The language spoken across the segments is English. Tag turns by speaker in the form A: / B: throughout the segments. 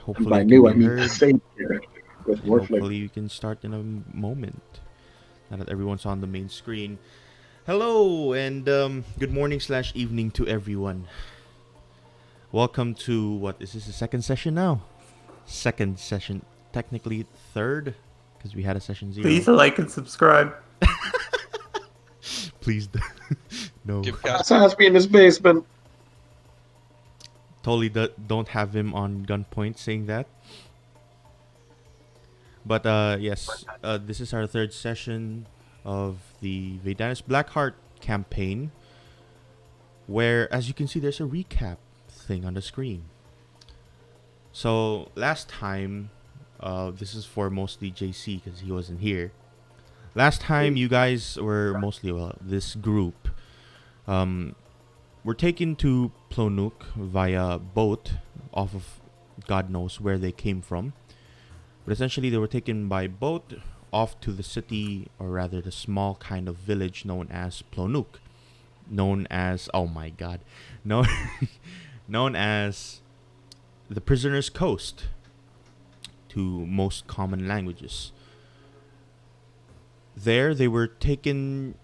A: And
B: Hopefully
A: by
B: you can
A: new, I
B: be
A: mean the
B: heard,
A: same character with
B: and
A: more flavor.
B: hopefully you can start in a moment. Now that everyone's on the main screen. Hello and good morning slash evening to everyone. Welcome to what is this? The second session now? Second session, technically third, because we had a session
C: Please
B: zero.
C: like and subscribe.
B: Please, no.
D: Give
A: That's
D: Cas
A: has me in his basement.
B: Totally don't have him on gunpoint saying that. But yes, this is our third session of the Vaedanys Blackheart campaign, where, as you can see, there's a recap thing on the screen. So last time, this is for mostly JC because he wasn't here. Last time, you guys were mostly, well, this group were taken to Plonuk via boat off of God knows where they came from. But essentially, they were taken by boat off to the city, or rather the small kind of village known as Plonuk. Known as, oh my god, no, known as the Prisoner's Coast to most common languages. There, they were taken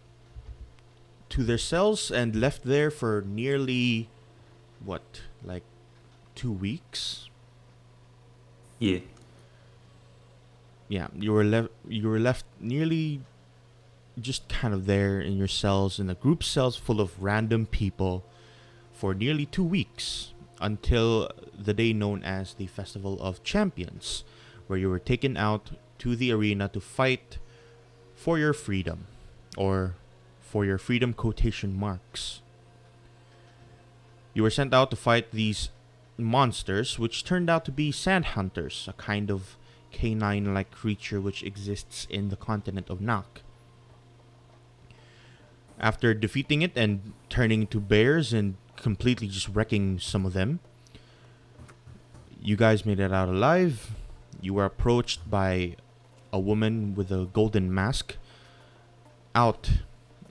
B: to their cells and left there for nearly, what, like 2 weeks?
C: Yeah.
B: Yeah, you were left nearly just kind of there in your cells, in a group cells full of random people for nearly 2 weeks until the day known as the Festival of Champions, where you were taken out to the arena to fight for your freedom, or for your freedom quotation marks. You were sent out to fight these monsters, which turned out to be sand hunters, a kind of canine-like creature which exists in the continent of Nak. After defeating it and turning into bears and completely just wrecking some of them, you guys made it out alive. You were approached by a woman with a golden mask out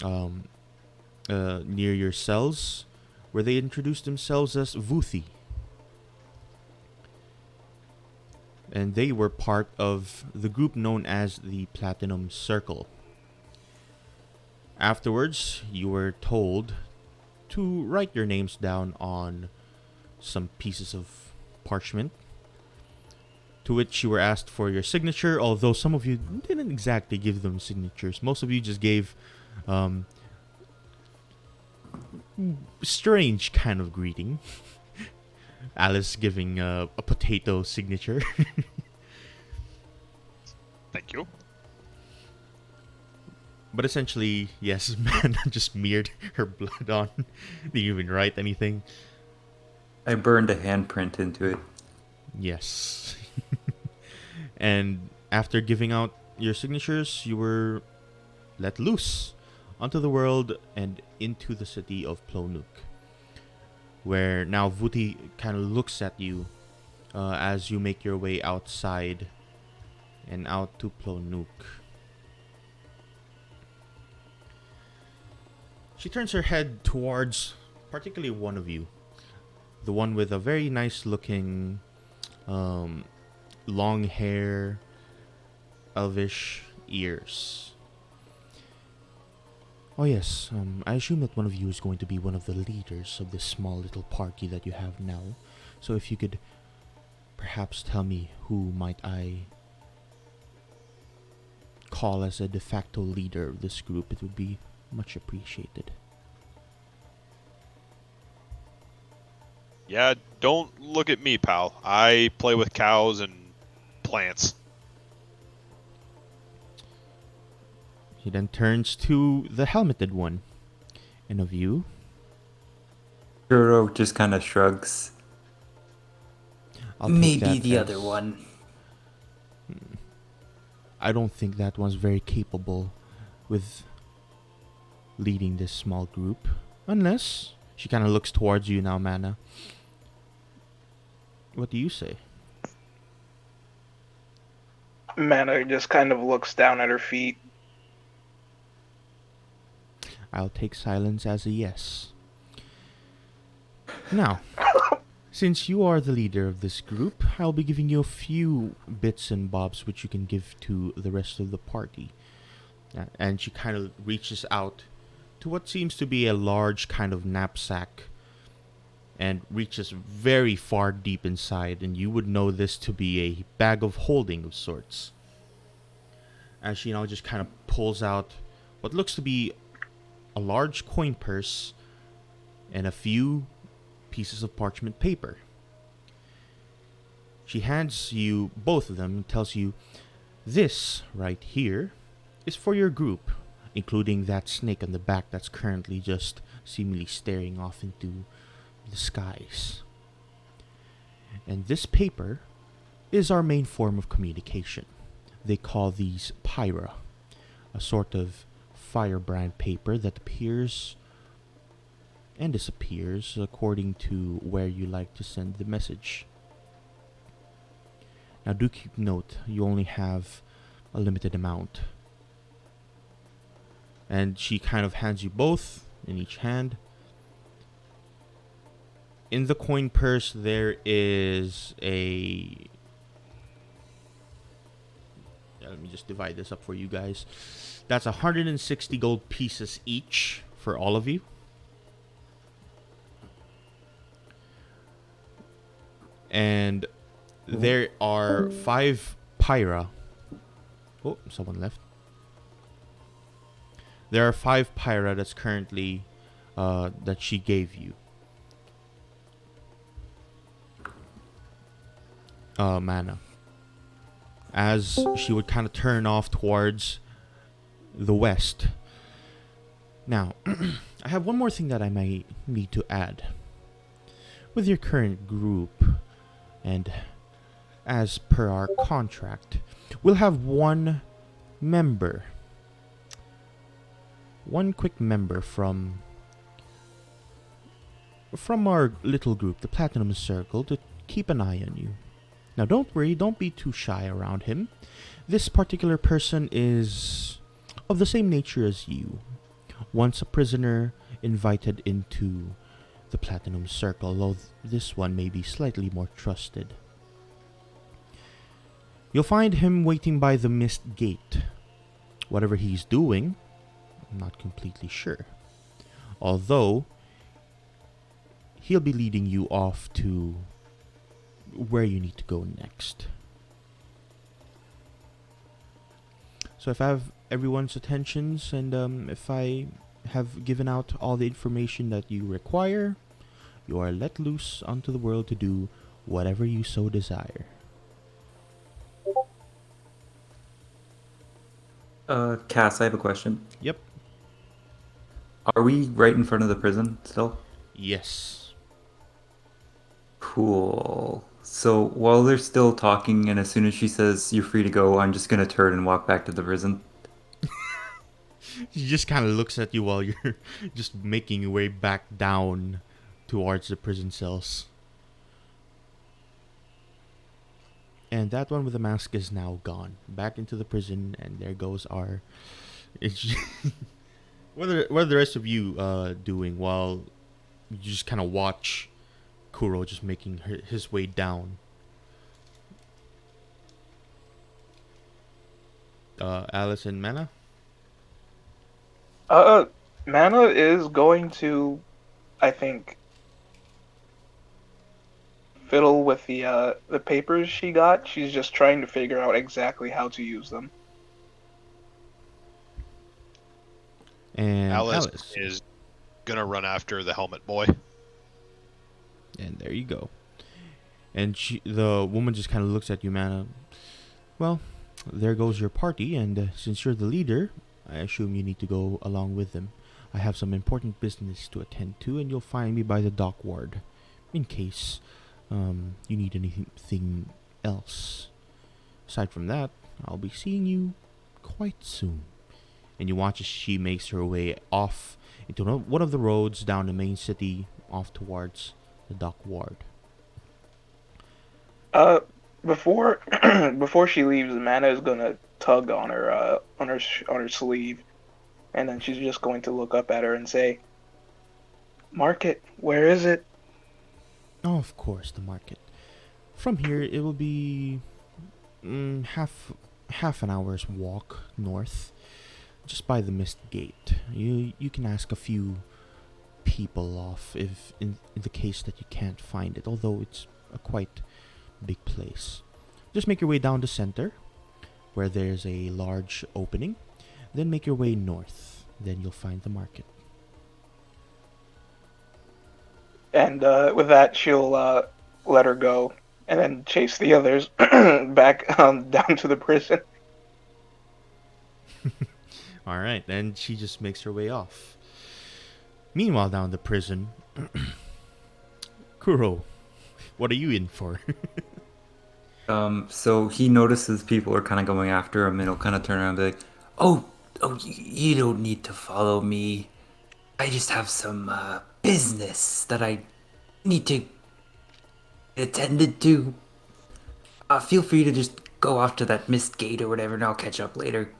B: near your cells, where they introduced themselves as Vuthi. And they were part of the group known as the Platinum Circle. Afterwards, you were told to write your names down on some pieces of parchment, to which you were asked for your signature, although some of you didn't exactly give them signatures. Most of you just gave strange kind of greeting. Alice giving a potato signature.
D: Thank you.
B: But essentially, yes, man just smeared her blood on. Didn't even write anything.
C: I burned a handprint into it.
B: Yes. And after giving out your signatures, you were let loose onto the world and into the city of Plonuk, where now Vuti kind of looks at you as you make your way outside and out to Plonuk. She turns her head towards particularly one of you, the one with a very nice looking long hair, elvish ears. Oh yes, I assume that one of you is going to be one of the leaders of this small little party that you have now. So if you could perhaps tell me who might I call as a de facto leader of this group, it would be much appreciated.
D: Yeah, don't look at me, pal. I play with cows and plants.
B: He then turns to the helmeted one. And of you?
C: Juro just kind of shrugs.
B: I'll take
C: Maybe
B: that
C: the
B: as-
C: other one.
B: I don't think that one's very capable with leading this small group. Unless she kind of looks towards you now, Mana. What do you say?
E: Mana just kind of looks down at her feet.
B: I'll take silence as a yes. Now, Since you are the leader of this group, I'll be giving you a few bits and bobs which you can give to the rest of the party. And she kind of reaches out to what seems to be a large kind of knapsack and reaches very far deep inside, and you would know this to be a bag of holding of sorts. As she now just kind of pulls out what looks to be a large coin purse and a few pieces of parchment paper. She hands you both of them and tells you, this right here is for your group, including that snake on the back that's currently just seemingly staring off into the skies. And this paper is our main form of communication. They call these pyra, a sort of firebrand paper that appears and disappears according to where you like to send the message. Now do keep note, you only have a limited amount. And she kind of hands you both in each hand. In the coin purse there is a... let me just divide this up for you guys. That's 160 gold pieces each for all of you. And there are 5 pyra. Oh, someone left. There are 5 pyra that's currently that she gave you. Mana. As she would kind of turn off towards the west. Now, I have one more thing that I might need to add. With your current group, and as per our contract, we'll have one member. One quick member from our little group, the Platinum Circle, to keep an eye on you. Now don't worry, don't be too shy around him. This particular person is of the same nature as you. Once a prisoner invited into the Platinum Circle, though this one may be slightly more trusted. You'll find him waiting by the Mist Gate. Whatever he's doing, I'm not completely sure. Although, he'll be leading you off to where you need to go next. So if I have everyone's attentions, and if I have given out all the information that you require, you are let loose onto the world to do whatever you so desire.
C: Cass, I have a question.
B: Yep.
C: Are we right in front of the prison still?
B: Yes.
C: Cool. So while they're still talking, and as soon as she says you're free to go, I'm just gonna turn and walk back to the prison.
B: She just kind of looks at you while you're just making your way back down towards the prison cells. And that one with the mask is now gone. Back into the prison, and there goes our... what are the rest of you doing while you just kind of watch Kuro just making his way down? Alice and Mana?
E: Mana is going to, I think, fiddle with the papers she got. She's just trying to figure out exactly how to use them.
B: And
D: Alice is gonna run after the helmet boy.
B: And there you go. And the woman just kind of looks at you, Mana. Well, there goes your party, and since you're the leader, I assume you need to go along with them. I have some important business to attend to, and you'll find me by the dock ward, in case you need anything else. Aside from that, I'll be seeing you quite soon. And you watch as she makes her way off into one of the roads down the main city, off towards the dock ward.
E: Before before she leaves, Mana is gonna tug on her sleeve, and then she's just going to look up at her and say, "Market, where is it?"
B: Oh, of course, the market. From here, it will be half an hour's walk north, just by the mist gate. You can ask a few people off if in the case that you can't find it, although it's a quite big place. Just make your way down the center, where there's a large opening. Then make your way north. Then you'll find the market.
E: And with that, she'll let her go, and then chase the others back down to the prison.
B: All right, then she just makes her way off. Meanwhile, down the prison, Kuro, what are you in for?
C: So he notices people are kind of going after him, and he'll kind of turn around and be like, you don't need to follow me. I just have some business that I need to get attended to. Feel free to just go off to that mist gate or whatever, and I'll catch up later.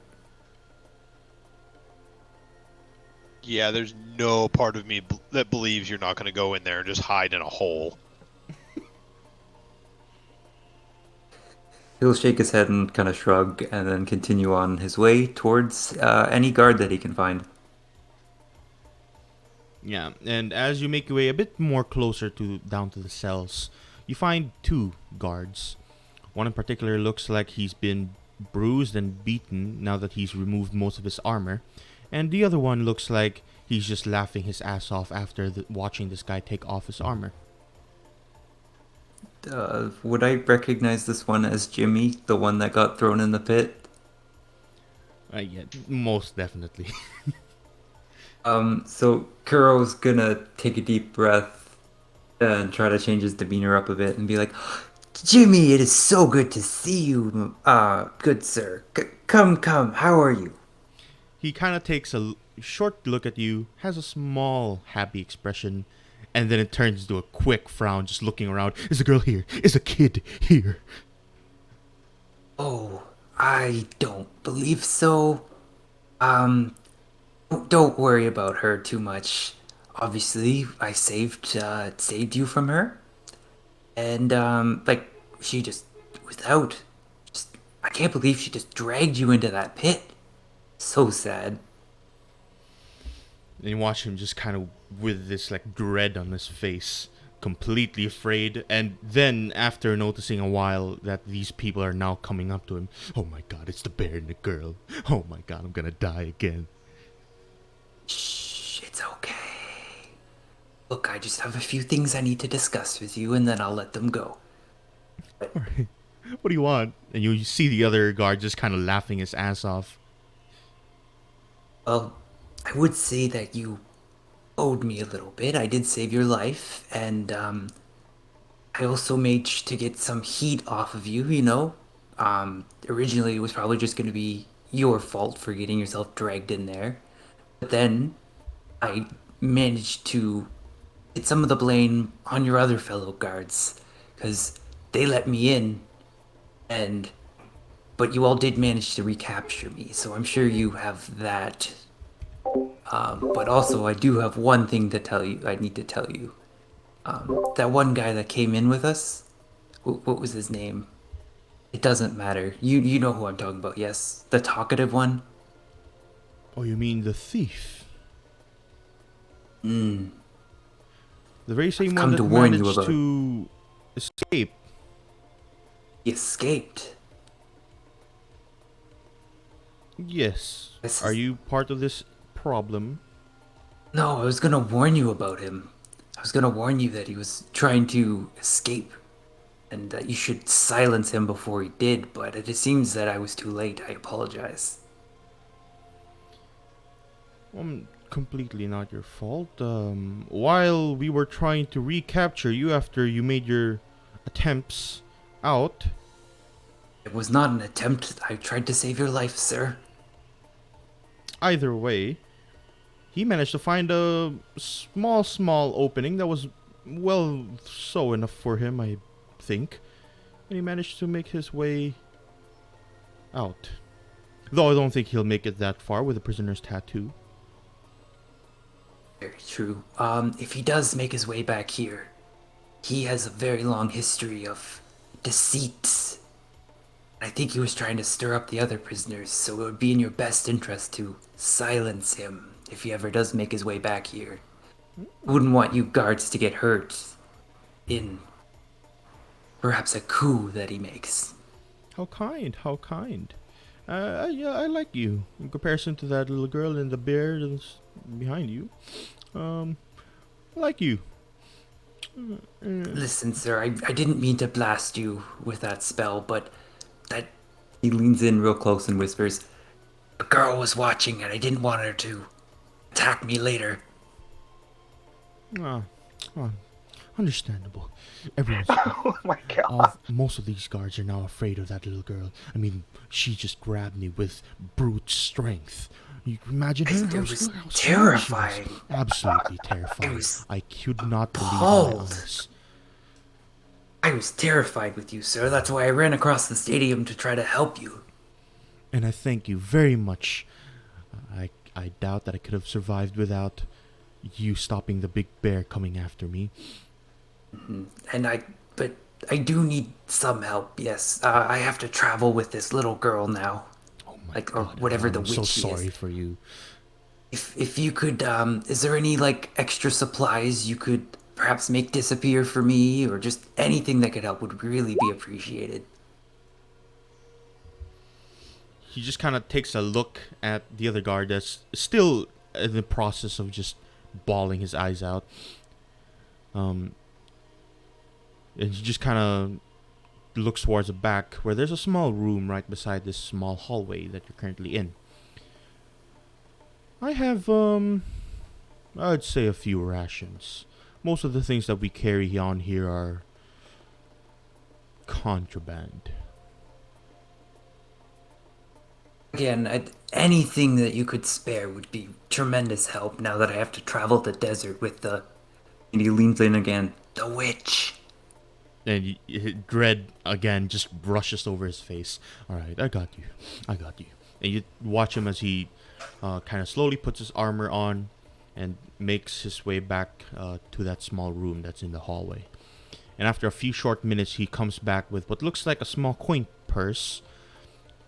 D: Yeah, there's no part of me that believes you're not going to go in there and just hide in a hole.
C: He'll shake his head and kind of shrug, and then continue on his way towards any guard that he can find.
B: Yeah, and as you make your way a bit more closer to down to the cells, you find two guards. One in particular looks like he's been bruised and beaten now that he's removed most of his armor, and the other one looks like he's just laughing his ass off after watching this guy take off his armor.
C: Would I recognize this one as Jimmy, the one that got thrown in the pit?
B: Yeah, most definitely.
C: So Kuro's gonna take a deep breath and try to change his demeanor up a bit and be like, Jimmy, it is so good to see you, good sir. Come, how are you?
B: He kind of takes a short look at you, has a small happy expression, and then it turns into a quick frown, just looking around. Is a girl here? Is a kid here?
C: Oh, I don't believe so. Don't worry about her too much. Obviously, I saved you from her. And, like, she just was out. Just, I can't believe she just dragged you into that pit. So sad.
B: And you watch him just kind of with this like dread on his face, completely afraid. And then after noticing a while that these people are now coming up to him, oh my god, it's the bear and the girl. Oh my god, I'm gonna die again.
C: Shh, it's okay. Look, I just have a few things I need to discuss with you, and then I'll let them go.
B: Alright, what do you want? And you see the other guard just kind of laughing his ass off.
C: Well, I would say that you owed me a little bit. I did save your life, and I also made to get some heat off of you, you know? Originally it was probably just going to be your fault for getting yourself dragged in there. But then I managed to get some of the blame on your other fellow guards, because they let me in, but you all did manage to recapture me, so I'm sure you have that. But also, I do have one thing to tell you. I need to tell you. That one guy that came in with us, what was his name? It doesn't matter. You know who I'm talking about, yes? The talkative one?
B: Oh, you mean the thief?
C: Mm.
B: The very same
C: I've
B: one
C: come
B: that
C: to warn you
B: managed
C: about
B: to escape.
C: He escaped.
B: Yes.
C: This
B: Are
C: is-
B: you part of this problem?
C: No, I was gonna warn you about him. I was gonna warn you that he was trying to escape, and that you should silence him before he did, but it seems that I was too late. I apologize.
B: Completely not your fault. While we were trying to recapture you after you made your attempts out,
C: It was not an attempt. I tried to save your life, sir.
B: either way, he managed to find a small opening that was well so enough for him, I think. And he managed to make his way out. Though I don't think he'll make it that far with a prisoner's tattoo.
C: Very true. If he does make his way back here, he has a very long history of deceit. I think he was trying to stir up the other prisoners, so it would be in your best interest to silence him if he ever does make his way back here. I wouldn't want you guards to get hurt in perhaps a coup that he makes.
B: How kind, how kind. Yeah, I like you in comparison to that little girl in the bear that's behind you. I like you.
C: Listen, sir, I didn't mean to blast you with that spell, but that... He leans in real close and whispers, "A girl was watching and I didn't want her to attack me later."
B: Ah, ah, understandable. Everyone's
E: Oh my god.
B: most of these guards are now afraid of that little girl. I mean, she just grabbed me with brute strength. You can imagine her?
C: It
B: How
C: was
B: strong she was.
C: terrifying.
B: Absolutely terrifying.
C: was
B: I could not believe my
C: appalled.
B: eyes.
C: I was terrified with you, sir. That's why I ran across the stadium to try to help you.
B: And I thank you very much. I doubt that I could have survived without you stopping the big bear coming after me.
C: But I do need some help, yes. I have to travel with this little girl now.
B: Oh my
C: Like,
B: god.
C: or whatever the
B: I'm so
C: witch she
B: sorry
C: is.
B: for you.
C: If you could, is there any, like, extra supplies you could perhaps make disappear for me, or just anything that could help would really be appreciated.
B: He just kind of takes a look at the other guard that's still in the process of just bawling his eyes out. And he just kind of looks towards the back where there's a small room right beside this small hallway that you're currently in. I have, I'd say a few rations. Most of the things that we carry on here are contraband.
C: Again, anything that you could spare would be tremendous help now that I have to travel the desert with the... And he leans in again. The witch.
B: And dread again just brushes over his face. Alright, I got you. I got you. And you watch him as he kind of slowly puts his armor on and makes his way back to that small room that's in the hallway. And after a few short minutes, he comes back with what looks like a small coin purse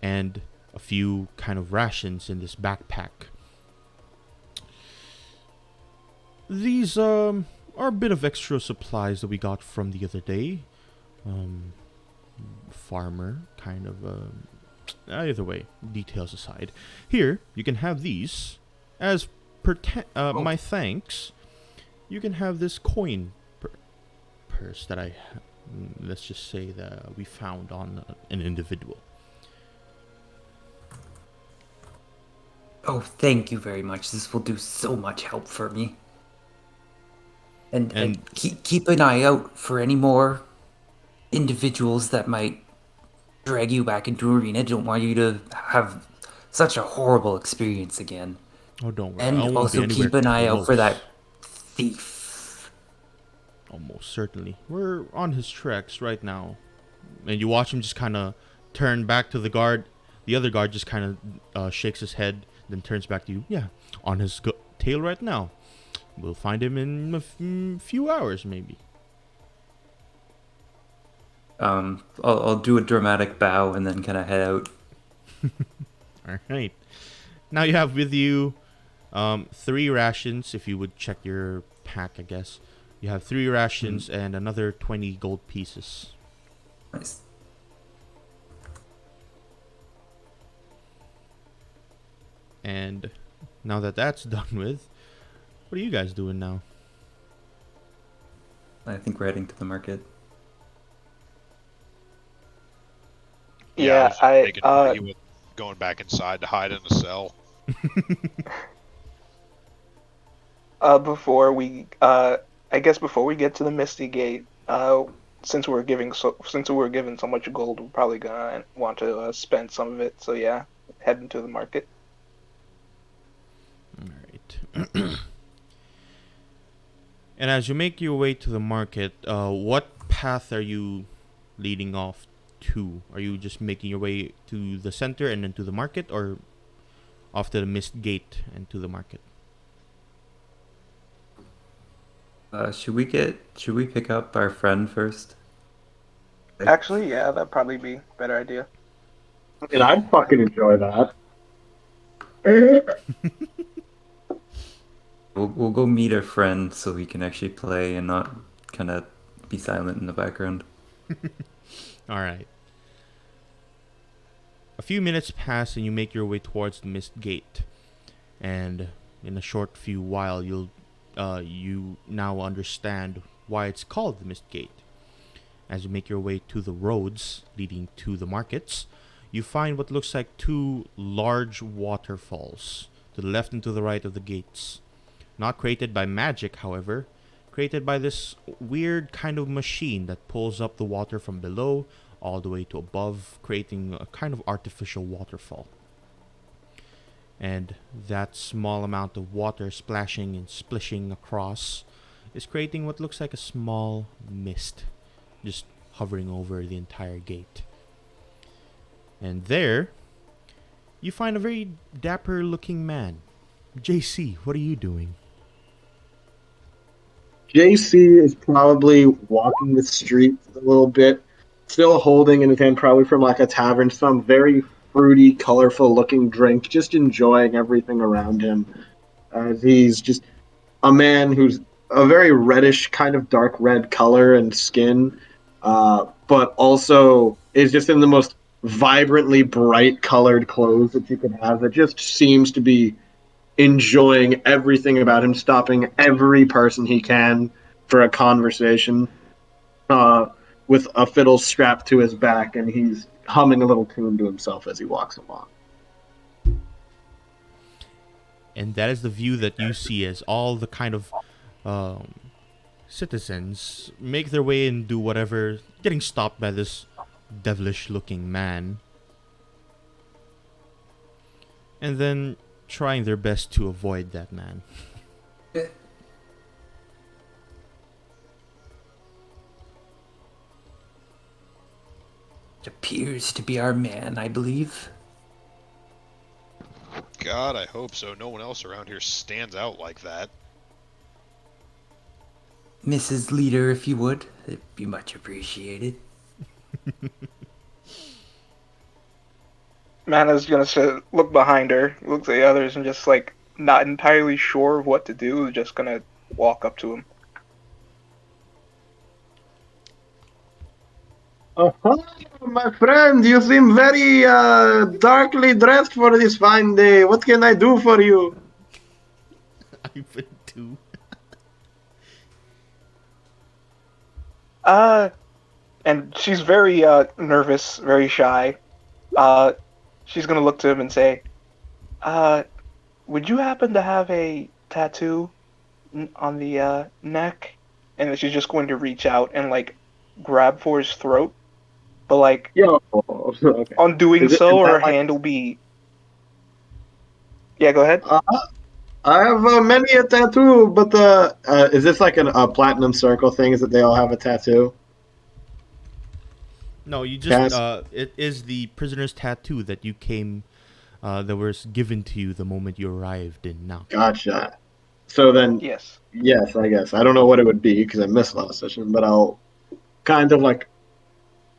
B: and a few kind of rations in this backpack. These are a bit of extra supplies that we got from the other day. Farmer, kind of. Either way, details aside. Here, you can have these. As my thanks, you can have this coin purse that let's just say that we found on an individual.
C: Oh, thank you very much. This will do so much help for me. And keep an eye out for any more individuals that might drag you back into arena. Don't want you to have such a horrible experience again.
B: Oh, don't worry.
C: And
B: I won't
C: also
B: be
C: keep an eye out for
B: close.
C: that thief.
B: Almost certainly. We're on his tracks right now. And you watch him just kind of turn back to the guard. The other guard just kind of shakes his head, then turns back to you. Yeah, on his tail right now. We'll find him in a few hours, maybe.
C: I'll do a dramatic bow and then kind of head out.
B: All right. Now you have with you 3 rations, if you would check your pack, I guess. You have 3 rations and another 20 gold pieces.
C: Nice.
B: And now that that's done with, what are you guys doing now?
C: I think we're heading to the market.
E: Yeah,
D: was
E: I
D: making sure you were going back inside to hide in a cell.
E: before we I guess before we get to the Misty Gate, since we're given so much gold, we're probably gonna want to spend some of it. So yeah, heading to the market.
B: All right. And as you make your way to the market, what path are you leading off to? Are you just making your way to the center and then to the market, or off to the Mist Gate and to the market?
C: Should we pick up our friend first?
E: Actually, yeah, that'd probably be a better idea.
A: I mean, I'd fucking enjoy that.
C: We'll go meet our friend so we can actually play and not kind of be silent in the background.
B: All right. A few minutes pass and you make your way towards the mist gate. And in a short few while, you now understand why it's called the mist gate. As you make your way to the roads leading to the markets, you find what looks like two large waterfalls to the left and to the right of the gates. Not created by magic, however, created by this weird kind of machine that pulls up the water from below all the way to above, creating a kind of artificial waterfall. And that small amount of water splashing and splishing across is creating what looks like a small mist, just hovering over the entire gate. And there, you find a very dapper looking man. JC, what are you doing?
A: JC is probably walking the streets a little bit, still holding in his hand, probably from like a tavern, some very fruity, colorful looking drink, just enjoying everything around him. As he's just a man who's a very reddish, kind of dark red color and skin, but also is just in the most vibrantly bright colored clothes that you could have. That just seems to be enjoying everything about him, stopping every person he can for a conversation, uh, with a fiddle strapped to his back, and he's humming a little tune to himself as he walks along.
B: And that is the view that you see as all the kind of um, citizens make their way and do whatever, getting stopped by this devilish looking man. And then trying their best to avoid that man.
C: It appears to be our man, I believe.
D: God, I hope so. No one else around here stands out like that.
C: Mrs. Leader, if you would, it'd be much appreciated.
E: Mana's gonna look behind her, look at the others, and just like not entirely sure of what to do. Just gonna walk up to him.
A: Oh, my friend, you seem very darkly dressed for this fine day. What can I do for you?
B: Ivan too.
E: And she's very nervous, very shy. She's gonna look to him and say, would you happen to have a tattoo on the neck?" And then she's just going to reach out and like grab for his throat, but like
A: Yo, okay.
E: on doing
A: Is
E: so, her
A: that like,
E: hand will be. Yeah, go ahead.
A: I have many a tattoo, but is this like a platinum circle thing? Is that they all have a tattoo?
B: No, you just
A: Yes.
B: it is the prisoner's tattoo that you came that was given to you the moment you arrived in now.
A: Gotcha. So then,
E: Yes.
A: yes, I guess. I don't know what it would be because I missed last session, but I'll kind of like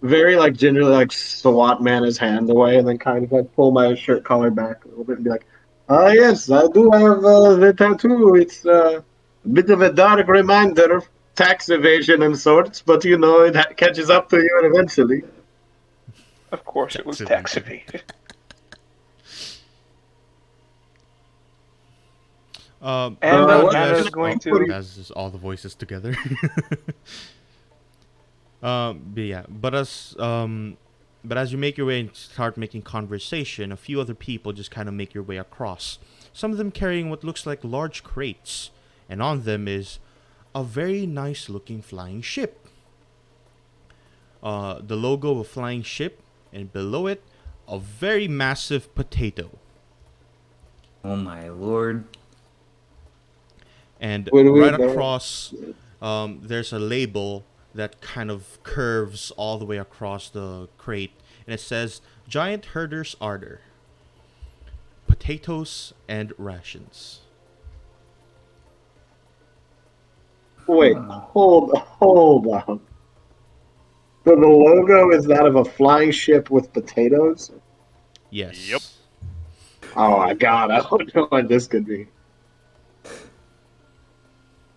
A: very like gingerly like swat man his hand away and then kind of like pull my shirt collar back a little bit and be like, "Ah, yes, I do have the tattoo. It's a bit of a dark reminder of tax evasion and sorts, but you know it catches up to you eventually."
E: Of course, it was
B: Tax
E: tax
B: evasion.
E: evasion. And
A: what-
E: Mana is
A: what-
E: going
A: what do
E: to.
A: you-
B: As is all the voices together. But yeah, but as you make your way and start making conversation, a few other people just kind of make your way across. Some of them carrying what looks like large crates, and on them is a very nice looking flying ship. The logo of a flying ship, and below it, a very massive potato.
C: Oh my lord.
B: And
A: What do we
B: right
A: know?
B: across, there's a label that kind of curves all the way across the crate, and it says Giant Herder's Ardor. Potatoes and rations.
A: Wait,
C: Oh.
A: hold on. So the logo is that of a flying ship with potatoes?
D: Yep.
B: Yes.
A: Oh my god, I don't know what this could be.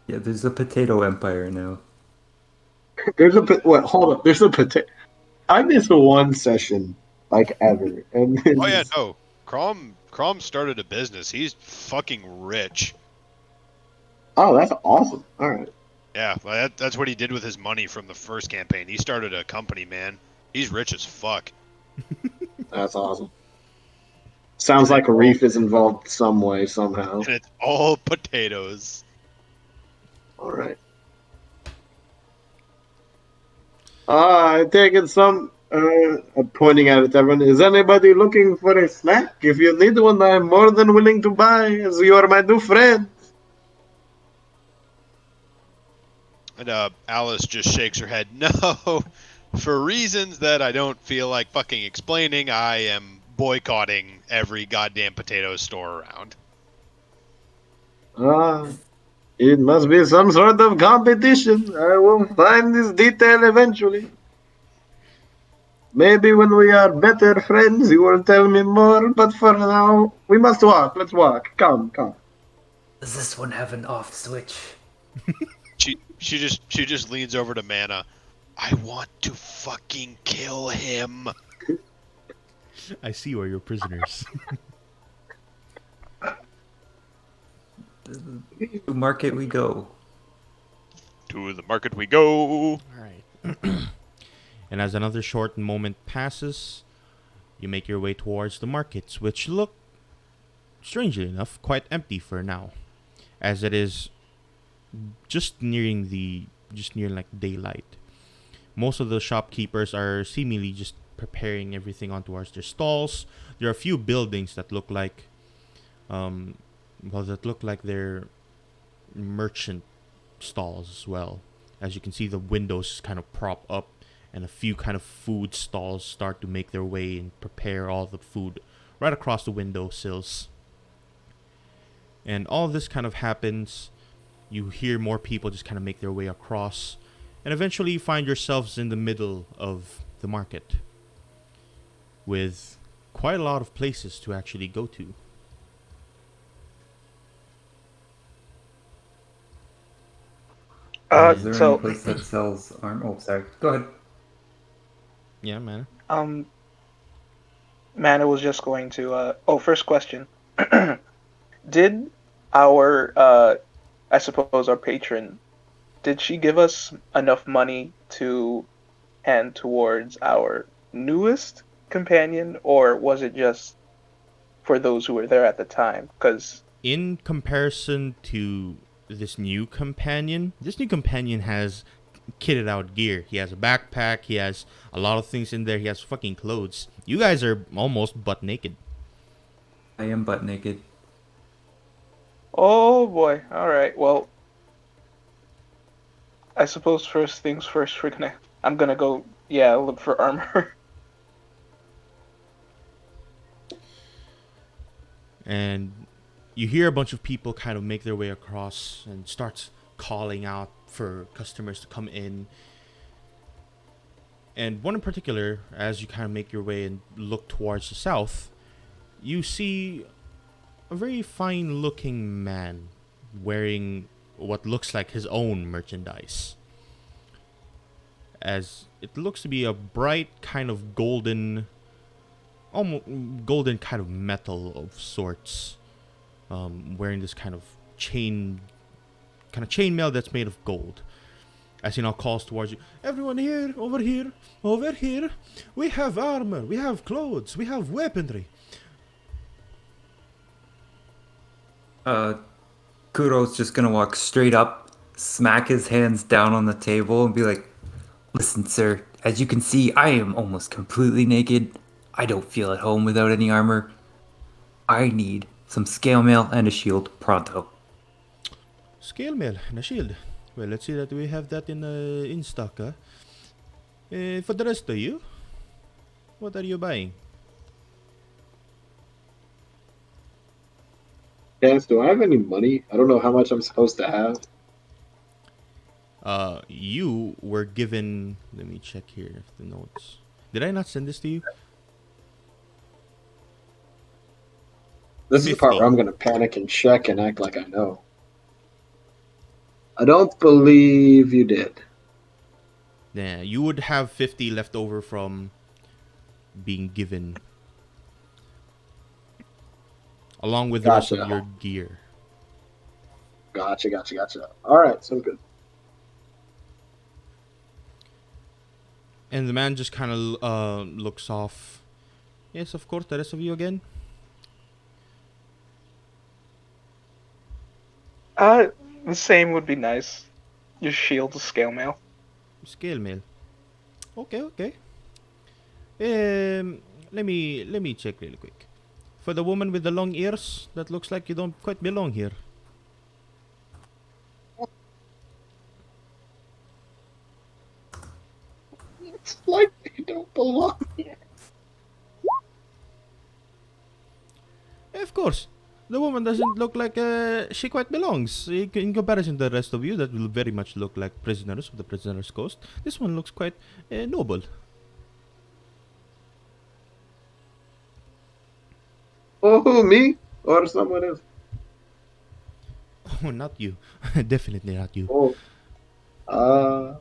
C: Yeah, there's a potato empire now.
A: Wait, hold up. There's a potato. I missed one session like ever, and
D: Oh yeah,
A: it's
D: no. Crom started a business. He's fucking rich.
A: oh, that's awesome. All right,
D: Yeah, well, that's what he did with his money from the first campaign. He started a company, man. He's rich as fuck.
A: that's awesome. Sounds
D: And
A: like Reef is involved some way somehow.
D: it's all potatoes.
A: All right. I take it some. Pointing at it, everyone. Is anybody looking for a snack? If you need one, I'm more than willing to buy, as you are my new friend.
D: And Alice just shakes her head. No, for reasons that I don't feel like fucking explaining, I am boycotting every goddamn potato store around.
A: Ah, it must be some sort of competition. I will find this detail eventually. Maybe when we are better friends, you will tell me more. But for now, we must walk. Let's walk. Come, come.
C: Does this one have an off switch?
D: She just leans over to Mana. I want to fucking kill him.
B: I see where you're prisoners.
C: To market we go.
D: To the market we go.
B: All right. And as another short moment passes, you make your way towards the markets, which look, strangely enough, quite empty for now, as it is just near like daylight. Most of the shopkeepers are seemingly just preparing everything on towards their stalls. There are a few buildings that look like, they're merchant stalls as well. As you can see, the windows kind of prop up, and a few kind of food stalls start to make their way and prepare all the food right across the window sills. And all this kind of happens. You hear more people just kind of make their way across, and eventually you find yourselves in the middle of the market with quite a lot of places to actually go to.
C: Is
B: And
C: there any
E: So,
C: place that sells arm? Oh, sorry. Go ahead.
B: yeah, man.
E: um, Mana was just going to, first question. Did our, I suppose our patron, did she give us enough money to hand towards our newest companion, or was it just for those who were there at the time? Because,
B: In comparison to this new companion has kitted out gear. He has a backpack, he has a lot of things in there, he has fucking clothes. You guys are almost butt naked.
C: I am butt naked.
E: oh boy, all right, well, I suppose first things first, I'm gonna go, yeah, look for armor.
B: And you hear a bunch of people kind of make their way across and starts calling out for customers to come in. And one in particular, as you kind of make your way and look towards the south, you see a very fine looking man wearing what looks like his own merchandise. As it looks to be a bright kind of almost golden kind of metal of sorts, wearing this kind of chainmail that's made of gold. As he now calls towards you, everyone here, over here, over here. We have armor, we have clothes, we have weaponry.
C: Kuro's just gonna walk straight up, smack his hands down on the table, and be like, "Listen, sir, as you can see, I am almost completely naked. I don't feel at home without any armor. I need some scale mail and a shield pronto."
B: Scale mail and a shield. Well, let's see that we have that in stock. Huh? For the rest of you, what are you buying?
A: Chance, do I have any money? I don't know how much I'm supposed to have.
B: You were given. Let me check here if the notes. Did I not send this to you?
A: This is the part
B: 50.
A: where I'm going to panic and check and act like I know. I don't believe you did.
B: Yeah, you would have 50 left over from being given, along with the rest of
A: Gotcha.
B: your gear.
A: Gotcha. All right, so good.
B: And the man just kind of looks off. Yes, of course, the rest of you again.
E: Uh, the same would be nice. Your shield's scale mail.
B: Scale mail. Okay. Let me check really quick. For the woman with the long ears, that looks like you don't quite belong here.
A: It's like you don't belong here.
B: Of course, the woman doesn't look like she quite belongs. In comparison to the rest of you, that will very much look like prisoners of the prisoner's coast. This one looks quite noble.
A: Oh, who, me? Or someone else?
B: Oh, not you. Definitely not you.
A: Oh,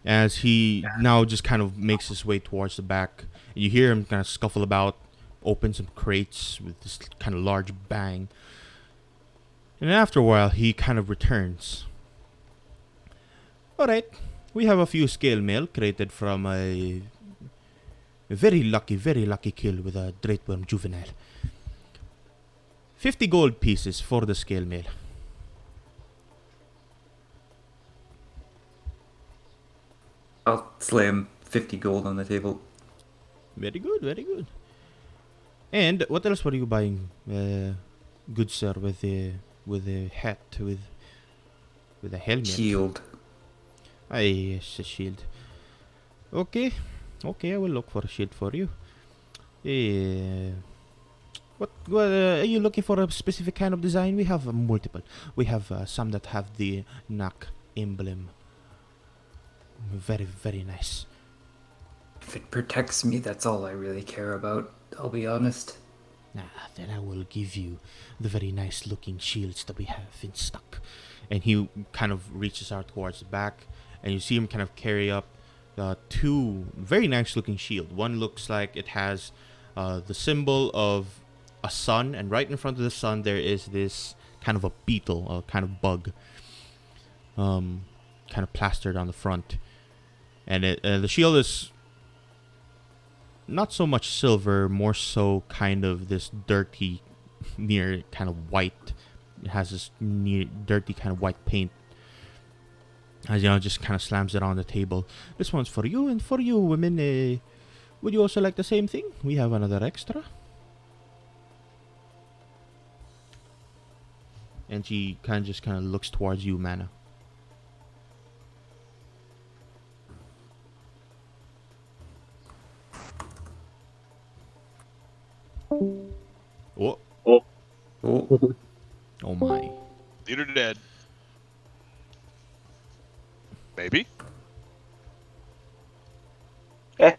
B: As he now just kind of makes his way towards the back. You hear him kind of scuffle about, open some crates with this kind of large bang. And after a while, he kind of returns. Alright, we have a few scale mail created from a very lucky kill with a Dreadworm juvenile. 50 gold pieces for the scale mail.
C: I'll slam 50 gold on the table.
B: Very good. And what else were you buying, good sir, with the hat, with a helmet?
C: Shield.
B: Yes, a shield. Okay, I will look for a shield for you. What are you looking for? A specific kind of design? We have multiple. We have some that have the Nak emblem. Very nice.
C: If it protects me, that's all I really care about, I'll be honest.
B: Then I will give you the very nice looking shields that we have in stock. And he kind of reaches out towards the back, and you see him kind of carry up two very nice looking shield. One looks like it has the symbol of a sun, and right in front of the sun there is this kind of a beetle, a kind of bug, kind of plastered on the front. And the shield is not so much silver, more so kind of this dirty, near kind of white. It has this near dirty kind of white paint. As you know, just kind of slams it on the table. This one's for you, and for you, women. Would you also like the same thing? We have another extra. And she kind of looks towards you, Mana. Oh,
A: oh.
C: Oh,
B: oh my.
D: Leader dead. Maybe.
E: Eh.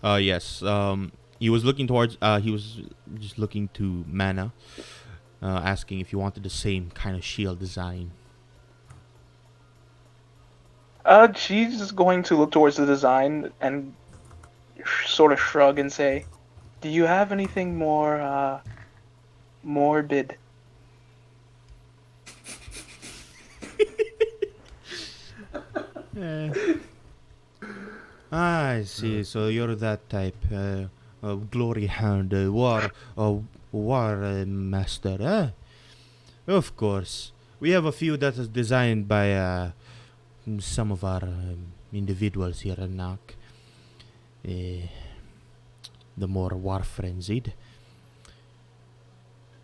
B: Yes. He was looking towards. He was just looking to Mana, asking if you wanted the same kind of shield design.
E: She's just going to look towards the design and sort of shrug and say, "Do you have anything more, morbid?"
B: I see. So you're that type, glory hound, war master, eh? Of course. We have a few that is designed by some of our individuals here in Nak. The more war frenzied.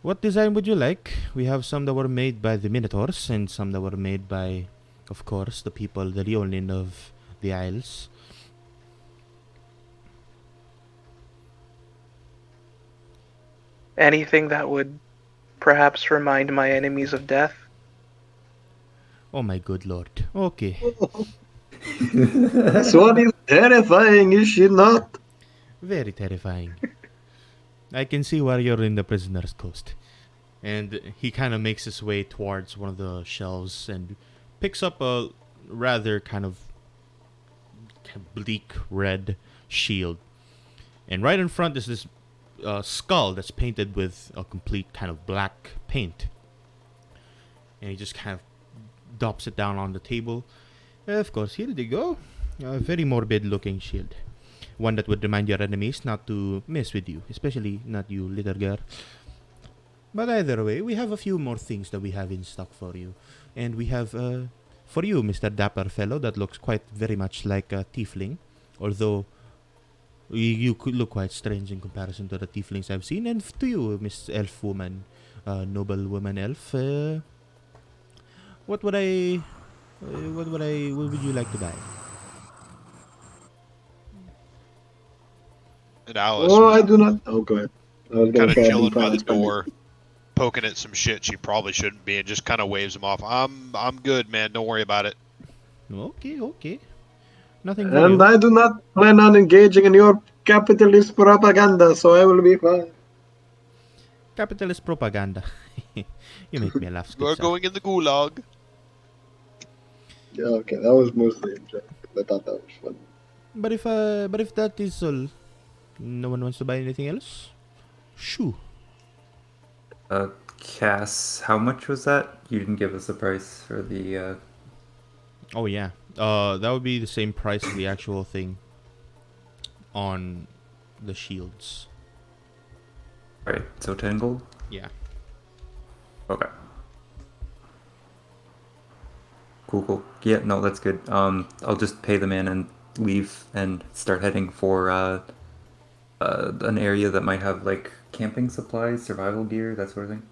B: What design would you like? We have some that were made by the Minotaurs and some that were made by, of course, the people, the Leonin of the Isles.
E: Anything that would perhaps remind my enemies of death.
B: Oh my good lord. Okay.
A: This one is terrifying, is she not?
B: Very terrifying. I can see why you're in the prisoner's coast. And he kind of makes his way towards one of the shelves and picks up a rather kind of bleak red shield. And right in front is this skull that's painted with a complete kind of black paint. And he just kind of drops it down on the table. Of course, here they go. A very morbid looking shield. One that would remind your enemies not to mess with you, especially not you, little girl. But either way, we have a few more things that we have in stock for you. And we have, for you, Mr. Dapper Fellow, that looks quite very much like a tiefling. Although, you could look quite strange in comparison to the tieflings I've seen. And to you, Miss Elf Woman, noble woman elf, what would I... what would you like to buy?
D: And Alice
A: Oh,
D: was
A: I do not. Oh, go ahead. I was
D: kind
A: going to
D: of
A: say I'd
D: chilling
A: be
D: by
A: fine
D: the
A: spending.
D: door, poking at some shit she probably shouldn't be, and just kind of waves him off. I'm good, man. Don't worry about it.
B: Okay. Nothing for
A: And
B: you.
A: I do not plan on engaging in your capitalist propaganda, so I will be fine.
B: Capitalist propaganda. You make me laugh,
D: We're
B: Skipsa.
D: going in the gulag.
A: Yeah, okay, that was mostly a joke. I thought that was funny.
B: But if that is all, no one wants to buy anything else? Shoo.
F: Cass, how much was that? You didn't give us a price for the.
B: Oh yeah. That would be the same price as the actual thing on the shields.
F: Right, so 10 gold?
B: Yeah.
F: Okay. Cool. Yeah, no, that's good. I'll just pay the man and leave and start heading for an area that might have like camping supplies, survival gear, that sort of thing.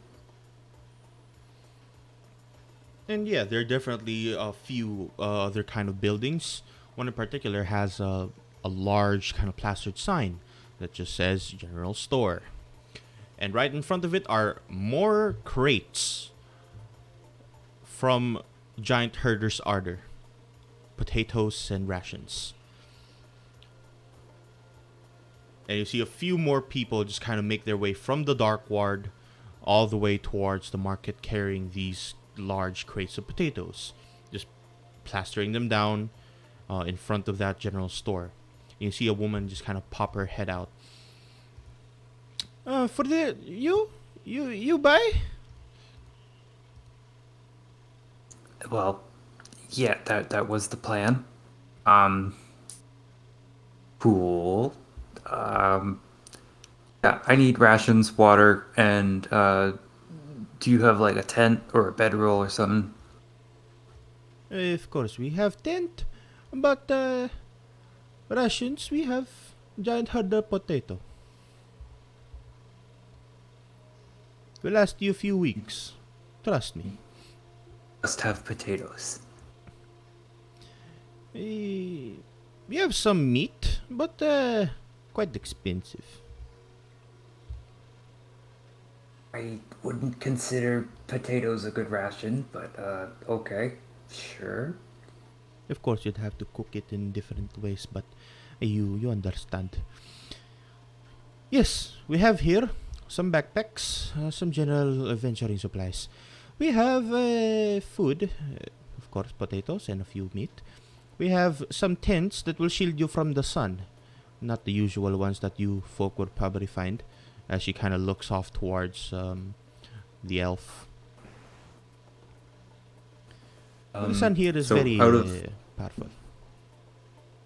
B: And yeah, there are definitely a few other kind of buildings. One in particular has a large kind of plastered sign that just says General Store. And right in front of it are more crates from Giant Herder's Ardor. Potatoes and rations. And you see a few more people just kind of make their way from the Dark Ward all the way towards the market carrying these large crates of potatoes. Just plastering them down in front of that general store. You see a woman just kind of pop her head out. For the... You buy?
C: Well, yeah, that was the plan. Cool. Yeah, I need rations, water, and do you have like a tent or a bedroll or something?
B: Of course, we have tent. But, rations, we have Giant Herder potato. Will last you a few weeks. Trust me.
C: Must have potatoes.
B: We have some meat, but quite expensive.
C: I wouldn't consider potatoes a good ration, but okay, sure.
B: Of course, you'd have to cook it in different ways, but you understand. Yes, we have here some backpacks, some general adventuring supplies. We have food, of course, potatoes and a few meat. We have some tents that will shield you from the sun. Not the usual ones that you folk would probably find. As she kind of looks off towards the elf. The sun here is
F: so
B: very
F: out of-
B: powerful.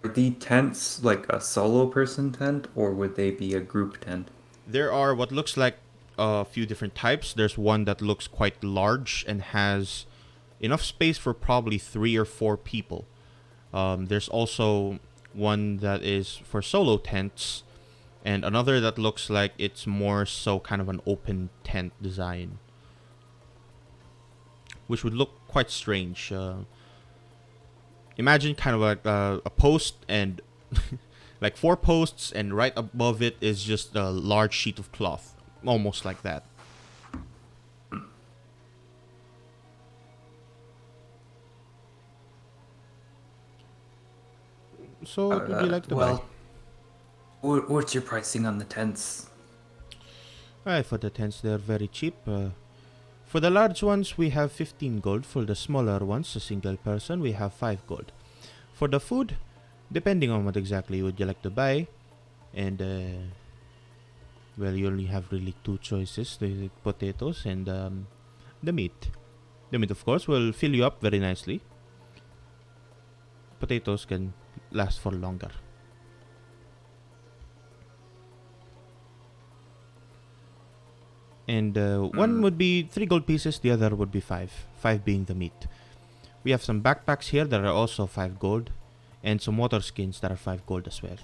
F: Are the tents like a solo person tent, or would they be a group tent?
B: There are what looks like a few different types. There's one that looks quite large and has enough space for probably 3 or 4 people. There's also one that is for solo tents, and another that looks like it's more so kind of an open tent design, which would look quite strange. Imagine kind of like a post and like 4 posts, and right above it is just a large sheet of cloth, almost like that. So what would you like to buy?
C: Well, what's your pricing on the tents?
B: For the tents, they're very cheap. For the large ones, we have 15 gold. For the smaller ones, a single person, we have 5 gold. For the food, depending on what exactly would you like to buy, and well, you only have really two choices: the potatoes and the meat. The meat, of course, will fill you up very nicely. Potatoes can last for longer. And one would be 3 gold pieces, the other would be 5. 5 being the meat. We have some backpacks here that are also 5 gold, and some water skins that are 5 gold as well.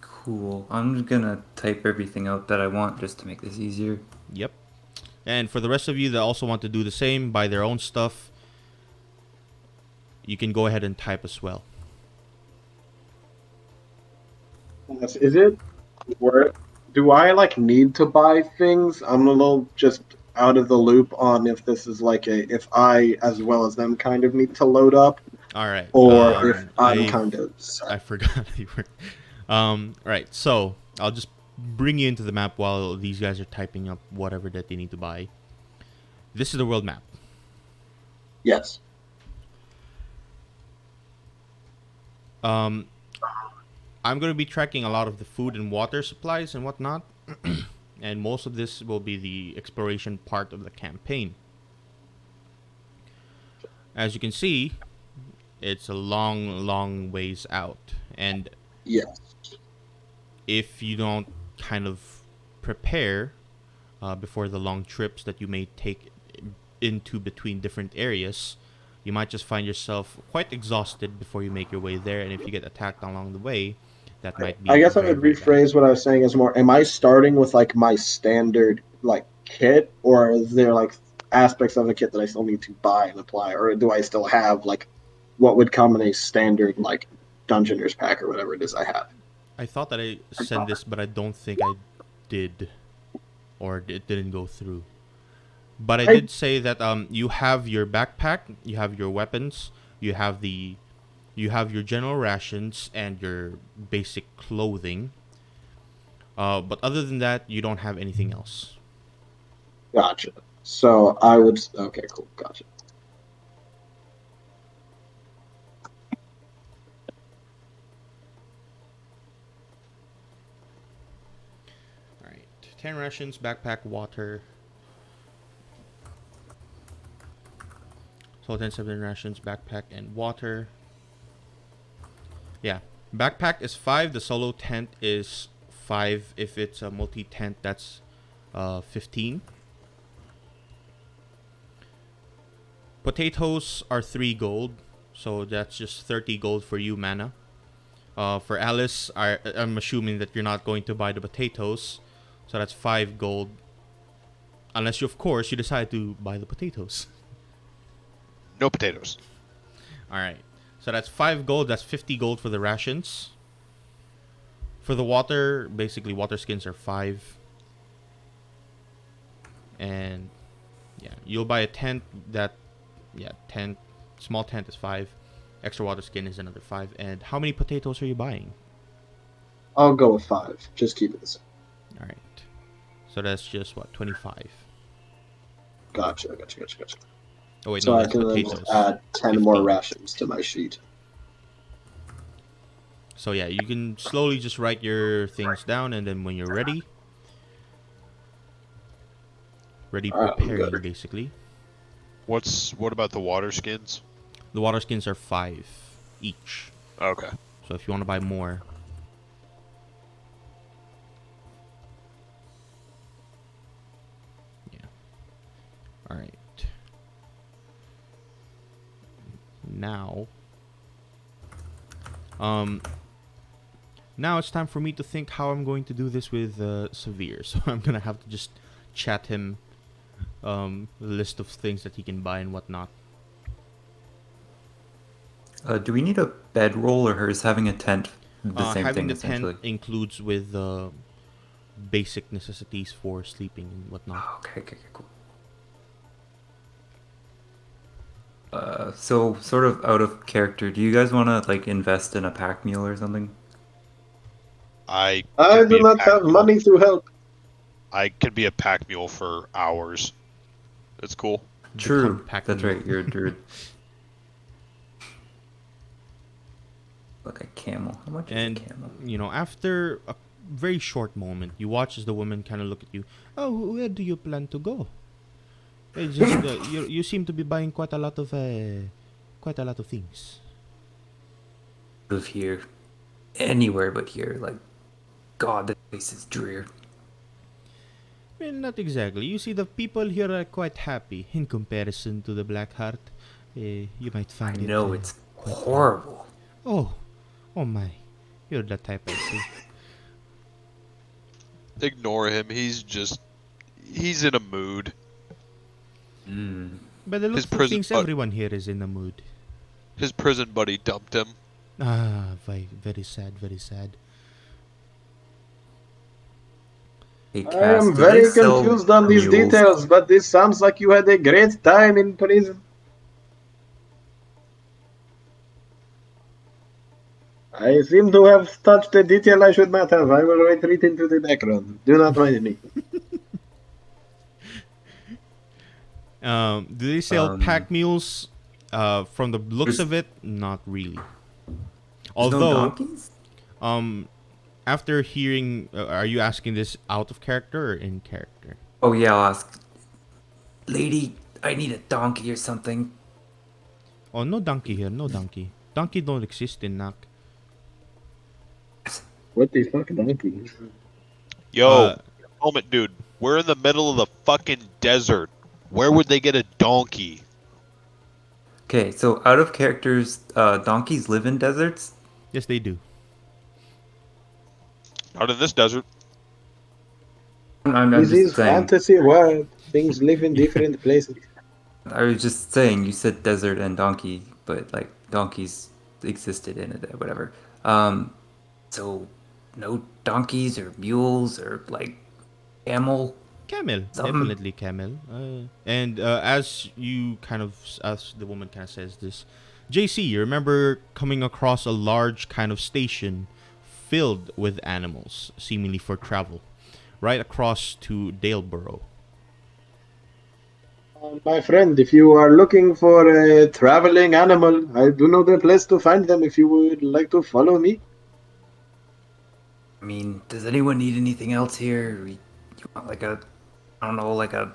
F: Cool. I'm just gonna type everything out that I want just to make this easier.
B: Yep. And for the rest of you that also want to do the same, buy their own stuff, you can go ahead and type as well.
A: Yes, is it where do I like need to buy things? I'm a little just out of the loop on if this is like a if I as well as them kind of need to load up
B: All right.
A: or if I'm kind of
B: I forgot you were. Right. So I'll just bring you into the map while these guys are typing up whatever that they need to buy. This is the world map.
A: yes.
B: I'm going to be tracking a lot of the food and water supplies and whatnot, and most of this will be the exploration part of the campaign. As you can see, it's a long, long ways out, and
A: Yes.
B: if you don't kind of prepare before the long trips that you may take into between different areas, you might just find yourself quite exhausted before you make your way there, and if you get attacked along the way, that might
A: I
B: be
A: guess I
B: very,
A: would
B: very bad.
A: rephrase what I was saying as more am I starting with like my standard like kit or is there like aspects of the kit that I still need to buy and apply or do I still have like what would come in a standard like Dungeoneers pack or whatever it is I have?
B: I thought that I sent this, but I don't think I did, or it didn't go through. But I
A: I
B: did say that you have your backpack, you have your weapons, you have the you have your general rations and your basic clothing. But other than that, you don't have anything else.
A: gotcha. So I would okay, cool, gotcha.
B: All right, 10 rations, backpack, water. So 10, 7 rations, backpack, and water. Yeah, backpack is 5. The solo tent is 5. If it's a multi tent, that's 15. Potatoes are 3 gold, so that's just 30 gold for you, mana. For Alice, I'm assuming that you're not going to buy the potatoes, so that's 5 gold. Unless you, of course, you decide to buy the potatoes.
D: No potatoes.
B: All right, so that's 5 gold. That's 50 gold for the rations. For the water, basically water skins are 5. And yeah, you'll buy a tent tent, small tent is 5. Extra water skin is another 5. And how many potatoes are you buying?
A: I'll go with 5. Just keep it the same.
B: All right, so that's just what, 25.
A: Gotcha.
B: Oh wait,
A: So
B: no,
A: I
B: that's
A: can then just
B: potatoes.
A: add 10 more
B: 15.
A: rations to my sheet.
B: So yeah, you can slowly just write your things down, and then when you're ready,
A: Alright, I'm
B: preparing
A: good.
B: basically.
D: What about the water skins?
B: The water skins are 5 each.
D: Okay.
B: So if you want to buy more, yeah. All right. Now, now it's time for me to think how I'm going to do this with Severe. So I'm gonna have to just chat him the list of things that he can buy and whatnot.
F: Do we need a bedroll, or is having a tent the same
B: Having
F: thing
B: the
F: essentially?
B: tent includes with the basic necessities for sleeping and whatnot.
F: Okay, cool. So sort of out of character, do you guys want to like invest in a pack mule or something?
D: I
A: I
D: could
A: do
D: be a
A: not
D: pack
A: have
D: mule.
A: money to help.
D: I could be a pack mule for hours. It's cool.
B: Become
F: True,
B: pack
F: that's
B: mule.
F: right. You're a druid. Like a camel. How much is a
B: And
F: camel?
B: after a very short moment, you watch as the woman kind of look at you. Oh, where do you plan to go? It's just you seem to be buying quite a lot of things.
C: Live here. Anywhere but here. Like, God, this place is drear.
B: Well, not exactly. You see, the people here are quite happy in comparison to the Blackheart. You might
C: I
B: find it
C: know it's
B: quite.
C: horrible.
B: Oh, oh my! You're the type I see.
D: Ignore him. He's in a mood.
B: By the
D: His
B: looks of
D: prison
B: things,
D: but
B: everyone here is in a mood.
D: his prison buddy dumped him.
B: Ah, very sad, very sad.
F: Hey,
A: I
F: Cass,
A: am
F: do they
A: very
F: sell
A: confused on these
F: mules?
A: details, but this sounds like you had a great time in prison. I seem to have touched a detail I should not have. I will retreat into the background. Do not mind me.
B: Do they sell
F: Um,
B: pack mules? From the looks
F: there's,
B: of it, not really.
F: there's no
B: Although,
F: donkeys?
B: um, after hearing, are you asking this out of character or in character?
F: Oh yeah, I'll ask.
C: Lady, I need a donkey or something.
B: Oh, no donkey here, no donkey. Donkey don't exist in Nak.
A: What the fuck, donkey?
D: Yo, moment, dude. We're in the middle of the fucking desert. Where would they get a donkey?
F: Okay, so out of characters, donkeys live in deserts.
B: Yes, they do.
D: Not in this desert.
F: I'm
A: This
F: just
A: is
F: saying.
A: fantasy world. Things live in different places.
F: I was just saying. You said desert and donkey, but like donkeys existed in it, whatever.
C: So, no donkeys or mules or, like, camel?
B: Camel,
C: Something.
B: definitely camel. And as as the woman kind of says this, JC, you remember coming across a large kind of station filled with animals, seemingly for travel, right across to Daleborough.
A: My friend, if you are looking for a traveling animal, I do know the place to find them if you would like to follow me.
C: I mean, does anyone need anything else here? You want, like, I don't know, like a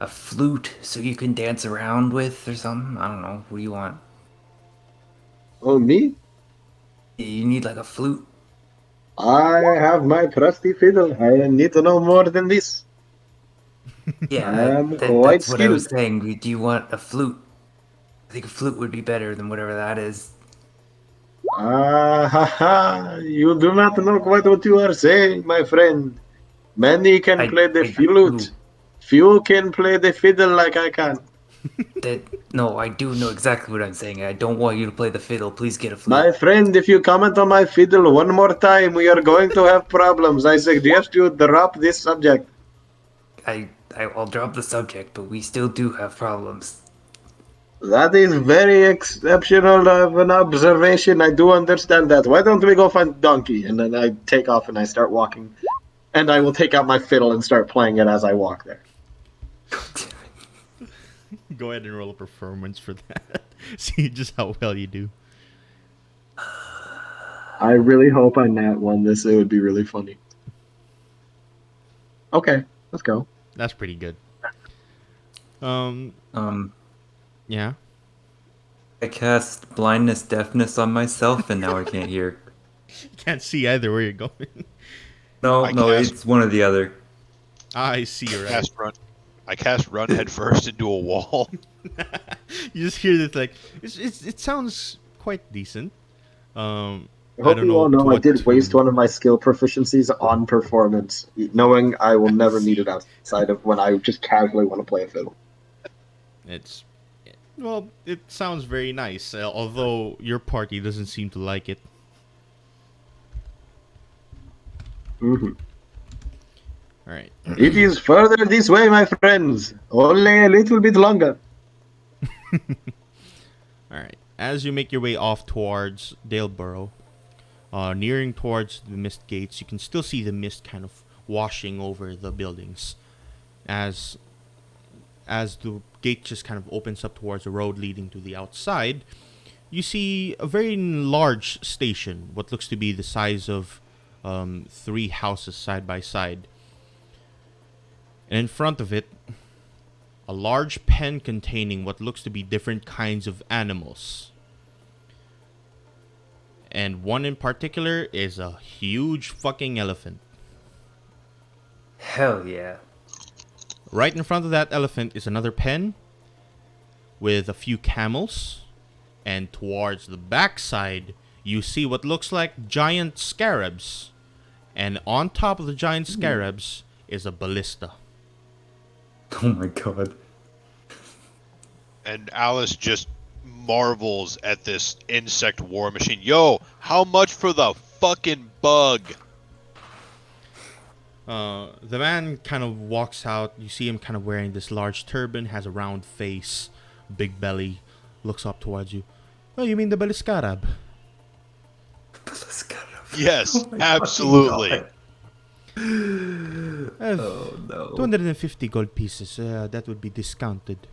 C: flute so you can dance around with or something? I don't know. What do you want?
A: Oh, me?
C: You need, like, a flute?
A: I have my trusty fiddle. I need to know more than this.
C: Yeah,
A: I am quite
C: that's what I was
A: skilled.
C: saying. Do you want a flute? I think a flute would be better than whatever that is.
A: Ah, ha, ha. You do not know quite what you are saying, my friend. Many can play the
C: I
A: flute.
C: do.
A: Few can play the fiddle like I can.
C: That no, I do know exactly what I'm saying. I don't want you to play the fiddle. Please get a flute.
A: My friend, if you comment on my fiddle one more time, we are going to have problems. I suggest you drop this subject.
C: I'll drop the subject, but we still do have problems.
A: That is very exceptional of an observation. I do understand that. Why don't we go find Donkey? And then I take off and I start walking. And I will take out my fiddle and start playing it as I walk there.
B: Go ahead and roll a performance for that. See just how well you do.
A: I really hope I nat one this. It would be really funny. Okay, let's go.
B: That's pretty good.
F: Um,
B: Yeah.
F: I cast blindness, deafness on myself, and now I can't hear.
B: Can't see either where you're going.
F: No,
D: I
F: no,
D: cast-
F: it's one or the other.
B: I see, you're right.
D: I cast run headfirst into a wall.
B: You just hear this like it sounds quite decent.
A: I
B: I
A: hope
B: don't
A: you
B: know
A: all
B: to
A: know I
B: what
A: did waste
B: tune.
A: one of my skill proficiencies on performance, knowing I will never need it outside of when I just casually want to play a fiddle.
B: It's well, it sounds very nice, although your party doesn't seem to like it.
A: Mm-hmm.
B: All right.
A: It is further this way, my friends. Only a little bit longer.
B: All right. As you make your way off towards Daleborough, nearing towards the mist gates, you can still see the mist kind of washing over the buildings. As the gate just kind of opens up towards the road leading to the outside, you see a very large station, what looks to be the size of 3 houses side by side. And in front of it, a large pen containing what looks to be different kinds of animals. And one in particular is a huge fucking elephant.
F: Hell yeah.
B: Right in front of that elephant is another pen with a few camels. And towards the backside, you see what looks like giant scarabs. And on top of the giant scarabs is a ballista.
F: Oh my god.
D: And Alice just marvels at this insect war machine. Yo, how much for the fucking bug?
B: The man kind of walks out. You see him kind of wearing this large turban, has a round face, big belly, looks up towards you. Oh, you mean the Baliscarab?
D: Yes,
F: Oh my
D: absolutely.
F: fucking God. Oh no.
B: 250 gold pieces. That would be discounted.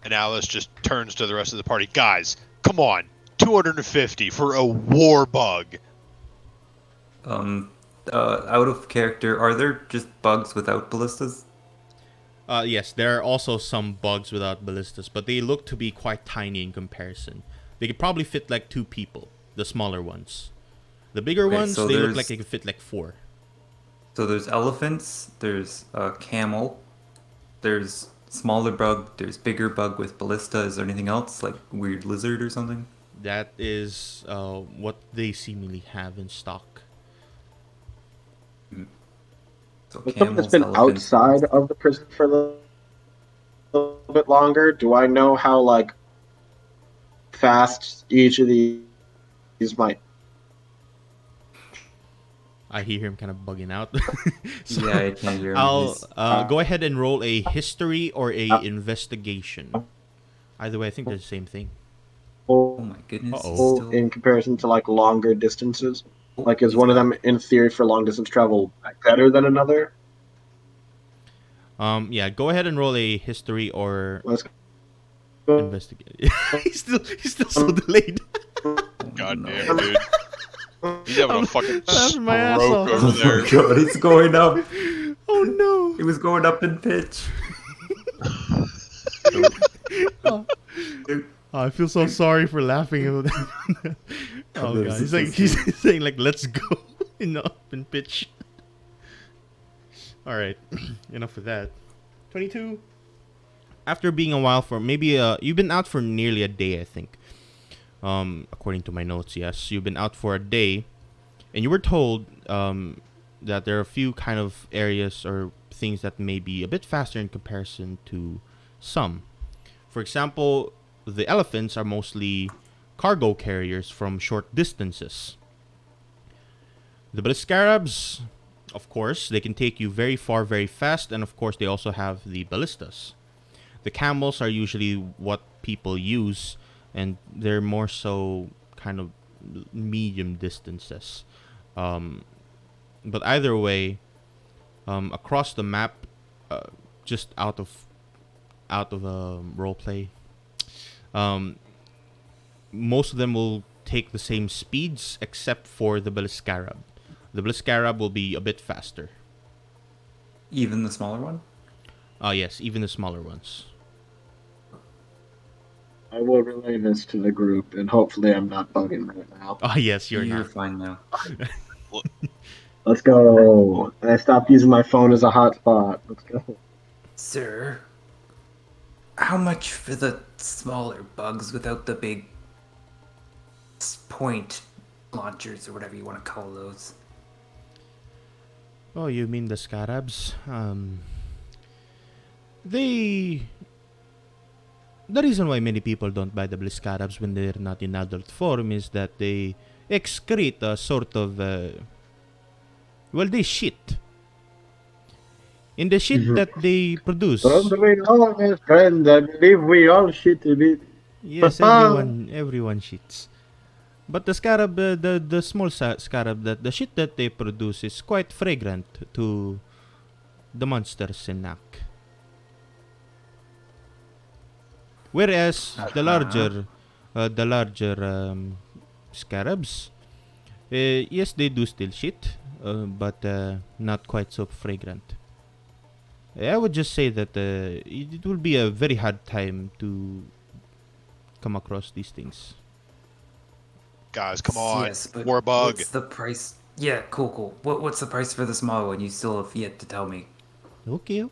D: And Alice just turns to the rest of the party. Guys, come on. 250 for a war bug.
F: Out of character, are there just bugs without ballistas?
B: Yes, there are also some bugs without ballistas, but they look to be quite tiny in comparison. They could probably fit like 2 people, the smaller ones. The bigger
F: Okay,
B: ones,
F: so
B: they look
F: there's-
B: like they could fit like 4.
F: So there's elephants, there's a camel, there's smaller bug, there's bigger bug with ballista. Is there anything else, like weird lizard or something?
B: That is what they seemingly have in stock.
F: So
A: As someone that's
F: camels,
A: been
F: elephants.
A: outside of the prison for a little bit longer, do I know how like fast each of these might?
B: I hear him kind of bugging out. So
F: Yeah, I can't hear him.
B: I'll
F: He's-
B: go ahead and roll a history or a investigation. Either way, I think they're the same thing.
F: Oh my goodness. He's
B: Uh-oh.
F: still...
A: In comparison to like longer distances, like is
F: He's
A: one of
F: got-
A: them in theory for long distance travel better than another?
B: Yeah, go ahead and roll a history or
A: Let's go.
B: investigate. he's still so delayed.
D: God
F: no.
D: damn, dude. He's having a fucking
B: laughing my ass
D: stroke
B: off.
D: over
F: Oh
D: there.
F: my god, it's going up.
B: Oh no!
F: It was going up in pitch.
B: Oh, I feel so sorry for laughing at that. Oh
F: That
B: god,
F: is
B: he's saying like let's go in up and pitch. All right, enough of that. 22. After being a while for maybe you've been out for nearly a day, I think. According to my notes, yes, you've been out for a day, and you were told that there are a few kind of areas or things that may be a bit faster in comparison to some. For example, the elephants are mostly cargo carriers from short distances. The Baliscarabs, of course, they can take you very far, very fast, and of course, they also have the ballistas. The camels are usually what people use, and they're more so kind of medium distances. But either way, across the map, just out of role play, most of them will take the same speeds except for the Baliscarab. The Baliscarab will be a bit faster.
F: Even the smaller one?
B: Yes, even the smaller ones.
A: I will relay this to the group, and hopefully I'm not bugging right now.
B: Oh yes, you're
F: You're
B: not.
F: fine now.
A: Let's go. I stopped using my phone as a hotspot. Let's go.
C: Sir, how much for the smaller bugs without the big point launchers or whatever you want to call those?
B: Oh, you mean the scarabs? They... The reason why many people don't buy the Bliscarabs when they're not in adult form is that they excrete a sort of... well, they shit. In the shit that they
A: Don't
B: produce.
A: we know, my friend? I believe we all shit a bit.
B: Yes, everyone shits. But the scarab, the small scarab, that the shit that they produce is quite fragrant to the monsters in Nak. Whereas
C: Uh-huh.
B: the larger scarabs, yes, they do still shit, but not quite so fragrant. I would just say that it will be a very hard time to come across these things.
D: Guys, come on.
C: Yes, but
D: Warbug.
C: what's the price? Yeah, cool. What's the price for the small one? You still have yet to tell me.
B: Okay.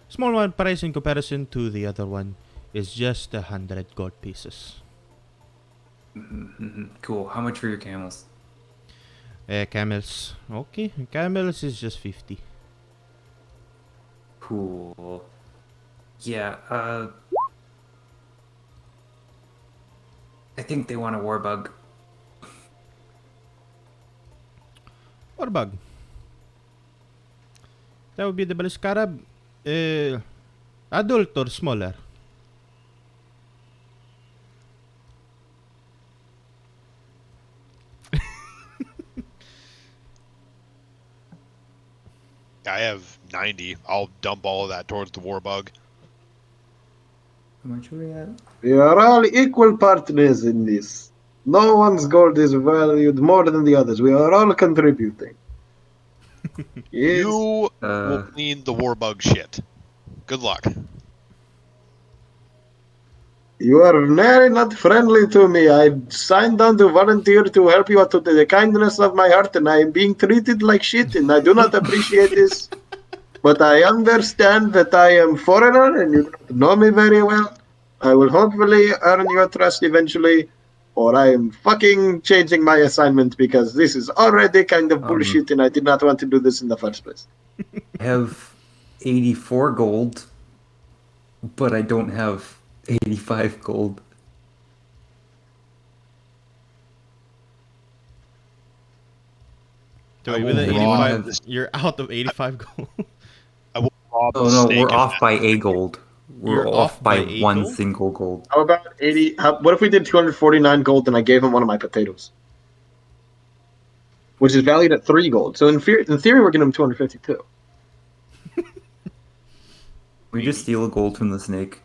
B: Small one price in comparison to the other one is just 100 gold pieces.
C: Cool. How much for your camels?
B: Camels. Okay, camels is just 50.
C: Cool. Yeah, I think they want a warbug.
B: Or bug. That would be the Baliscarab. Adult or smaller?
D: I have 90. I'll dump all of that towards the Warbug.
F: How much are we at?
A: We are all equal partners in this. No one's gold is valued more than the others. We are all contributing. Yes.
D: You will
F: Uh,
D: clean the Warbug shit. Good luck.
A: You are very not friendly to me. I signed on to volunteer to help you out to the kindness of my heart, and I am being treated like shit, and I do not appreciate this. But I understand that I am foreigner, and you do not know me very well. I will hopefully earn your trust eventually, or I am fucking changing my assignment because this is already kind of bullshit, and I did not want to do this in the first place.
F: I have 84 gold, but I don't have 85 gold.
B: So
D: I
B: with
D: will
B: the
F: rob
B: 85,
D: this-
B: you're out of 85 gold.
D: I will rob
F: Oh
D: the
F: no,
D: snake
F: we're
D: if
F: off
D: that-
F: by a gold. We're
B: You're
F: off
B: off
F: by
B: by a
F: one
B: gold?
F: single gold.
A: How about 80? What if we did 249 gold and I gave him one of my potatoes? Which is valued at 3 gold. So in theory we're getting him 252.
F: We just steal a gold from the snake.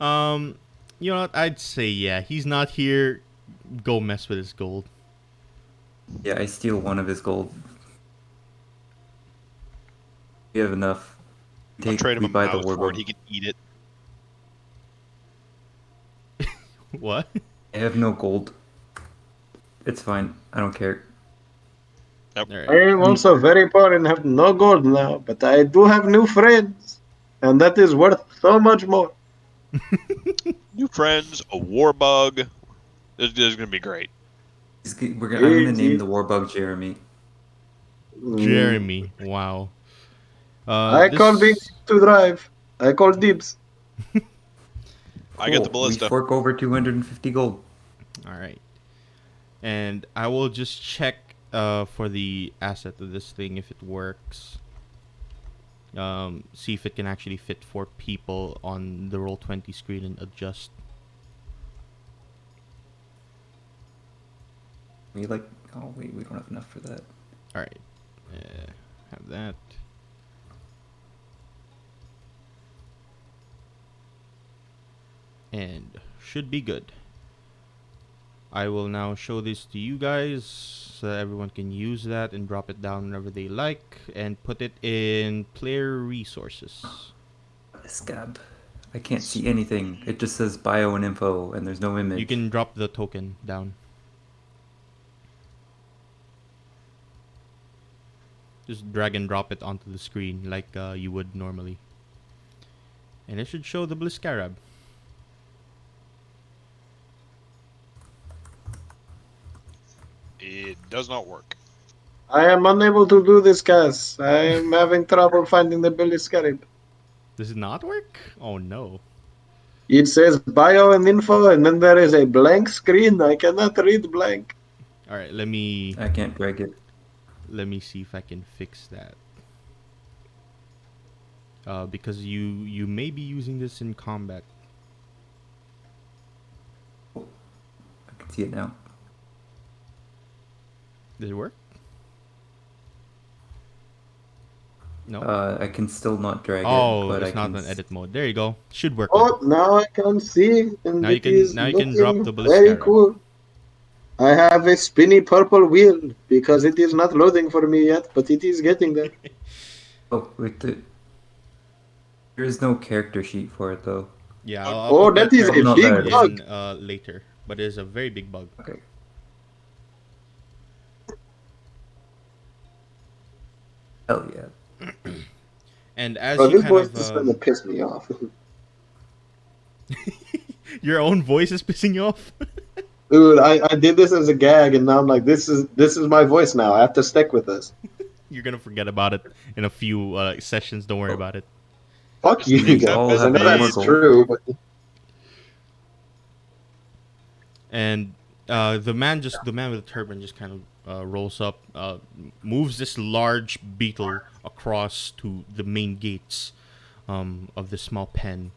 B: You know what? I'd say yeah. He's not here. Go mess with his gold.
F: Yeah, I steal one of his gold. We have enough.
D: I'll trade him
F: We
D: a
F: buy the
D: mouse for it.
F: warbug.
D: He can eat it.
B: What?
F: I have no gold. It's fine. I don't care.
B: All
A: I
B: right.
A: am also very poor and have no gold now, but I do have new friends, and that is worth so much more.
D: New friends, a Warbug. This is going to be great.
F: I'm gonna name the warbug Jeremy.
B: Jeremy. Wow.
A: I call being
B: This.
A: to drive. I call dibs.
D: I get the
F: Cool. We
D: ballista.
F: fork over 250 gold.
B: All right. And I will just check for the asset of this thing if it works. See if it can actually fit 4 people on the Roll20 screen and adjust.
F: We like. Oh wait, we don't have enough for that.
B: All right. Have that. And should be good. I will now show this to you guys so that everyone can use that and drop it down whenever they like and put it in player resources.
F: Scab. I can't see anything. It just says bio and info, and there's no image.
B: You can drop the token down. Just drag and drop it onto the screen like you would normally. And it should show the Bliscarab.
D: It does not work.
A: I am unable to do this, guys. I am having trouble finding the Billy Scarab.
B: Does it not work? Oh no.
A: It says bio and info, and then there is a blank screen. I cannot read blank.
B: Alright, let me
F: I can't drag it.
B: see if I can fix that. because you may be using this in combat.
F: I can see it now.
B: Did it work? No.
F: I can still not drag it,
B: Oh,
F: but I
B: it's not
F: can.
B: in edit mode. There you go. Should work now.
A: Oh, now I can see, and it is
B: Now you can drop
A: looking
B: the
A: very
B: Ballista.
A: cool. I have a spinny purple wheel because it is not loading for me yet, but it is getting there.
F: Oh, wait, there is no character sheet for it though.
B: Yeah, I'll
A: Oh,
B: put
A: that
B: that
A: is
B: character
A: a
F: Not
B: sheet
F: there
A: big
F: it is.
A: bug.
B: in later, but it is a very big bug.
F: Okay. Hell yeah.
B: And as
A: Bro,
B: you
A: this
B: kind
A: voice
B: of
A: is starting to piss me off.
B: your own voice is pissing you off.
A: Dude, I did this as a gag, and now I'm like, this is my voice now. I have to stick with this.
B: You're gonna forget about it in a few sessions. Don't worry
F: Oh.
B: about it.
A: Fuck
D: Just
A: you
F: We
D: accept
F: all
A: guys. I
F: have
A: know
F: no more
A: that's
D: defeat.
F: gold.
A: true, but
B: And the man with the turban just kind of rolls up, moves this large beetle across to the main gates of this small pen,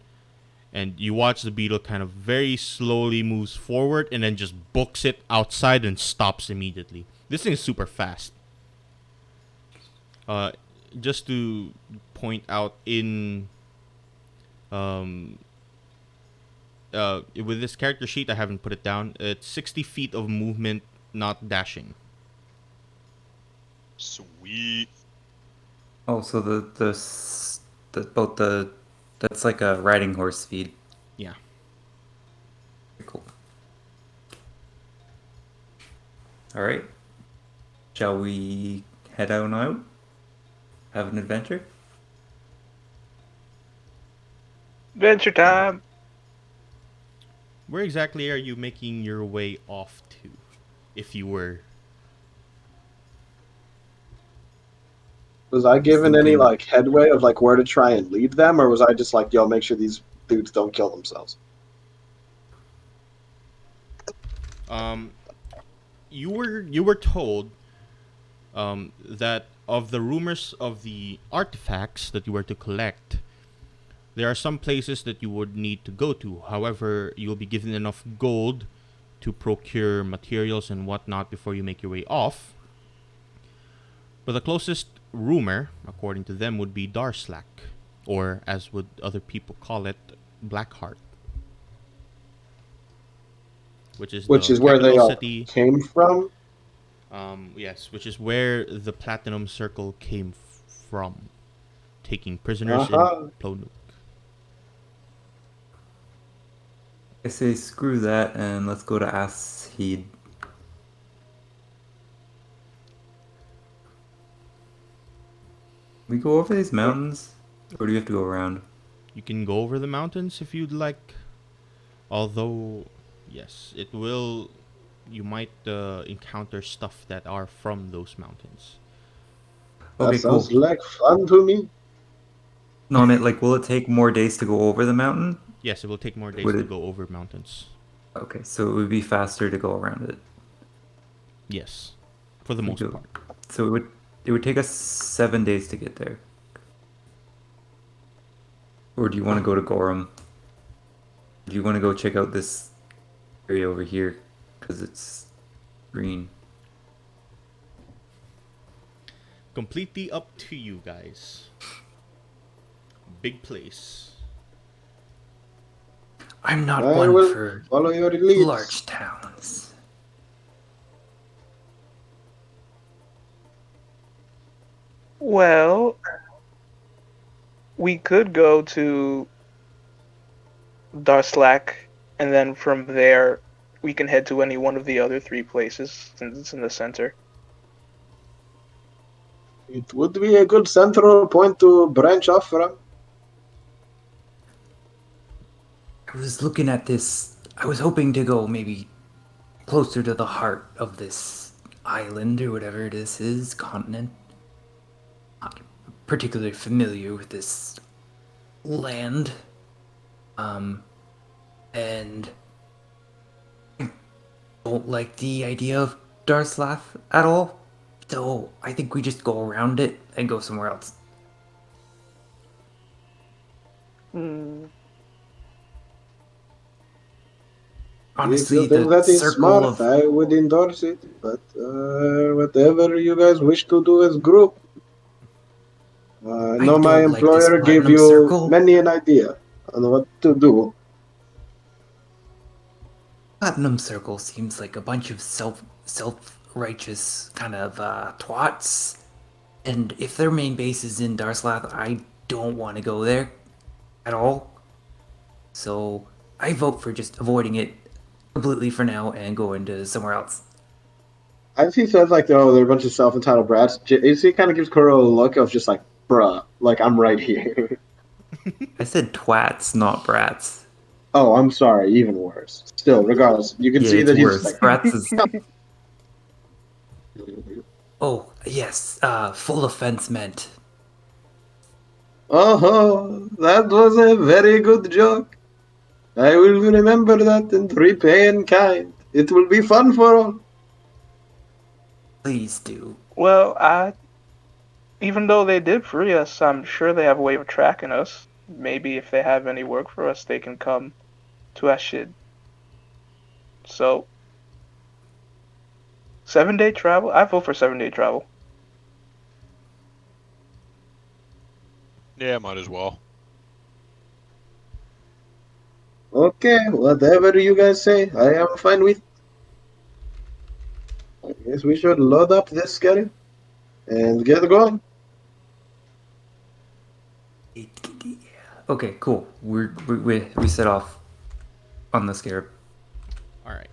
B: and you watch the beetle kind of very slowly moves forward and then just books it outside and stops immediately. This thing is super fast. Uh, just to point out in um, with this character sheet, I haven't put it down. It's 60 feet of movement, not dashing.
D: Sweet.
F: Oh, so that's like a riding horse speed.
B: Yeah.
F: Cool. All right. Shall we head on out? Have an adventure?
E: Adventure time.
B: Where exactly are you making your way off to? If you were.
A: was I given any
F: Thinking.
A: like headway of like where to try and lead them, or was I just like, yo, make sure these dudes don't kill themselves?
B: Um, you were told that of the rumors of the artifacts that you were to collect, there are some places that you would need to go to. However, you'll be given enough gold to procure materials and whatnot before you make your way off. But the closest rumor, according to them, would be Darslack, or as would other people call it, Blackheart, which is
A: Which
B: the
A: is where they
B: capital
A: all
B: city.
A: came from.
B: Yes, which is where the Platinum Circle came from, taking prisoners in
A: Uh-huh.
B: Plonuk.
F: I say screw that and let's go to Asheed. We go over these mountains, or do you have to go around?
B: You can go over the mountains if you'd like. Although, yes, it will. You might encounter stuff that are from those mountains.
A: That
F: Okay, cool.
A: sounds like fun to me.
F: No, I meant like, will it take more days to go over the mountain?
B: Yes, it will take more days
F: Would
B: to
F: it-
B: go over mountains.
F: Okay, so it would be faster to go around it.
B: Yes, for the
F: We
B: most
F: go-
B: part.
F: So it would take us 7 days to get there. Or do you want to go to Gorham? Do you want to go check out this area over here? Because it's green.
B: Completely up to you guys. Big place.
C: I'm not
A: I
C: one
A: will
C: for
A: follow your lead.
C: large towns.
E: Well, we could go to Darslack, and then from there we can head to any one of the other three places since it's in the center.
A: It would be a good central point to branch off from.
C: I was looking at this. I was hoping to go maybe closer to the heart of this island or whatever this is, continent. Not particularly familiar with this land. And I don't like the idea of Darslath at all. So I think we just go around it and go somewhere else.
E: Hmm.
A: If you
C: Honestly,
A: think
C: the
A: that is
C: circle
A: smart,
C: of
A: I would endorse it. But whatever you guys wish to do as group, I
C: I
A: know my
C: don't like this
A: employer gave
C: platinum
A: you
C: circle.
A: many an idea on what to do.
C: Platinum circle seems like a bunch of self righteous kind of twats. And if their main base is in Darslath, I don't want to go there at all. So I vote for just avoiding it completely for now and going to somewhere else.
A: As he says, like, oh, they're a bunch of self-entitled brats, he kind of gives Kuro a look of just like, bruh, like, I'm right here.
F: I said twats, not brats.
A: Oh, I'm sorry, even worse. Still, regardless, you can
F: Yeah,
A: see
F: it's
A: that he's
F: worse.
A: like,
F: Brats is
C: Oh, yes, full offense meant.
A: oh, that was a very good joke. I will remember that and repay in kind. It will be fun for all.
C: Please do.
E: Well, even though they did free us, I'm sure they have a way of tracking us. Maybe if they have any work for us, they can come to Ashid. So, 7 day travel? I vote for 7 day travel.
D: Yeah, might as well.
A: Okay, whatever you guys say, I am fine with. I guess we should load up this scary and get going.
F: okay. Cool. We set off on the scarab.
B: All right.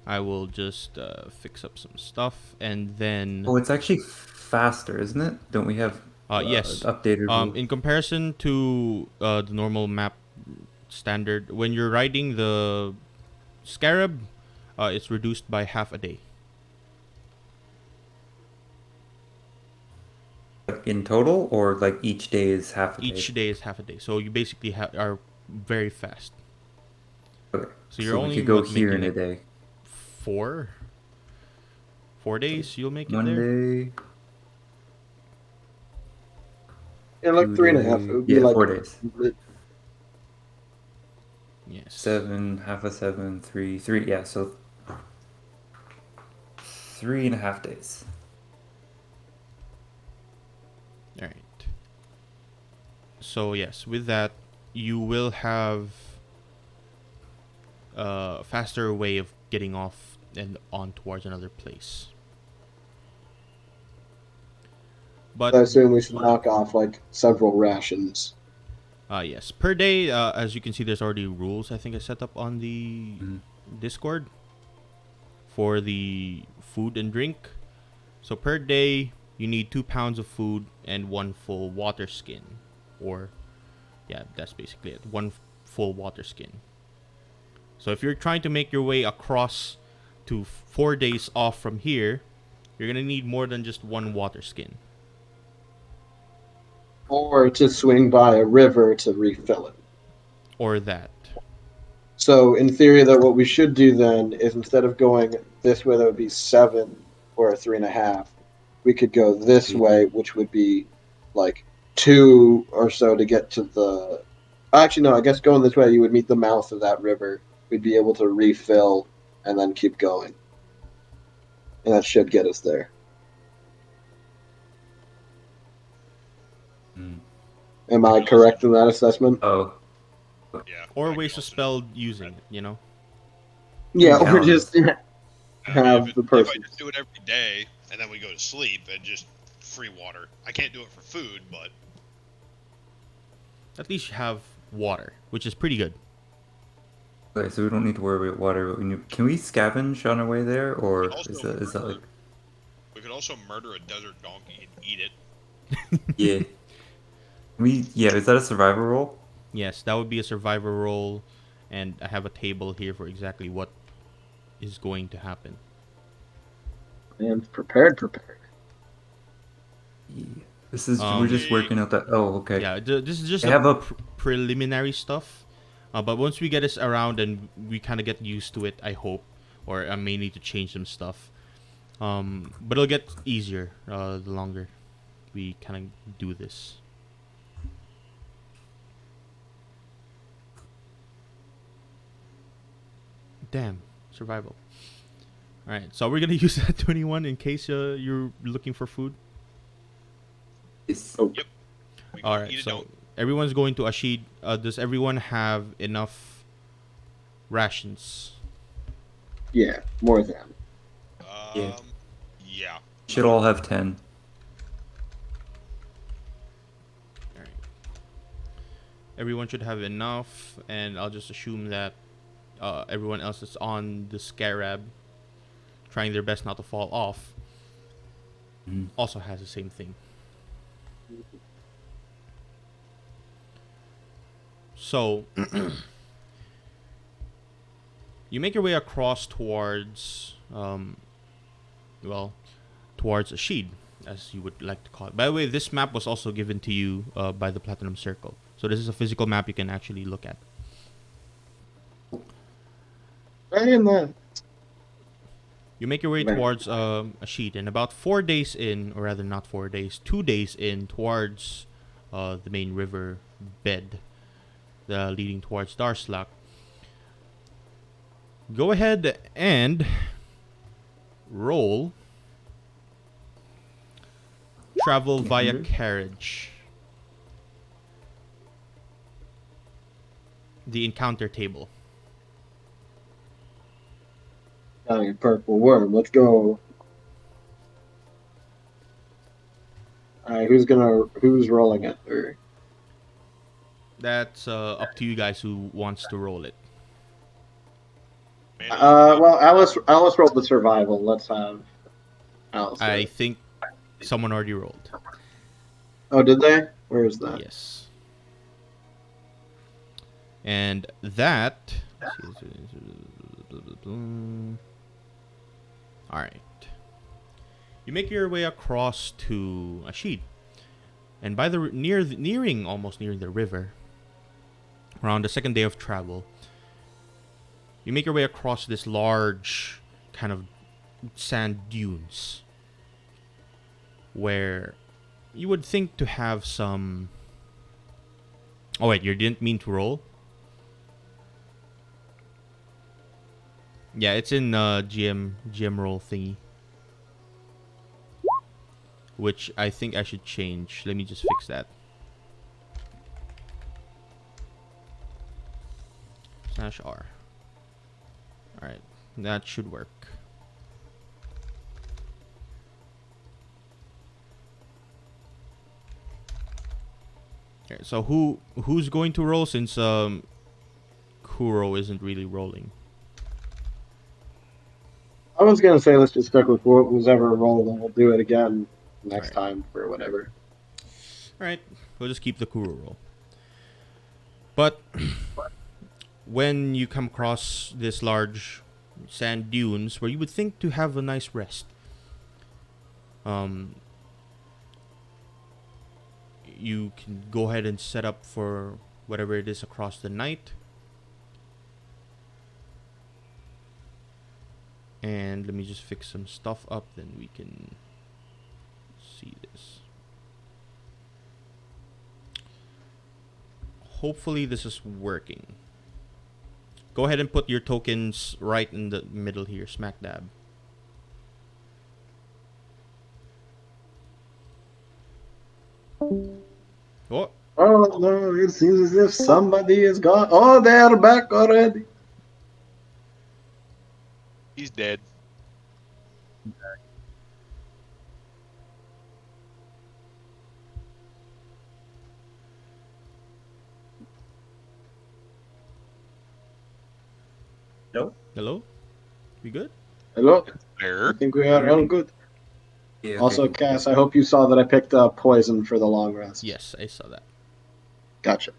B: I will just fix up some stuff and then.
F: Oh, it's actually faster, isn't it? Don't we have
B: Yes.
F: updated rules?
B: In comparison to the normal map standard, when you're riding the Scarab, it's reduced by half a day.
F: Like in total, or like each day is half a day?
B: Each day is half a day, so you basically are very fast.
F: Okay.
B: So you're
F: we
B: only
F: could go
B: what,
F: here
B: making
F: in a
B: like
F: day.
B: 4 days. You'll make it there.
F: Monday,
A: In like 3.5, it
F: 2 days.
A: would be
F: Yeah,
A: like
F: 4 days.
B: Yes.
F: 7, half a 7, 3. Yeah, so 3.5 days.
B: All right. So yes, with that, you will have a faster way of getting off and on towards another place. But
A: I assume we should knock off like several rations.
B: yes, per day, as you can see, there's already rules I think I set up on the Discord for the food and drink. So per day, you need 2 pounds of food and 1 full water skin, or yeah, that's basically it. 1 full water skin. So if you're trying to make your way across to 4 days off from here, you're gonna need more than just 1 water skin.
A: Or to swing by a river to refill it.
B: Or that.
A: So in theory, that what we should do then is instead of going this way, that would be 7 or 3.5. We could go this way, which would be like 2 or so to get to the. Actually, no. I guess going this way, you would meet the mouth of that river. We'd be able to refill and then keep going, and that should get us there. Am I correct in that assessment?
F: Oh,
D: Yeah.
B: Or
D: I can
B: waste a
D: also
B: spell
D: do
B: using
D: that.
B: it, you know?
A: Yeah,
F: Yeah.
A: or just
D: I mean,
A: have the
D: if I
A: person.
D: just do it every day and then we go to sleep and just free water. I can't do it for food, but
B: At least you have water, which is pretty good.
F: okay. So we don't need to worry about water. But can we scavenge on our way there, or
D: also
F: is that like
D: we could also murder a desert donkey and eat it.
F: yeah? Is that a survivor roll?
B: Yes, that would be a survivor roll, and I have a table here for exactly what is going to happen.
A: And prepared.
F: Yeah. This is we're just working out that. Oh, okay.
B: Yeah, this is just
F: I have a
B: preliminary stuff. But once we get this around and we kind of get used to it, I hope, or I may need to change some stuff. But it'll get easier the longer we kind of do this. damn. Survival. Alright, so we're gonna use that 21 in case you're looking for food.
F: Yes.
A: Oh,
D: Yep. We go
B: Alright,
D: eat a
B: so
D: don't.
B: everyone's going to Ashid. Does everyone have enough rations?
A: yeah, more than.
F: Yeah.
D: Yeah.
F: Should all have 10.
B: Alright. Everyone should have enough, and I'll just assume that everyone else is on the scarab, trying their best not to fall off, also has the same thing. So, you make your way across towards, towards Ashid, as you would like to call it. By the way, this map was also given to you by the Platinum Circle. So this is a physical map you can actually look at.
A: Right in the.
B: You make your way
A: Very
B: towards Ashid, and about 4 days in, or rather not 4 days, 2 days in towards the main river bed leading towards Darslak. Go ahead and roll travel via carriage. The encounter table.
A: Giant purple worm. Let's go. Alright, who's rolling it? Or
B: That's up to you guys who wants to roll it.
A: well, Alice rolled the survival. Let's have Alice.
B: I think someone already rolled.
A: Oh, did they? Where is that?
B: Yes. And that. Alright. You make your way across to Ashid. And by almost nearing the river, around the second day of travel, you make your way across this large kind of sand dunes where you would think to have some. Oh wait, you didn't mean to roll? Yeah, it's in GM roll thingy, which I think I should change. Let me just fix that. /R. Alright, that should work. Okay, so who's going to roll since Kuro isn't really rolling?
A: I was gonna say let's just stick with who's ever rolled, and we'll do it again next time for whatever.
B: Alright, we'll just keep the Kuro roll. But when you come across this large sand dunes where you would think to have a nice rest, you can go ahead and set up for whatever it is across the night. And let me just fix some stuff up, then we can see this. Hopefully this is working. Go ahead and put your tokens right in the middle here, smack dab. Oh,
A: Oh no, it seems as if somebody is gone. Oh, they're back already.
D: He's dead.
B: hello? We good?
A: Hello. I
D: There.
A: think we are all good.
F: Yeah, okay.
A: Also, Cass, I hope you saw that I picked up poison for the long rest.
B: Yes, I saw that.
A: Gotcha.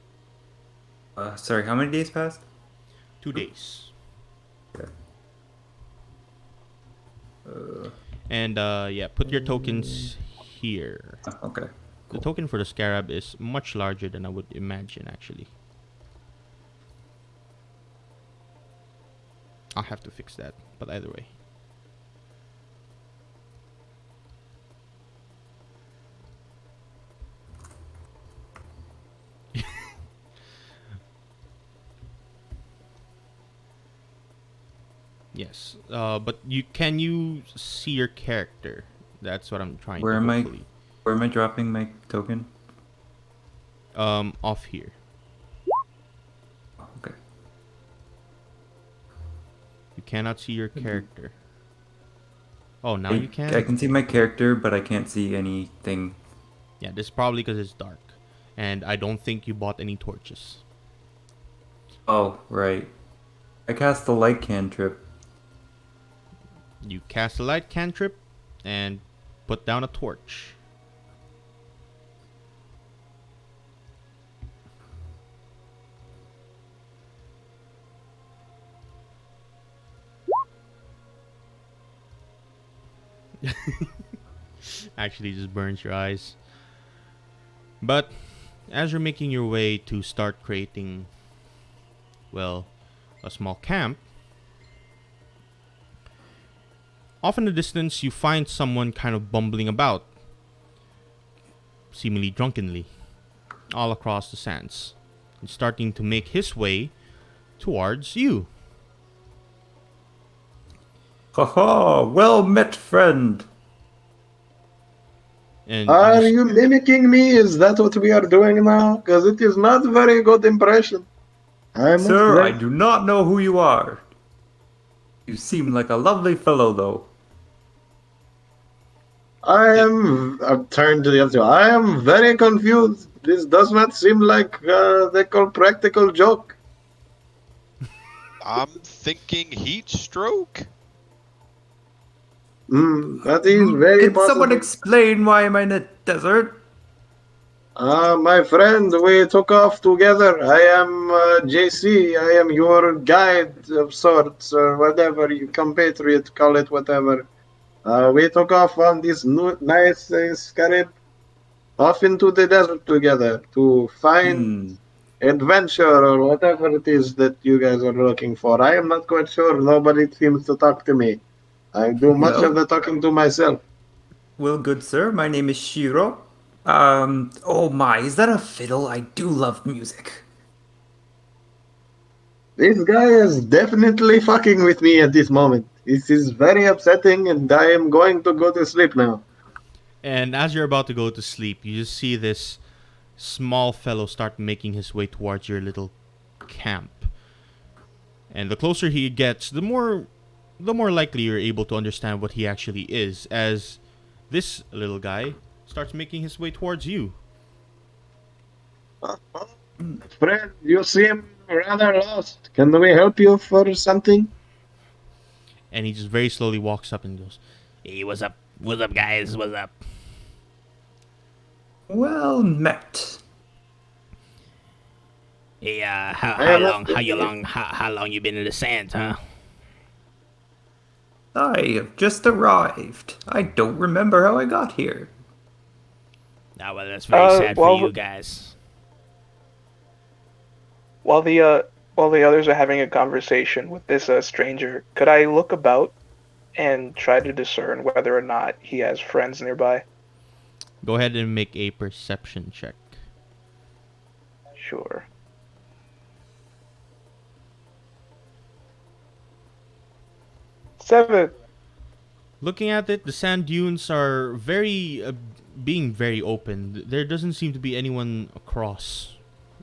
F: Sorry, how many days passed?
B: 2 days.
F: Okay.
B: And yeah, put your tokens here.
F: Okay.
B: The token for the scarab is much larger than I would imagine, actually. I'll have to fix that, but either way. Yes. But you see your character? That's what I'm trying
F: Where
B: to
F: am I?
B: hopefully.
F: Where am I dropping my token?
B: Off here.
F: Okay.
B: You cannot see your character. Oh, now
F: I,
B: you
F: I
B: can?
F: can see my character, but I can't see anything.
B: Yeah, this is probably because it's dark. And I don't think you bought any torches.
F: Oh, right. I cast the light cantrip.
B: You cast a light cantrip and put down a torch. Actually, just burns your eyes. But as you're making your way to start creating, well, a small camp, off in the distance you find someone kind of bumbling about, seemingly drunkenly, all across the sands, and starting to make his way towards you.
F: Haha! Well met, friend.
B: And you
A: Are
B: just
A: you mimicking me? Is that what we are doing now? Because it is not a very good impression. I must
F: Sir, I
A: say.
F: do not know who you are. You seem like a lovely fellow, though.
A: I've turned to the other. I am very confused. This does not seem like they call practical joke.
D: I'm thinking heat stroke.
A: That is very
F: Can someone
A: possible.
F: explain why I'm in a desert?
A: My friend, we took off together. I am JC. I am your guide of sorts, or whatever you compatriot call it, whatever. We took off on this nice scarab off into the desert together to find
F: Hmm.
A: adventure or whatever it is that you guys are looking for. I am not quite sure. Nobody seems to talk to me. I do much of
F: Well,
A: the talking to myself.
F: well, good sir. My name is Shiro.
C: Oh my, is that a fiddle? I do love music.
A: This guy is definitely fucking with me at this moment. This is very upsetting, and I am going to go to sleep now.
B: and as you're about to go to sleep, you just see this small fellow start making his way towards your little camp. And the closer he gets, the more likely you're able to understand what he actually is, as this little guy starts making his way towards you.
A: Fred, you seem rather lost. Can we help you for something?
B: And he just very slowly walks up and goes, "Hey, what's up? What's up, guys? What's up?"
F: Well met.
B: Hey,
A: I am
B: how long you been in the sands, huh?
F: I have just arrived. I don't remember how I got here.
B: Ah, well, that's very sad for
E: Well,
B: you guys.
E: while the others are having a conversation with this stranger, could I look about and try to discern whether or not he has friends nearby?
B: Go ahead and make a perception check.
E: Sure. Seven.
B: Looking at it, the sand dunes are being very open. There doesn't seem to be anyone across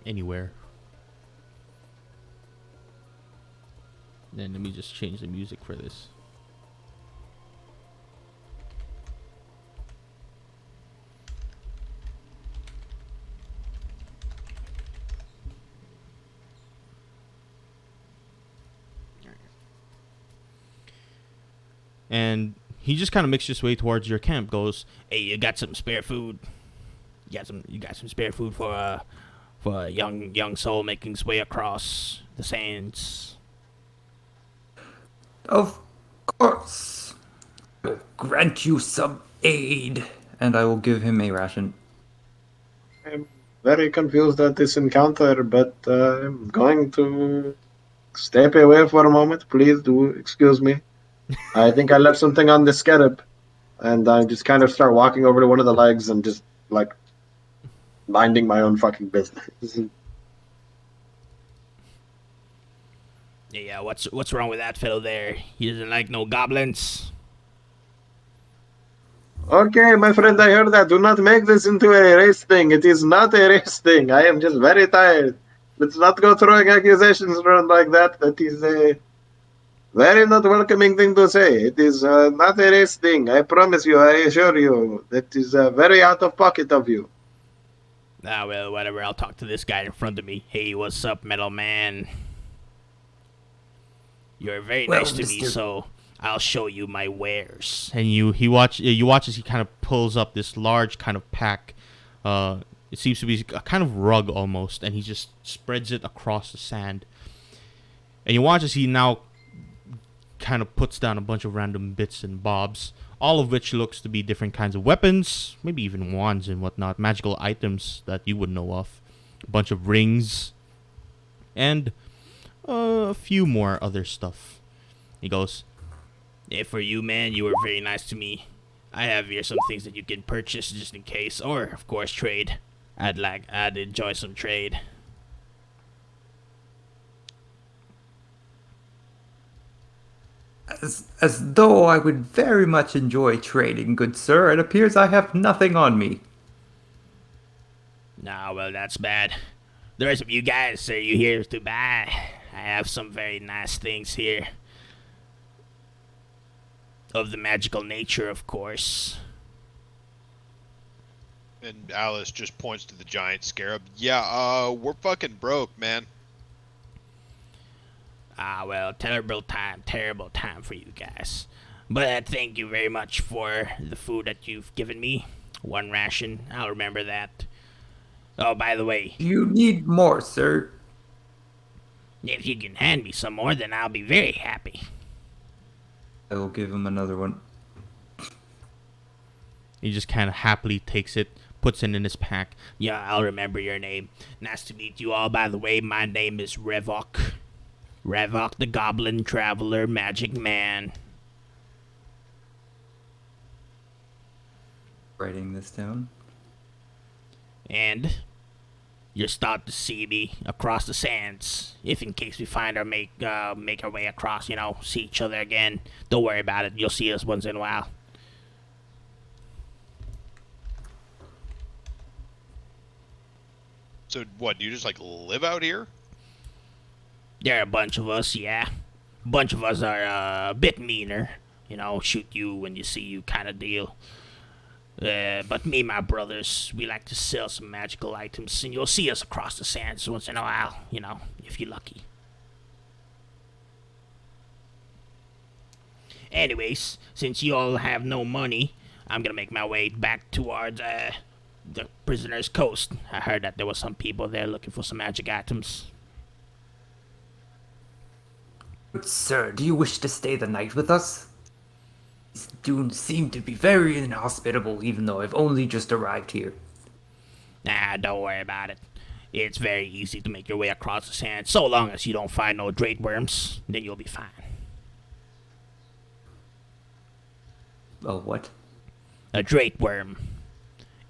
B: anywhere. Then let me just change the music for this. And he just kind of makes his way towards your camp. Goes, "Hey, you got some spare food? You got some spare food for a young soul making his way across the sands?"
F: Of course. I'll grant you some aid. And I will give him a ration.
A: I'm very confused at this encounter, but I'm going to step away for a moment. Please do excuse me. I think I left something on the scarab, and I just kind of start walking over to one of the legs and just like minding my own fucking business.
B: Yeah, what's wrong with that fellow there? He doesn't like no goblins.
A: Okay, my friend, I heard that. Do not make this into a race thing. It is not a race thing. I am just very tired. Let's not go throwing accusations around like that. That is a very not welcoming thing to say. It is not a race thing. I promise you, I assure you. That is very out of pocket of you.
B: Ah, well, whatever. I'll talk to this guy in front of me. Hey, what's up, metal man? You're very
C: Well,
B: nice to me,
C: Mr.
B: so I'll show you my wares. And you watch as he kind of pulls up this large kind of pack. It seems to be a kind of rug almost, and he just spreads it across the sand. And you watch as he now kind of puts down a bunch of random bits and bobs, all of which looks to be different kinds of weapons, maybe even wands and whatnot, magical items that you would know of, a bunch of rings, and a few more other stuff. He goes, "Yeah, for you, man, you were very nice to me. I have here some things that you can purchase just in case, or of course trade. I'd enjoy some trade."
F: As though I would very much enjoy trading, good sir. It appears I have nothing on me.
B: Nah, well, that's bad. The rest of you guys, are you here to buy? I have some very nice things here. Of the magical nature, of course.
D: And Alice just points to the giant scarab. Yeah, we're fucking broke, man.
B: Ah, well, terrible time for you guys. But thank you very much for the food that you've given me. One ration, I'll remember that. Oh, by the way,
F: You need more, sir.
B: if you can hand me some more, then I'll be very happy.
F: I will give him another one.
B: He just kind of happily takes it, puts it in his pack. Yeah, I'll remember your name. Nice to meet you all. By the way, my name is Revok. Revok the Goblin Traveler Magic Man.
F: Writing this down.
B: And you're starting to see me across the sands. If in case we find our make our way across, see each other again. Don't worry about it. You'll see us once in a while.
D: So what? Do you just like live out here?
B: There are a bunch of us, yeah. A bunch of us are a bit meaner. Shoot you when you see you kind of deal. But me and my brothers, we like to sell some magical items, and you'll see us across the sands once in a while, if you're lucky. Anyways, since you all have no money, I'm gonna make my way back towards the prisoner's coast. I heard that there were some people there looking for some magic items.
C: Good sir, do you wish to stay the night with us? These dunes seem to be very inhospitable, even though I've only just arrived here.
B: Nah, don't worry about it. It's very easy to make your way across the sand, so long as you don't find no drake worms, then you'll be fine.
F: Oh, what?
B: A drake worm.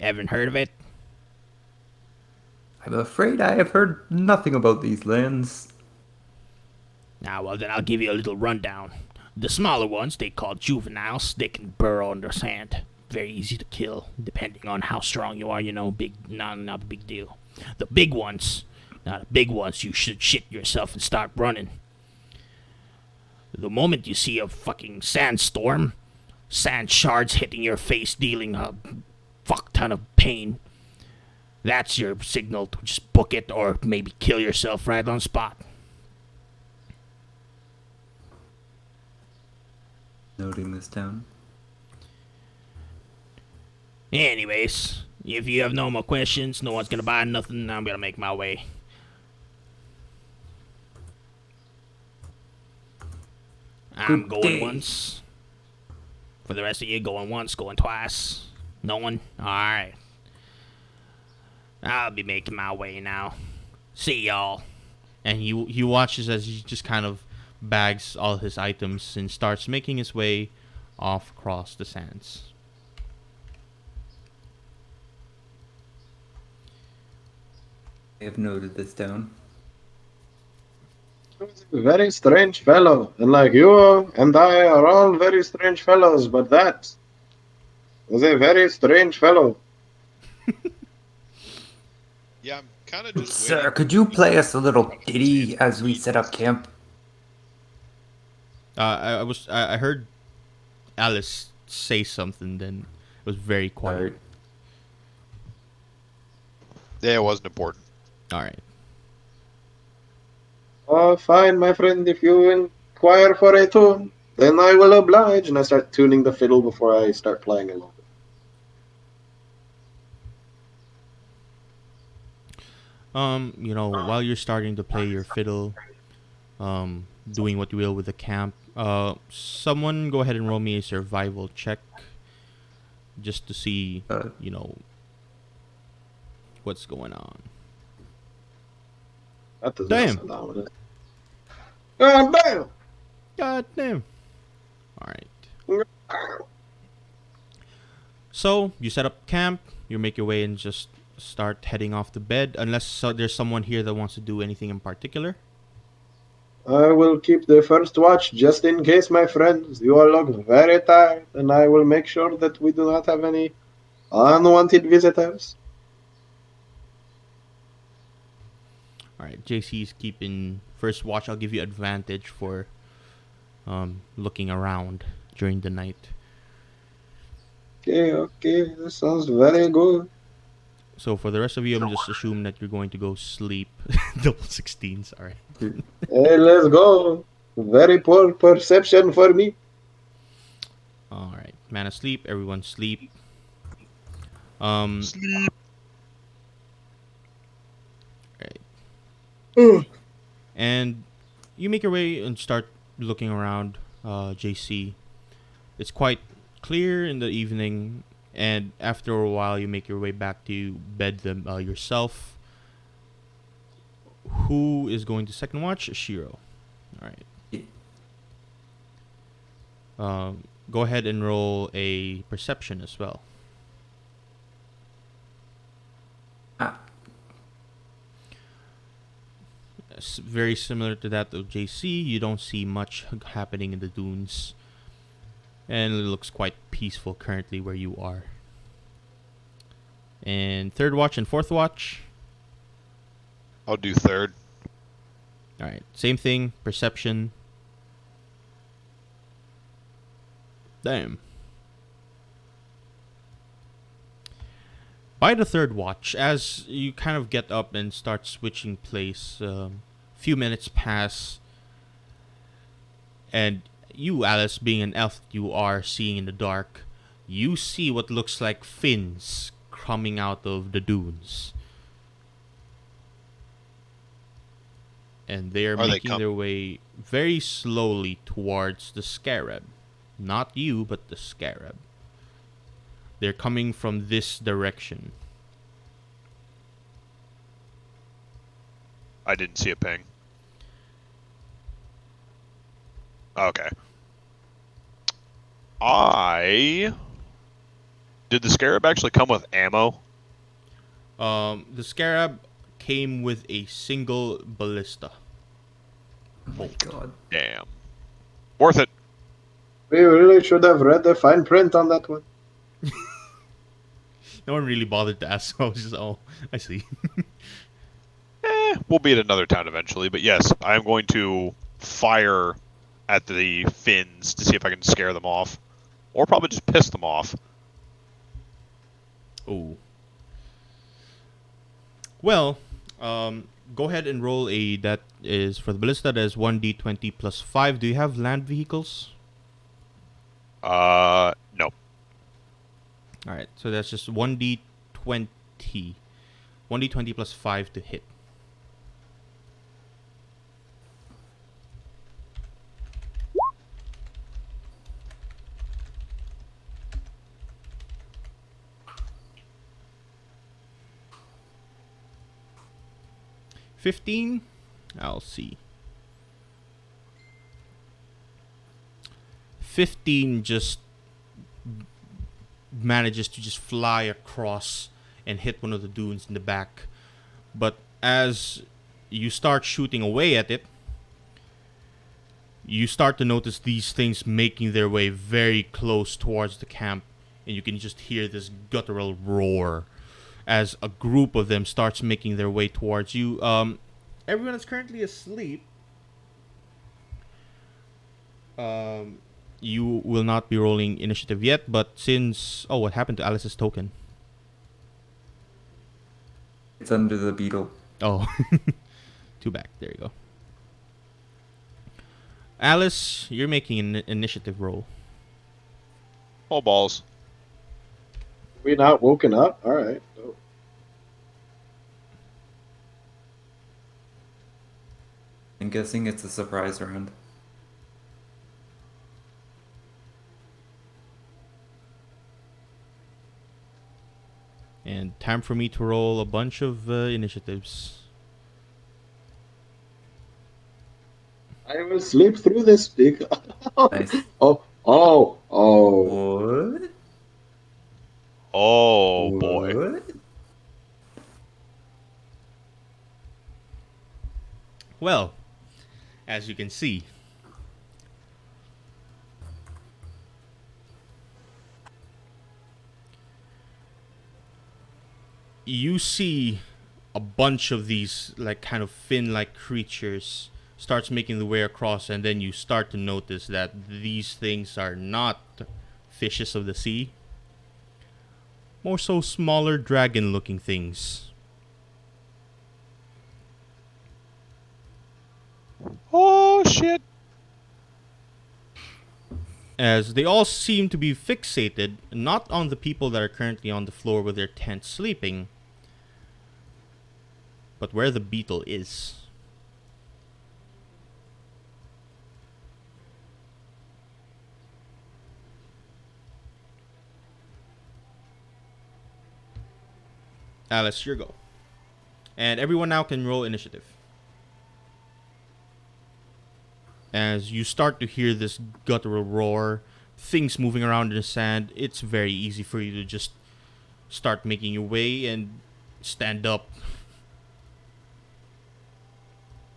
B: Haven't heard of it?
F: I'm afraid I have heard nothing about these lands.
B: Now, well, then I'll give you a little rundown. The smaller ones, they call juveniles, they can burrow under sand. Very easy to kill, depending on how strong you are, not a big deal. The big ones, you should shit yourself and start running. The moment you see a fucking sandstorm, sand shards hitting your face, dealing a fuck ton of pain, that's your signal to just book it or maybe kill yourself right on spot.
F: Noting this down.
B: Anyways, if you have no more questions, no one's gonna buy nothing, I'm gonna make my way. I'm
C: Good
B: going
C: day.
B: once. For the rest of you, going once, going twice. No one? Alright. I'll be making my way now. See y'all. And he watches as he just kind of bags all his items and starts making his way off across the sands.
F: I have noted this down.
A: Very strange fellow, and like you and I are all very strange fellows, but that was a very strange fellow.
D: Yeah, I'm kind of just
C: Sir,
D: waiting
C: could
D: for
C: you
D: people
C: play us a little
D: to say
C: ditty
D: that
C: as we
D: he
C: set up camp?
B: I heard Alice say something. Then it was very quiet.
F: Alright.
D: Yeah, it wasn't important.
B: All right.
A: Oh, fine, my friend, if you inquire for a tune, then I will oblige. And I start tuning the fiddle before I start playing a little bit.
B: While you're starting to play your fiddle, doing what you will with the camp, someone go ahead and roll me a survival check, just to see,
F: Uh,
B: you know, what's going on.
A: That does not
B: Damn.
A: sound ominous. God damn!
B: God damn. All right. So you set up camp. You make your way and just start heading off to bed. Unless there's someone here that wants to do anything in particular.
A: I will keep the first watch just in case, my friends. You all look very tired, and I will make sure that we do not have any unwanted visitors.
B: All right. JC's keeping first watch. I'll give you advantage for looking around during the night.
A: Okay, okay, this sounds very good.
B: So for the rest of you, I'm just assuming that you're going to go sleep. Double 16. Sorry.
A: Hey, let's go. Very poor perception for me.
B: All right. Man asleep. Everyone sleep. Um.
D: Sleep.
B: Right.
A: Mm.
B: And you make your way and start looking around. JC. It's quite clear in the evening, and after a while, you make your way back to bed them yourself. Who is going to second watch? Shiro. All right. Go ahead and roll a perception as well.
C: Ah,
B: Very similar to that of JC. You don't see much happening in the dunes, and it looks quite peaceful currently where you are. And third watch and fourth watch.
D: I'll do third.
B: All right, same thing. Perception. Damn. By the third watch, as you kind of get up and start switching place, few minutes pass, and you, Alice, being an elf that you are, seeing in the dark, you see what looks like fins coming out of the dunes. And they are
D: Are they
B: making their way very slowly towards the scarab. Not you, but the scarab. They're coming from this direction.
D: I didn't see a ping. Okay. Did the scarab actually come with ammo?
B: The scarab came with a single ballista.
F: oh my god.
D: Damn. Worth it.
A: We really should have read the fine print on that one.
B: No one really bothered to ask, so I was just, oh, I see.
D: We'll be at another town eventually, but yes, I'm going to fire at the fins to see if I can scare them off. Or probably just piss them off.
B: Oh. Well, go ahead and roll that is, for the ballista, that is 1d20 plus 5. Do you have land vehicles?
D: No.
B: Alright, so that's just 1d20. 1d20 plus 5 to hit. $15? I'll see. 15 just manages to just fly across and hit one of the dunes in the back. But as you start shooting away at it, You start to notice these things making their way very close towards the camp, and you can just hear this guttural roar as a group of them starts making their way towards you. Everyone is currently asleep. You will not be rolling initiative yet, but since what happened to Alice's token?
F: It's under the beetle.
B: Oh, too bad. There you go. Alice, you're making an initiative roll.
D: Oh, balls.
A: We not woken up? All right. Oh.
F: I'm guessing it's a surprise round.
B: And time for me to roll a bunch of initiatives.
A: I will sleep through this big.
F: Nice.
A: Oh.
F: What?
D: Oh, boy.
F: What?
B: Well, as you can see, you see a bunch of these like kind of fin-like creatures starts making the way across, and then you start to notice that these things are not fishes of the sea, more so smaller dragon-looking things.
D: Oh, shit.
B: As they all seem to be fixated not on the people that are currently on the floor with their tent sleeping, but where the beetle is. Alice, your go. And everyone now can roll initiative. As you start to hear this guttural roar, things moving around in the sand, it's very easy for you to just start making your way and stand up.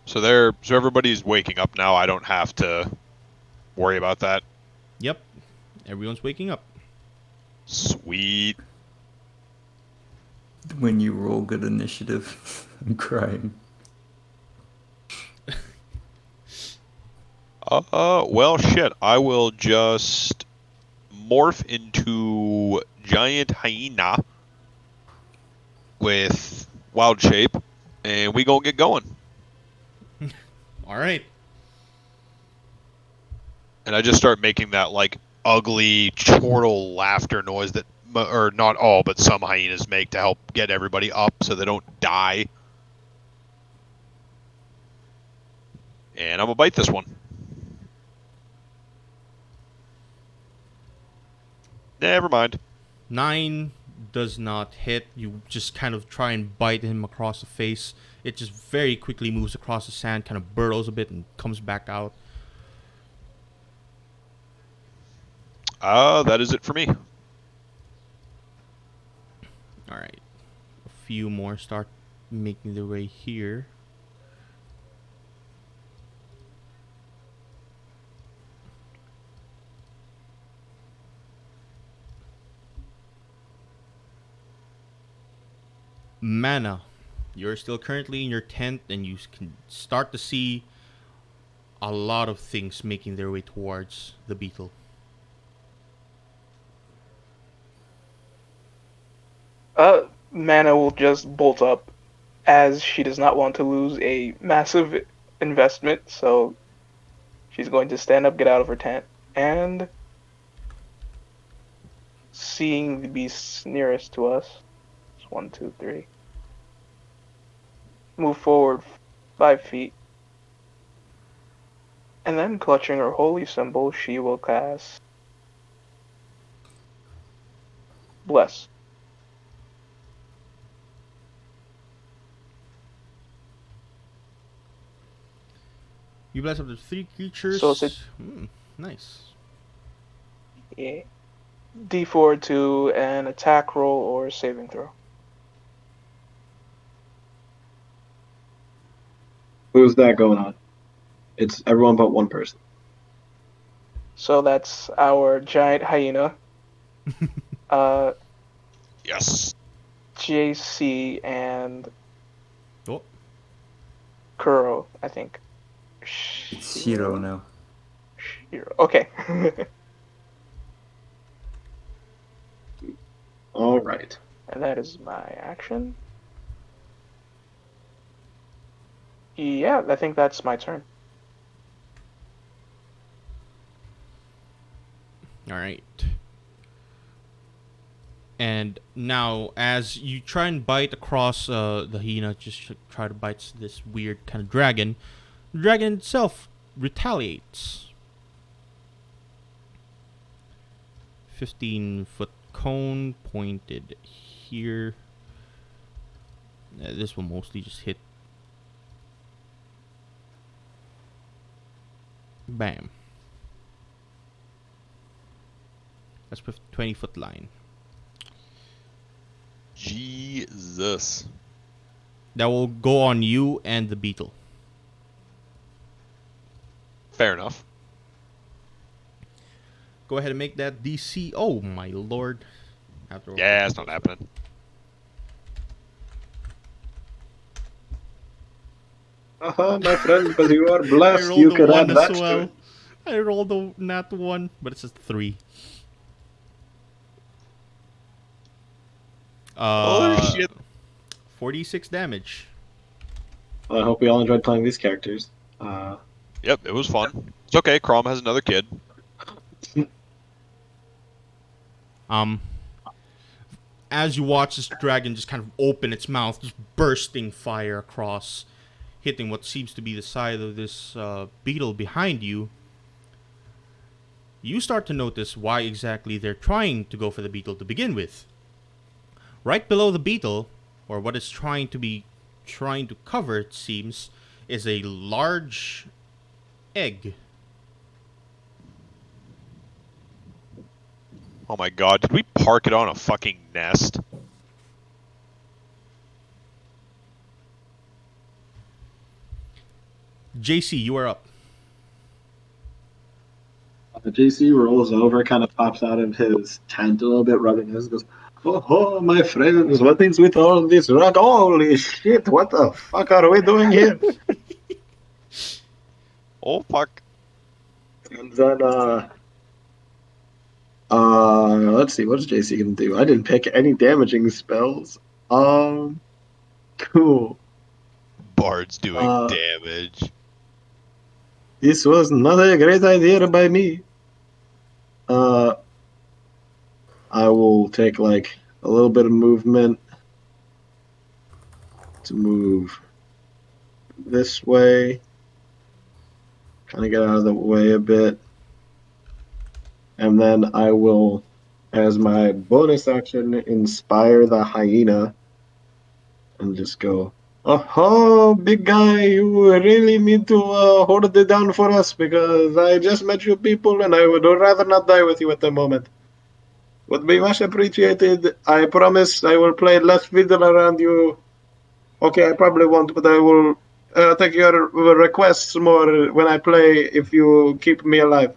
D: So everybody's waking up now. I don't have to worry about that.
B: Yep, everyone's waking up.
D: Sweet.
F: When you roll good initiative, I'm crying.
D: Well, shit. I will just morph into giant hyena with wild shape, and we gonna get going.
B: All right.
D: And I just start making that like ugly chortle laughter noise that, or not all, but some hyenas make to help get everybody up so they don't die. And I'm gonna bite this one. Never mind.
B: 9 does not hit. You just kind of try and bite him across the face. It just very quickly moves across the sand, kind of burrows a bit, and comes back out.
D: That is it for me.
B: All right. A few more start making their way here. Mana, you're still currently in your tent, and you can start to see a lot of things making their way towards the beetle.
E: Mana will just bolt up as she does not want to lose a massive investment, so she's going to stand up, get out of her tent, and seeing the beasts nearest to us. It's 1, 2, 3. Move forward 5 feet. And then, clutching her holy symbol, she will cast Bless.
B: You bless up to 3 creatures.
E: So it's
B: Nice.
E: Yeah. D4 to an attack roll or saving throw.
A: Who's that going on? It's everyone but one person.
E: So that's our giant hyena.
D: Yes.
E: JC and
B: Oh,
E: Kuro, I think.
F: It's Shiro
E: Shiro?
F: now.
E: Shiro. Okay.
A: All right.
E: And that is my action. Yeah, I think that's my turn.
B: all right. And now, as you try and bite across the hyena, just try to bite this weird kind of dragon, the dragon itself retaliates. 15-foot cone pointed here. This will mostly just hit. Bam. That's with 20-foot line.
D: Jesus.
B: That will go on you and the beetle.
D: Fair enough.
B: Go ahead and make that DC. Oh my lord.
D: Yeah, it's not happening.
A: My friend, because you are
B: I
A: blessed,
B: rolled
A: you
B: a
A: could add
B: 1 as
A: that to
B: well.
A: it.
B: I rolled a nat 1, but it's a 3.
D: Oh shit.
B: 46 damage.
A: Well, I hope we all enjoyed playing these characters.
D: Yep, it was fun. It's okay. Crom has another kid.
B: As you watch this dragon just kind of open its mouth, just bursting fire across, hitting what seems to be the side of this beetle behind you, you start to notice why exactly they're trying to go for the beetle to begin with. Right below the beetle, or what it's trying to cover, it seems, is a large egg.
D: Oh my god, did we park it on a fucking nest?
B: JC, you are up.
A: JC rolls over, kind of pops out of his tent a little bit, rubbing his, goes, "Oh, my friends, what is with all this rock? Holy shit, what the fuck are we doing here?"
D: Oh fuck.
A: And then, let's see, what's JC gonna do? I didn't pick any damaging spells. Cool.
D: Bard's doing
A: Uh,
D: damage.
A: This was not a great idea by me. I will take like a little bit of movement to move this way. Kind of get out of the way a bit. And then I will, as my bonus action, inspire the hyena and just go, "Oh, big guy, you really need to hold it down for us because I just met you people and I would rather not die with you at the moment. Would be much appreciated. I promise I will play less fiddle around you. Okay, I probably won't, but I will take your requests more when I play if you keep me alive.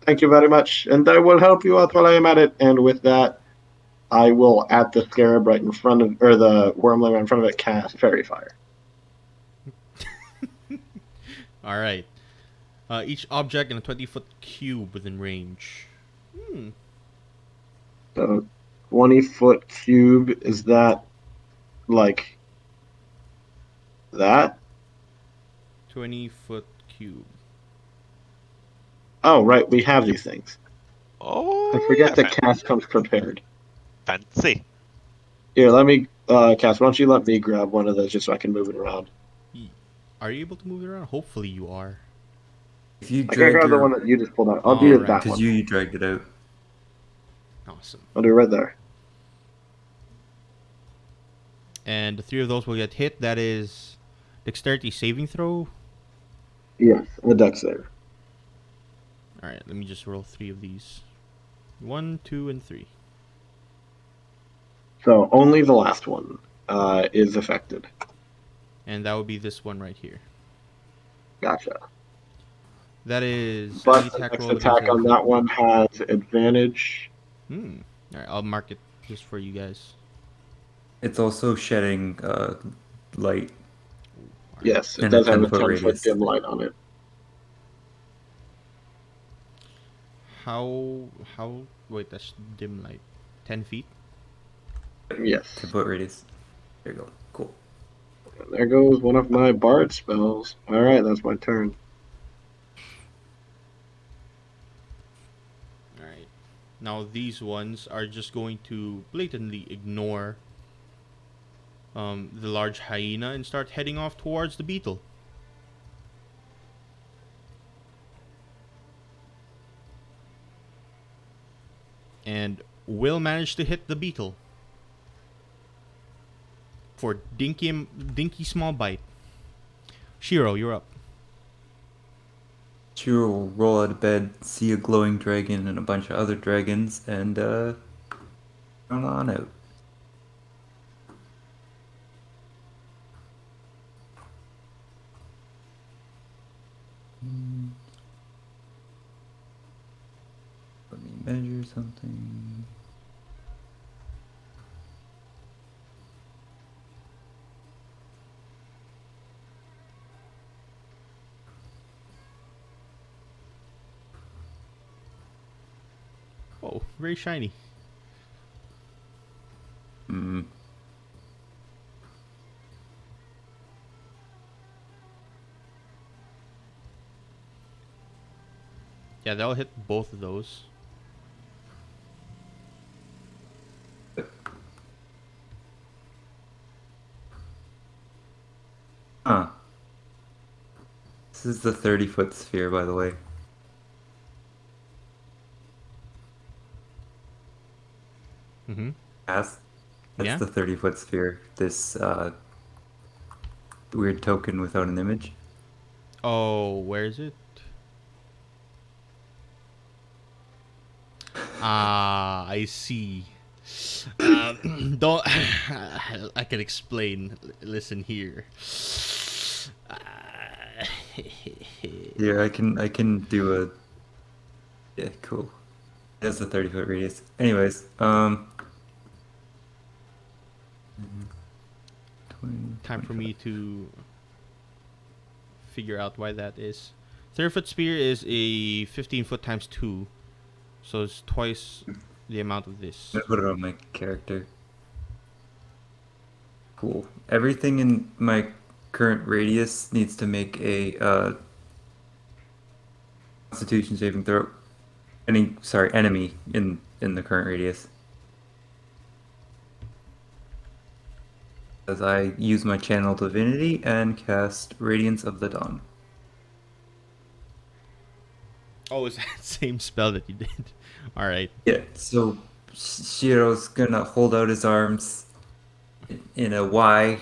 A: Thank you very much, and I will help you out while I am at it." And with that, I will at the scarab right in front of, or the wormling right in front of it, cast Fairy Fire.
B: All right. Each object in a 20-foot cube within range.
A: So, 20-foot cube, is that like that?
B: 20-foot cube.
A: Oh, right, we have these things. I
D: Oh
A: forget
D: yeah,
A: that cast comes prepared.
D: fancy.
A: Here, let me, Cass, why don't you let me grab one of those just so I can move it around?
B: Are you able to move it around? Hopefully you are.
F: If you
A: I can't
F: drag
A: grab the one
F: your,
A: that you just pulled out. I'll
B: All
A: do
B: right.
A: that
F: because
A: one.
F: you dragged it out.
B: Awesome.
A: I'll do it right there.
B: And the 3 of those will get hit. That is dexterity saving throw.
A: Yes, the dex save.
B: All right, let me just roll 3 of these. 1, 2, and 3.
A: So only the last one is affected.
B: And that would be this one right here.
A: Gotcha.
B: That is any
A: But the
B: attack
A: next
B: roll against
A: attack
B: a.
A: on that one has advantage.
B: Hmm. All right, I'll mark it just for you guys.
F: It's also shedding light
B: All right.
A: Yes, it
F: in a
A: does have a
F: 10-foot
A: 10-foot
F: radius.
A: dim light on it.
B: How how? Wait, that's dim light. 10 feet.
A: Yes.
F: 10-foot radius. There you go. Cool.
A: And there goes one of my bard spells. All right, that's my turn.
B: All right. Now these ones are just going to blatantly ignore the large hyena and start heading off towards the beetle. And will manage to hit the beetle for dinky small bite. Shiro, you're up.
F: Shiro will roll out of bed, see a glowing dragon and a bunch of other dragons, and run on out. Let me measure something.
B: Oh, very shiny.
F: Hmm.
B: Yeah, that'll hit both of those.
F: Huh. This is the 30-foot sphere, by the way.
B: Mm-hmm.
F: That's
B: Yeah.
F: the 30-foot sphere. This weird token without an image.
B: Oh, where is it? Ah, I see. Don't. I can explain. Listen here. Ah,
F: Yeah, I can do a. Yeah, cool. That's the 30-foot radius. Anyways, 20,
B: Time for
F: 25.
B: me to figure out why that is. 30-foot spear is a 15-foot times 2, so it's twice the amount of
F: I'm
B: this.
F: gonna put it on my character. Cool. Everything in my current radius needs to make a Constitution saving throw. Enemy in the current radius. As I use my channel divinity and cast Radiance of the Dawn.
B: Oh, is that the same spell that you did? All right.
F: Yeah, so Shiro's gonna hold out his arms in a Y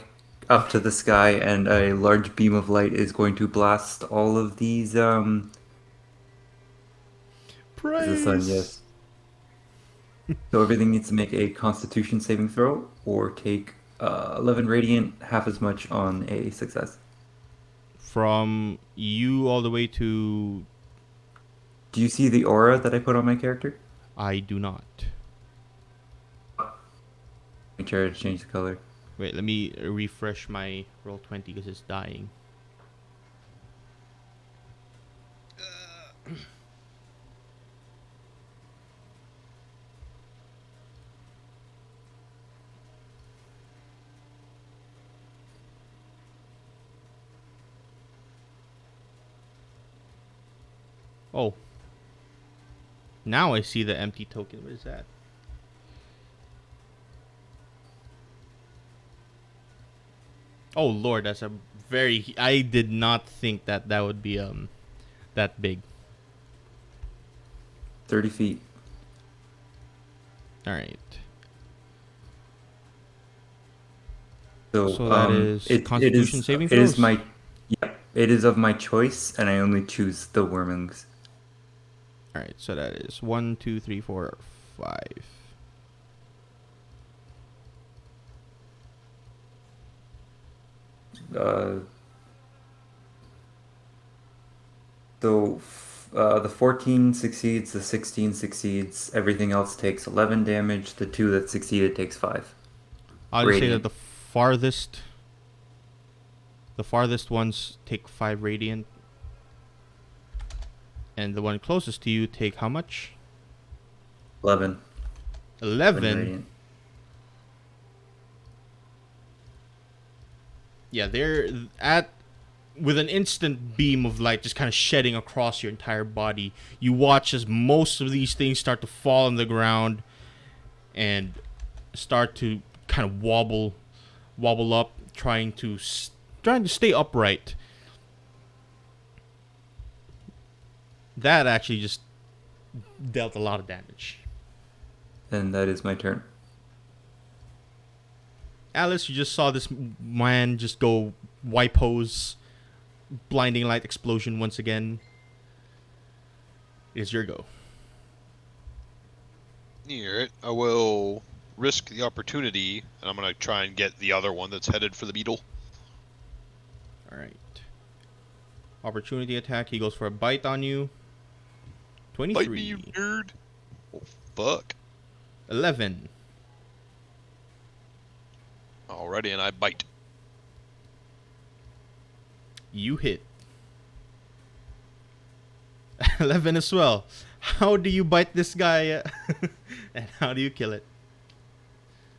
F: up to the sky, and a large beam of light is going to blast all of these. Is the sun?
B: Praise.
F: Yes. So everything needs to make a Constitution saving throw, or take 11 radiant, half as much on a success.
B: From you all the way to.
F: Do you see the aura that I put on my character?
B: I do not.
F: Make sure to change the color.
B: Wait, let me refresh my roll 20 because it's dying. Oh. Now I see the empty token. What is that? Oh lord, that's a very. I did not think that that would be that big.
F: 30 feet.
B: All right.
F: So,
B: So that is
F: it
B: Constitution
F: is
B: saving
F: it is
B: throws.
F: my yeah, it is of my choice, and I only choose the wormlings.
B: All right. So that is 1, 2, 3, 4, 5.
F: Uh, So the 14 succeeds, the 16 succeeds, everything else takes 11 damage. The two that succeeded takes 5.
B: I'll just say that
F: Radiant.
B: the farthest ones take 5 radiant, and the one closest to you take how much?
F: 11. 11
B: 11.
F: radiant.
B: Yeah, they're at with an instant beam of light just kind of shedding across your entire body. You watch as most of these things start to fall on the ground and start to kind of wobble up, trying to stay upright. That actually just dealt a lot of damage.
F: And that is my turn.
B: Alice, you just saw this man just go wipe hose, blinding light explosion once again. It's your go.
D: Alright, I will risk the opportunity, and I'm gonna try and get the other one that's headed for the beetle.
B: Alright. Opportunity attack. He goes for a bite on you. 23.
D: Bite me, you nerd! Oh, fuck.
B: 11.
D: Alrighty, and I bite.
B: You hit. 11 as well. How do you bite this guy? And how do you kill it?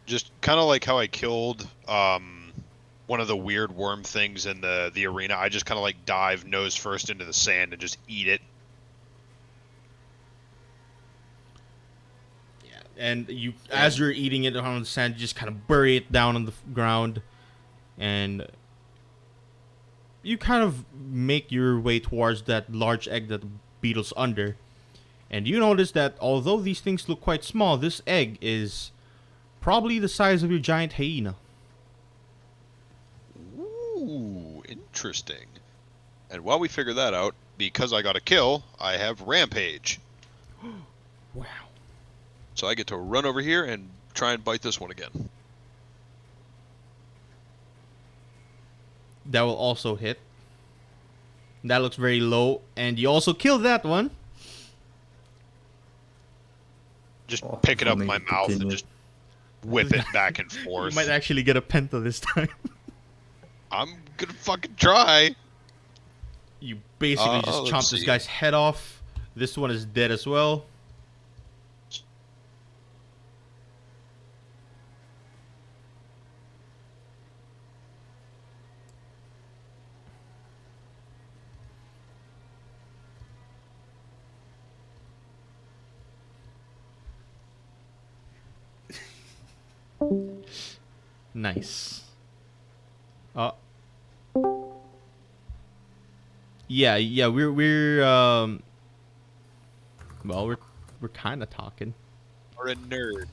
D: Just kind of like how I killed one of the weird worm things in the arena. I just kind of like dive nose first into the sand and just eat it.
B: Yeah. And you, as you're eating it on the sand, you just kind of bury it down on the ground, and you kind of make your way towards that large egg that the beetle's under. And you notice that although these things look quite small, this egg is probably the size of your giant hyena.
D: Ooh, interesting. And while we figure that out, because I got a kill, I have Rampage.
B: Wow.
D: So I get to run over here and try and bite this one again.
B: That will also hit. That looks very low, and you also killed that one.
D: Just
F: Oh,
D: pick it up in
F: only
D: my mouth and
F: continue.
D: just whip it back and
B: You
D: forth.
B: might actually get a penta this time.
D: I'm gonna fucking try.
B: You basically just
D: let's
B: chomp this
D: see.
B: guy's head off. This one is dead as well. Nice. Yeah, we're kind of talking.
D: Or a nerd.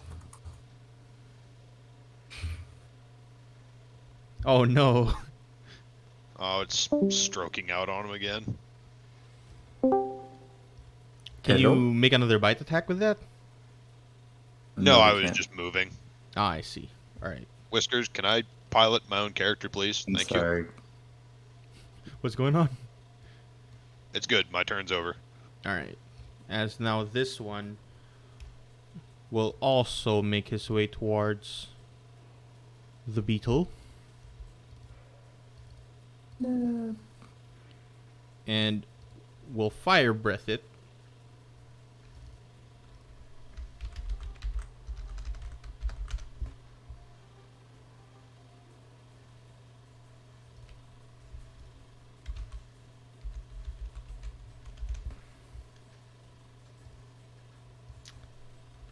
B: Oh no.
D: Oh, it's stroking out on him again.
B: Can
F: Hello?
B: you make another bite attack with that?
D: No, I
F: you
D: was
F: can't.
D: just moving.
B: Ah, I see. All right.
D: Whiskers, can I pilot my own character, please?
F: I'm
D: Thank you.
F: sorry.
B: What's going on?
D: It's good. My turn's over.
B: All right. As now this one will also make his way towards the beetle. And will fire breath it.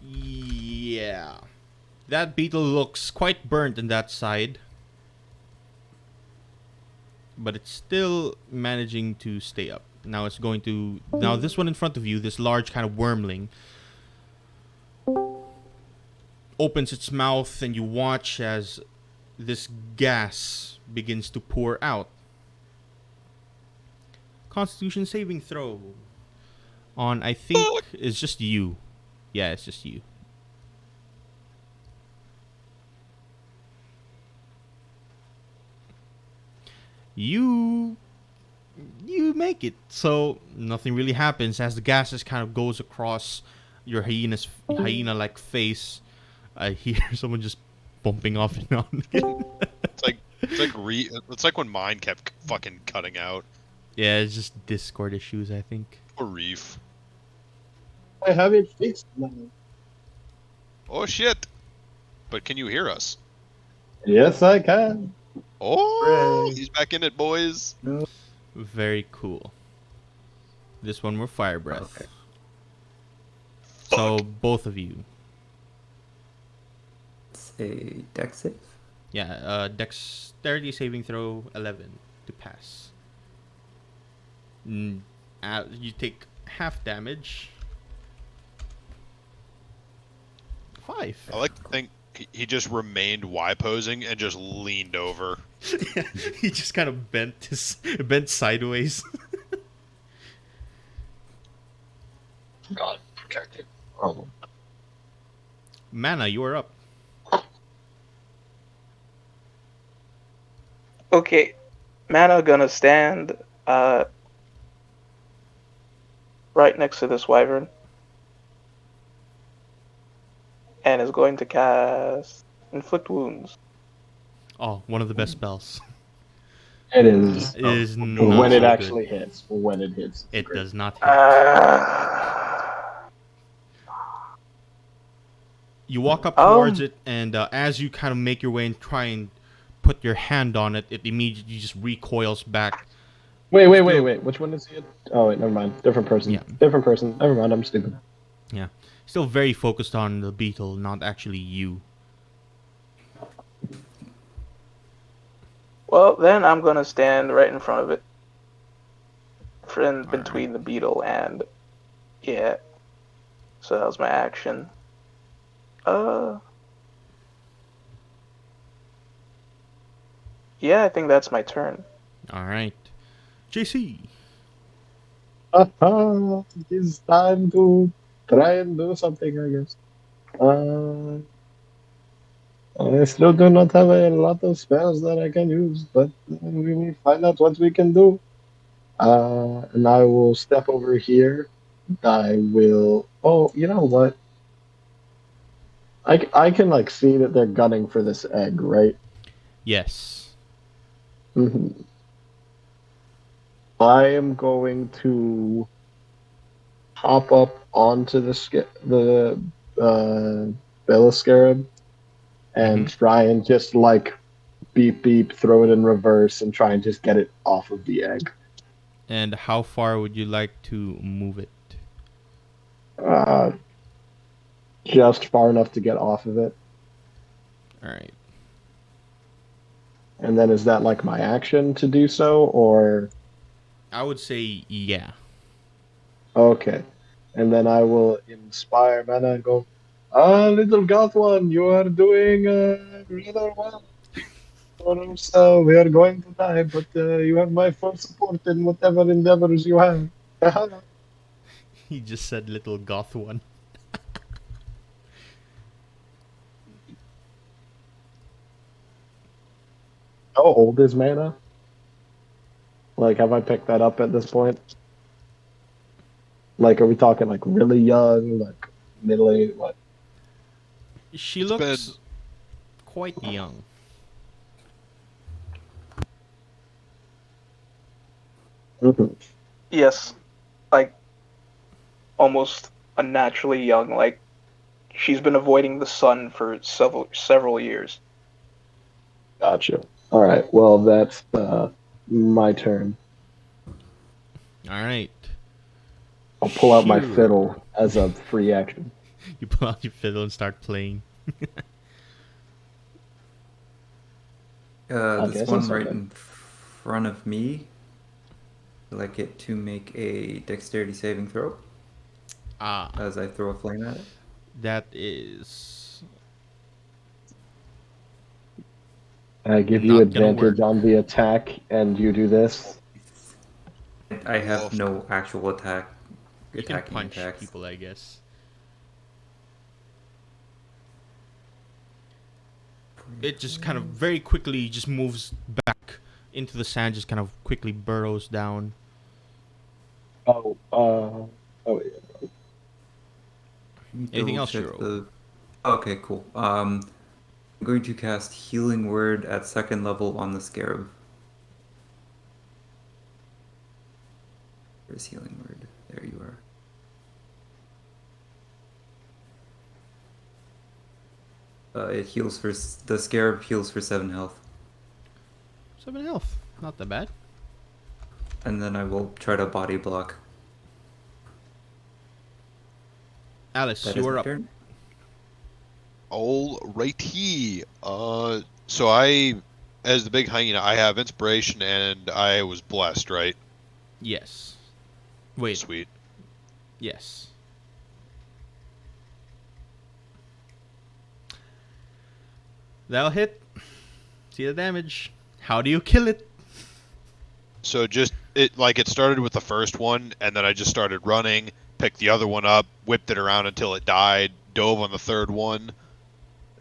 B: Yeah. That beetle looks quite burnt in that side. But it's still managing to stay up. Now it's going to... Now this one in front of you, this large kind of wormling, opens its mouth, and you watch as this gas begins to pour out. Constitution saving throw. On, I think, it's just you. Yeah, it's just you. You You make it. So nothing really happens as the gases kind of goes across your hyena-like face. I hear someone just bumping off and on again.
D: It's like when mine kept fucking cutting out.
B: Yeah, it's just Discord issues, I think.
D: Poor Reef.
A: I have it fixed now.
D: Oh shit! But can you hear us?
A: Yes, I can.
D: Oh,
F: Hooray.
D: he's back in it, boys.
F: No.
B: Very cool. This one we're fire breath.
F: Okay.
B: So
D: Fuck.
B: both of you.
F: It's a deck save.
B: Yeah, dexterity saving throw 11 to pass. You take half damage. 5.
D: I like to think he just remained Y posing and just leaned over.
B: He just kind of bent sideways.
A: God protected. Oh.
B: Mana, you are up.
E: Okay, Mana gonna stand right next to this wyvern and is going to cast Inflict Wounds.
B: Oh, one of the best spells.
A: It is.
B: It is
A: When
B: not
A: it
B: so
A: actually
B: good.
A: hits. When it hits.
B: It
A: great.
B: does not hit. You walk up towards it, and as you kind of make your way and try and put your hand on it, it immediately just recoils back.
A: Wait. Which one is it? Oh, wait, never mind. Different person.
B: Yeah.
A: Different person. Never mind, I'm stupid.
B: Yeah. Still very focused on the beetle, not actually you.
E: Well, then I'm gonna stand right in front of it. Between
B: Alright.
E: the beetle and... Yeah. So that was my action. Yeah, I think that's my turn.
B: Alright. JC.
A: It's time to try and do something, I guess. I still do not have a lot of spells that I can use, but we will find out what we can do. And I will step over here. I will. Oh, you know what? I can like see that they're gunning for this egg, right?
B: Yes.
A: hmm I am going to hop up onto the Bella Scarab and try and just like beep beep, throw it in reverse, and try and just get it off of the egg.
B: And how far would you like to move it?
A: Uh, just far enough to get off of it.
B: Alright.
A: And then is that like my action to do so, or
B: I would say yeah.
A: okay? And then I will inspire mana and go, little goth one, you are doing rather well. So we are going to die, but you have my full support in whatever endeavors you have.
B: He just said little goth one.
A: How old is mana? Like, have I picked that up at this point? Like, are we talking like really young, like middle age? What?
B: She
D: It's
B: looks quite young.
E: Yes, like almost unnaturally young. Like she's been avoiding the sun for several years.
A: Gotcha. All right. Well, that's my turn.
B: Alright.
A: I'll pull out my
B: Sure.
A: fiddle as a free action.
B: You pull out your fiddle and start playing.
A: I
F: This
A: guess
F: one
A: that's
F: right
A: okay.
F: in front of me. I'd like it to make a dexterity saving throw
B: Ah,
F: as I throw a flame at it.
B: that is
A: I give you
B: not gonna
A: advantage
B: work.
A: on the attack, and you do this.
F: I have
D: Well,
F: no actual
B: You can
F: attacking
B: punch
F: attacks.
B: people, I guess. It just kind of very quickly just moves back into the sand, just kind of quickly burrows down.
A: Oh, yeah.
B: Anything
F: Double
B: else,
F: check
B: Shiro?
F: the. Okay, cool. I'm going to cast Healing Word at 2nd level on the Scarab. Where's Healing Word? There you are. It heals for the Scarab heals for 7 health,
B: 7 health. Not that bad.
F: and then I will try to body block.
B: Alice,
F: That
B: you
F: is
B: are
F: my
B: up.
F: turn.
D: Alrighty. So I, as the big hyena, I have inspiration and I was blessed, right?
B: Yes. Wait.
D: Sweet.
B: Yes. That'll hit. See the damage. How do you kill it?
D: So it started with the first one, and then I just started running, picked the other one up, whipped it around until it died, dove on the third one,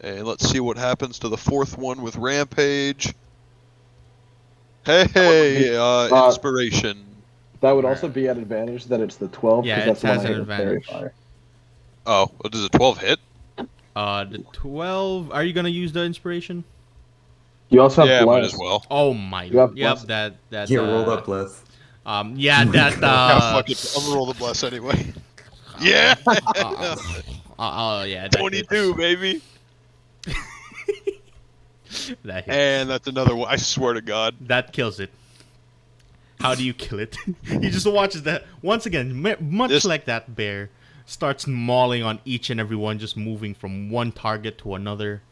D: and let's see what happens to the fourth one with Rampage. Hey, inspiration.
A: That would also
B: Alright.
A: be at advantage that it's the 12
B: Yeah,
A: because
B: it
A: that's the one
B: has
A: I
B: an
A: hit with Fairy
B: advantage.
A: Fire.
D: Oh, well, does a 12 hit?
B: The 12. Are you gonna use the inspiration?
A: You also have
D: Yeah, might as
A: Bless.
D: well.
B: Oh my.
A: You have
B: Yep.
A: Bless.
B: That.
F: You rolled up less.
B: Yeah. That.
D: Yeah, fuck it. I'm gonna roll the bless anyway. Yeah,
B: Yeah. That
D: 22,
B: hits.
D: baby.
B: That hits.
D: And that's another one. I swear to God.
B: That kills it. How do you kill it? He just watches that once again, much
D: This-
B: like that bear, starts mauling on each and every one, just moving from one target to another.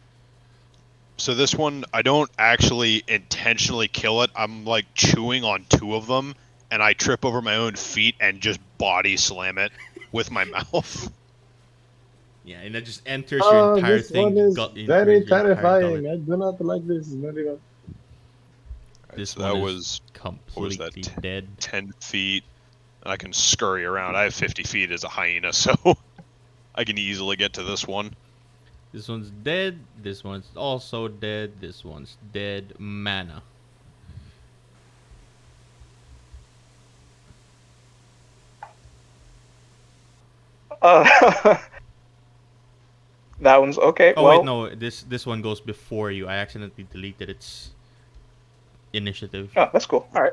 D: So this one, I don't actually intentionally kill it. I'm like chewing on two of them, and I trip over my own feet and just body slam it with my mouth.
B: Yeah, and it just enters your entire
A: This
B: thing.
A: one is very
B: enters your entire
A: terrifying.
B: gullet.
A: I do not like this very much.
B: This
D: So
B: one
D: that
B: is
D: was what was
B: completely
D: that?
B: dead.
D: 10 feet. And I can scurry around. I have 50 feet as a hyena, so I can easily get to this one.
B: This one's dead. This one's also dead. This one's dead. Mana.
E: Uh, that one's okay.
B: Oh
E: well,
B: wait, no. This one goes before you. I accidentally deleted its initiative.
E: Oh, that's cool. All right.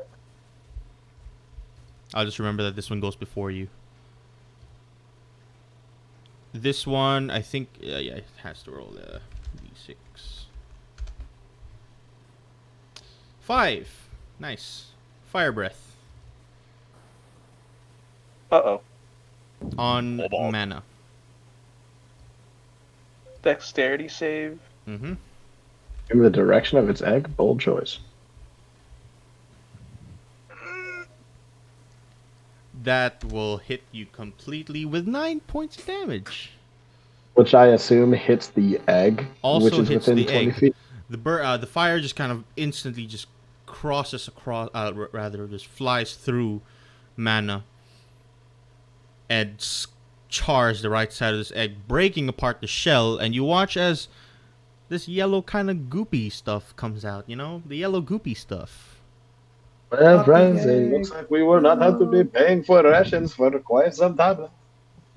B: I'll just remember that this one goes before you. This one, I think, yeah, it has to roll a d6. 5. Nice. Fire breath
E: Uh-oh.
B: on
D: Hold on.
B: mana.
E: Dexterity save.
B: Mm-hmm.
A: In the direction of its egg, bold choice.
B: That will hit you completely with 9 points of damage.
A: Which I assume hits the egg,
B: Also
A: which is
B: hits
A: within
B: the
A: 20
B: egg.
A: feet.
B: The fire just kind of instantly just crosses across, rather just flies through mana and chars the right side of this egg, breaking apart the shell. And you watch as this yellow kind of goopy stuff comes out. You know, the yellow goopy stuff.
A: Well, friends, it looks like we will not have to be paying for rations for quite some time.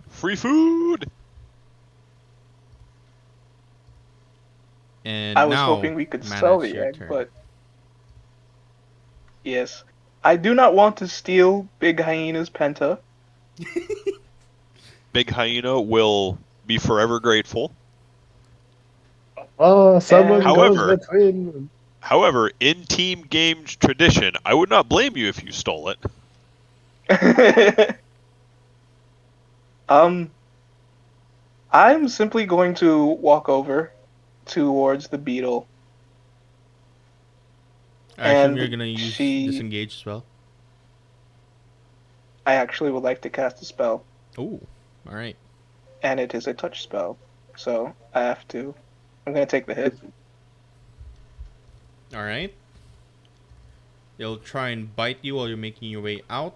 D: Free food!
B: And
E: I was
B: now,
E: hoping we could
B: Mana,
E: sell
B: it's
E: the
B: your
E: egg,
B: turn.
E: but yes, I do not want to steal Big Hyena's penta.
D: Big hyena will be forever grateful.
A: Oh, someone
D: However-
A: goes between.
D: However, in team game tradition, I would not blame you if you stole it.
E: I'm simply going to walk over towards the beetle.
B: I assume
E: And
B: you're gonna use
E: she-
B: disengage as well.
E: I actually would like to cast a spell,
B: Oh, all right.
E: and it is a touch spell, so I have to. I'm gonna take the hit.
B: All right. It'll try and bite you while you're making your way out.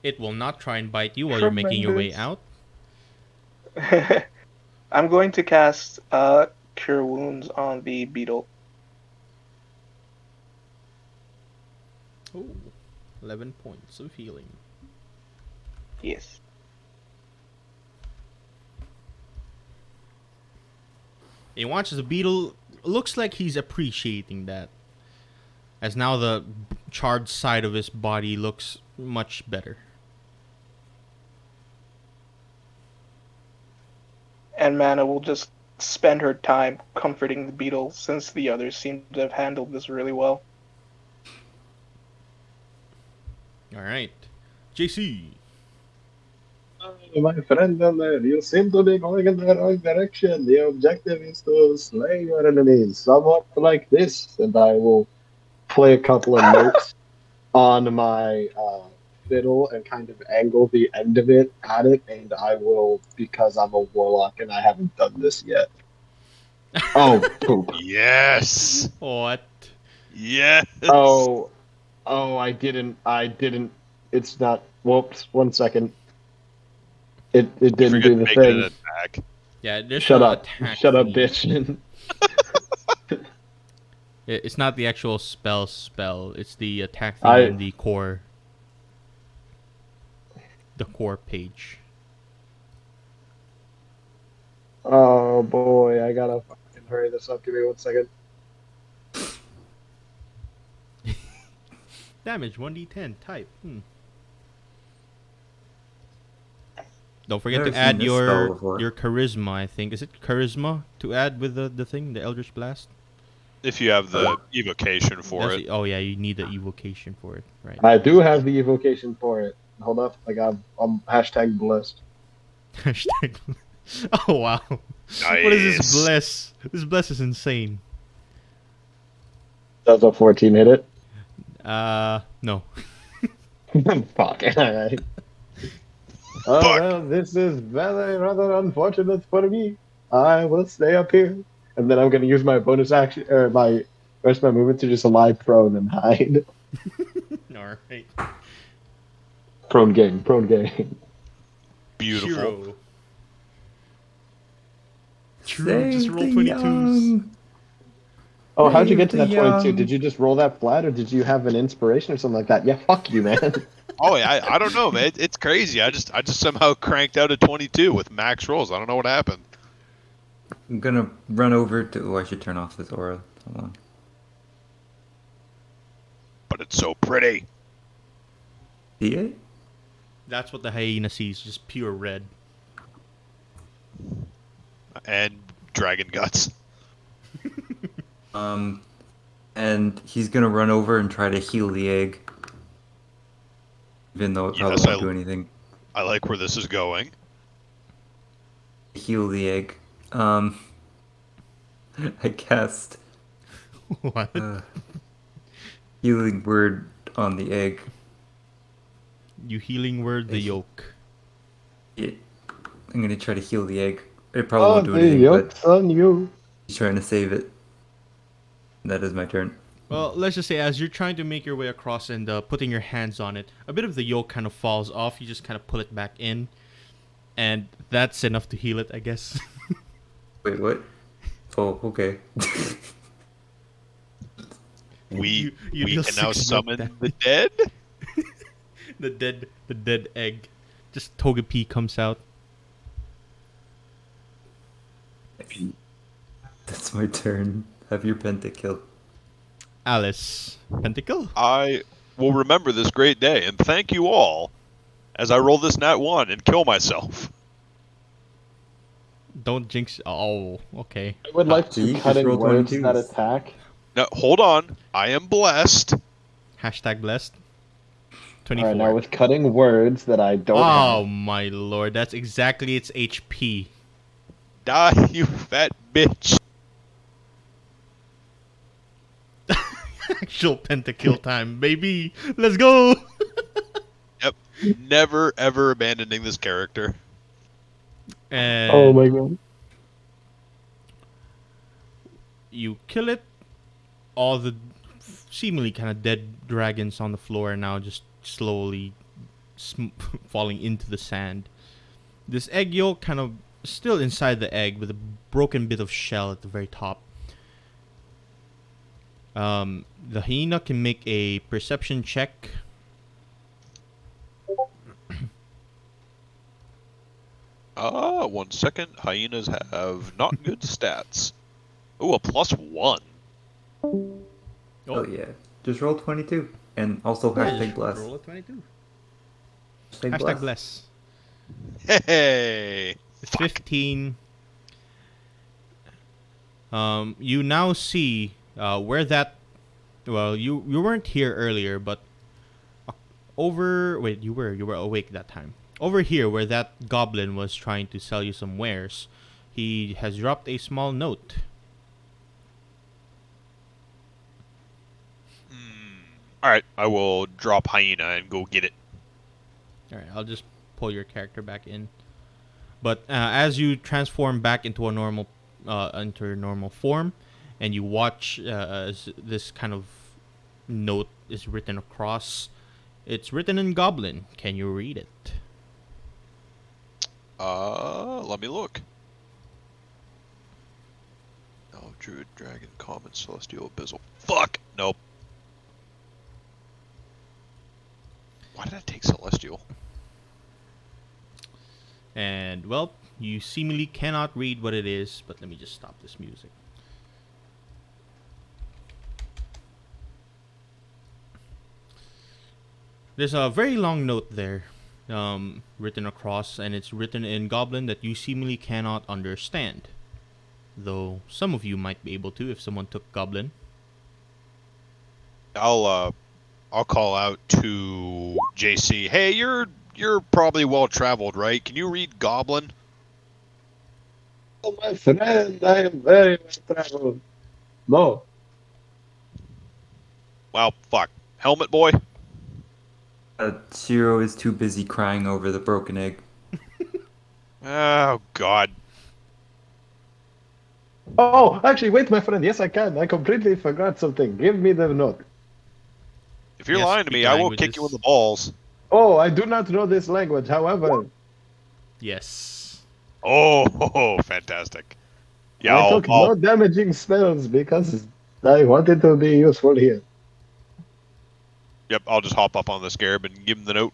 B: It will not try and bite you while you're making your way
E: Tremendous.
B: out.
E: I'm going to cast Cure Wounds on the beetle.
B: Oh, 11 points of healing.
E: Yes.
B: He watches the beetle. Looks like he's appreciating that, as now the charred side of his body looks much better.
E: And Mana will just spend her time comforting the beetle since the others seem to have handled this really well.
B: All right, JC.
A: My friend down there, you seem to be going in the wrong direction. The objective is to slay your enemies, somewhat like this. And I will play a couple of notes on my fiddle and kind of angle the end of it at it. And I will, because I'm a warlock and I haven't done this yet. Oh, poop.
D: Yes.
B: What?
D: Yes.
A: Oh, I didn't. It's not. Whoops, 1 second. It
D: You
A: didn't
D: forget
A: do
D: to
A: the
D: make it an
A: thing.
D: attack.
B: Yeah, there's
A: Shut
B: no
A: up.
B: attack
A: Shut up,
B: thingy.
A: bitch.
B: It's not the actual spell. It's the attack thing
A: I-
B: in the core. The core page.
A: Oh boy, I gotta fucking hurry this up. Give me 1 second.
B: Damage 1d10 type. Don't forget
F: Never
B: to
F: seen
B: add
F: this spell before.
B: your charisma. I think is it charisma to add with the thing, the Eldritch Blast.
D: If you have the evocation for
B: That's
D: it.
B: Oh yeah, you need the evocation for it, right?
A: I do have the evocation for it. Hold up, I'm hashtag blessed.
B: Hashtag. Oh wow. What is this
D: Nice.
B: bless? This bless is insane.
A: Does a 14 hit it?
B: No.
A: Fuck. Alright. Oh
D: Fuck.
A: well, this is very rather unfortunate for me. I will stay up here, and then I'm gonna use my bonus action or my rest of my movement to just lie prone and hide.
B: All right.
A: Prone gang, prone gang.
D: Beautiful.
B: Shiro. True.
F: Save
B: Just roll
F: the
B: 22s.
F: young.
A: Oh, how'd you get to
F: Save
A: that
F: the
A: 22?
F: young.
A: Did you just roll that flat, or did you have an inspiration or something like that? Yeah, fuck you, man.
D: Oh, yeah, I don't know, man. It's crazy. I just somehow cranked out a 22 with max rolls. I don't know what happened.
F: I'm gonna run over to. Oh, I should turn off this aura. Hold on.
D: But it's so pretty.
F: D8?
B: That's what the hyena sees, just pure red.
D: And dragon guts.
F: And he's gonna run over and try to heal the egg. Even though it probably
D: Yes,
F: won't do anything.
D: I like where this is going.
F: Heal the egg. I cast
B: What?
F: healing word on the egg.
B: You healing word the yolk.
F: I'm gonna try to heal the egg. It probably
A: Oh,
F: won't do
A: the
F: anything,
A: yoke's
F: but
A: on you.
F: he's trying to save it. That is my turn.
B: Well, let's just say as you're trying to make your way across and putting your hands on it, a bit of the yolk kind of falls off. You just kind of pull it back in, and that's enough to heal it, I guess.
F: Wait, what? Oh, okay.
D: We
B: You
D: we
B: deal
D: can now
B: 6
D: summon
B: damage.
D: the dead.
B: the dead egg. Just Togepi comes out.
F: That's my turn. Have your pentakill.
B: Alice. Pentacle?
D: I will remember this great day and thank you all as I roll this nat 1 and kill myself.
B: Don't jinx. Oh, okay.
A: I would like
F: So you
A: to
F: just
A: cutting
F: roll
A: words
F: 22s.
A: that attack.
D: Now hold on. I am blessed.
B: Hashtag blessed.
A: All
B: 24.
A: right, now with cutting words that I don't
B: Oh
A: have.
B: my lord, that's exactly its HP.
D: Die, you fat bitch.
B: Actual pentakill time, baby. Let's go.
D: Yep. Never ever abandoning this character.
B: And
A: Oh my god.
B: you kill it. All the seemingly kind of dead dragons on the floor are now just slowly falling into the sand. This egg yolk kind of still inside the egg with a broken bit of shell at the very top. The hyena can make a perception check.
D: One second. Hyenas have not good stats. Ooh, a +1.
F: Oh yeah. Just roll 22. And also hashtag bless.
B: Roll a 22.
F: Hashtag
B: Hashtag
F: bless.
B: bless.
D: Hey!
B: It's 15. You now see where that. Well, you weren't here earlier, but over. Wait, you were awake that time. Over here, where that goblin was trying to sell you some wares, he has dropped a small note.
D: Alright, I will drop hyena and go get it.
B: All right, I'll just pull your character back in. But as you transform back into a into your normal form, and you watch as this kind of note is written across, it's written in Goblin. Can you read it?
D: Let me look. Oh, Druid, Dragon, Common, Celestial, Abyssal. Fuck! Nope. Why did I take Celestial?
B: And, well, you seemingly cannot read what it is, but let me just stop this music. There's a very long note there, written across, and it's written in Goblin that you seemingly cannot understand. Though some of you might be able to if someone took Goblin.
D: I'll call out to JC. Hey, you're probably well traveled, right? Can you read Goblin?
A: Oh, my friend, I am very well traveled. No.
D: Wow, fuck. Helmet boy?
F: Shiro is too busy crying over the broken egg.
D: Oh, God.
A: Oh, actually, wait, my friend. Yes, I can. I completely forgot something. Give me the note.
D: If you're
B: Yes,
D: lying to
B: speak
D: me, I will kick you in the balls.
A: Oh, I do not know this language. However,
B: Yes.
D: Oh, fantastic. Yeah,
A: I took no damaging spells because I wanted to be useful here.
D: Yep, I'll just hop up on the scarab and give him the note.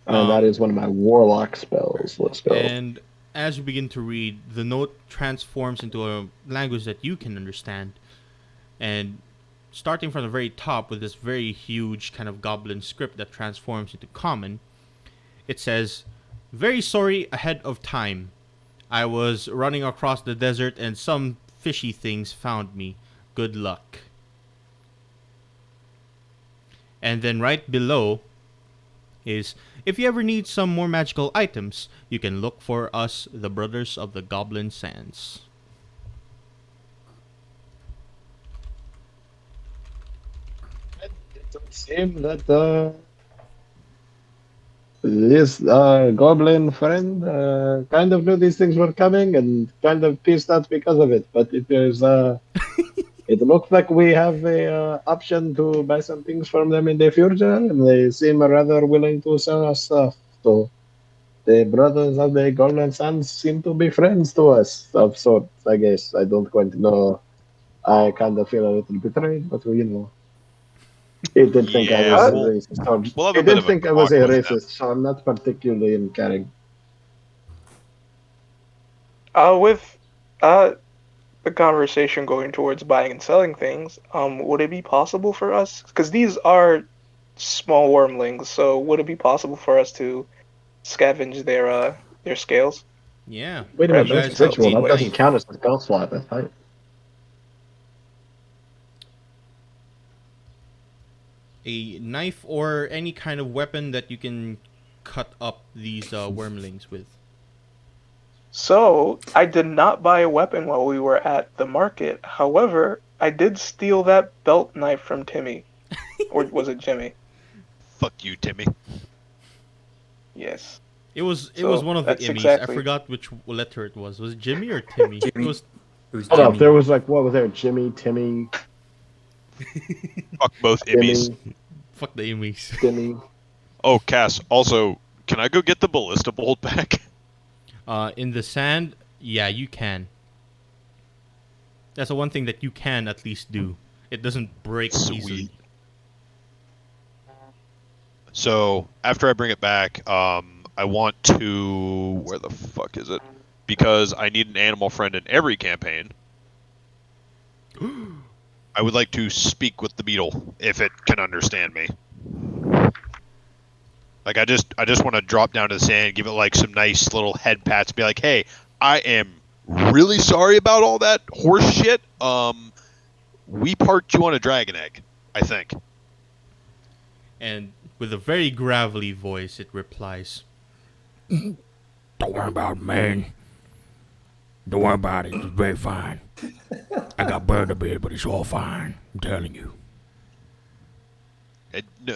A: And that is one of my warlock spells. Let's go.
B: And as you begin to read, the note transforms into a language that you can understand. And starting from the very top with this very huge kind of goblin script that transforms into common, it says, "Very sorry ahead of time. I was running across the desert and some fishy things found me. Good luck." And then right below is, "If you ever need some more magical items, you can look for us, the Brothers of the Goblin Sands."
A: It would seem that this goblin friend kind of knew these things were coming and kind of pissed out because of it. But it is, it looks like we have a option to buy some things from them in the future, and they seem rather willing to sell us stuff. So the brothers of the Golden Sands seem to be friends to us of sorts. I guess I don't quite know. I kind of feel a little betrayed, but you know. He did think I
D: Yeah,
A: was a
E: Uh,
A: racist. So
D: we'll have
A: he
D: a bit
A: did
D: of a
A: think I was a
D: talk with them.
A: racist, so I'm not particularly in caring.
E: with the conversation going towards buying and selling things, would it be possible for us? Because these are small wormlings, so would it be possible for us to scavenge their scales?
B: Yeah,
A: Wait a
E: Or at
A: minute,
B: you
E: least
A: that's
B: guys
E: until
B: have
E: it's
A: ritual.
B: a
A: That doesn't
E: split?
B: knife.
A: count as a spell slot. That's right.
B: A knife or any kind of weapon that you can cut up these wormlings with.
E: So, I did not buy a weapon while we were at the market. However, I did steal that belt knife from Timmy. Or was it Jimmy?
D: Fuck you, Timmy.
E: Yes.
B: It was
E: So,
B: one of the
E: that's
B: Emmys. I
E: exactly.
B: forgot which letter it was. Was it Jimmy or Timmy? It
F: Jimmy.
B: was.
F: It was
A: Hold up,
F: Jimmy.
A: there was like, what was there? Jimmy, Timmy,
D: Fuck both Emmys.
A: Timmy,
B: Fuck the Emmys.
A: Timmy.
D: Oh, Cass, also, can I go get the ballista bolt back?
B: In the sand, yeah, you can. That's the one thing that you can at least do. It doesn't break easily.
D: Sweet. So after I bring it back, I want to. Where the fuck is it? Because I need an animal friend in every campaign. I would like to speak with the beetle if it can understand me. Like I just want to drop down to the sand, give it like some nice little head pats, be like, "Hey, I am really sorry about all that horse shit. We parked you on a dragon egg, I think."
B: And with a very gravelly voice, it replies,
G: Don't worry about it, man. Don't worry about it. It's very fine. I got burned a bit, but it's all fine. I'm telling you.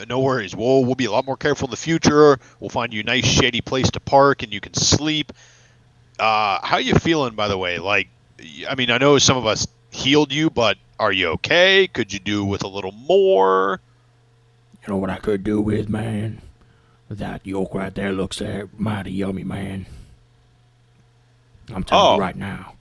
D: No worries. We'll be a lot more careful in the future. We'll find you a nice shady place to park and you can sleep. How you feeling, by the way? Like, I mean, I know some of us healed you, but are you okay? Could you do with a little more?
G: You know what I could do with, man? That yolk right there looks mighty yummy, man. I'm telling you right now.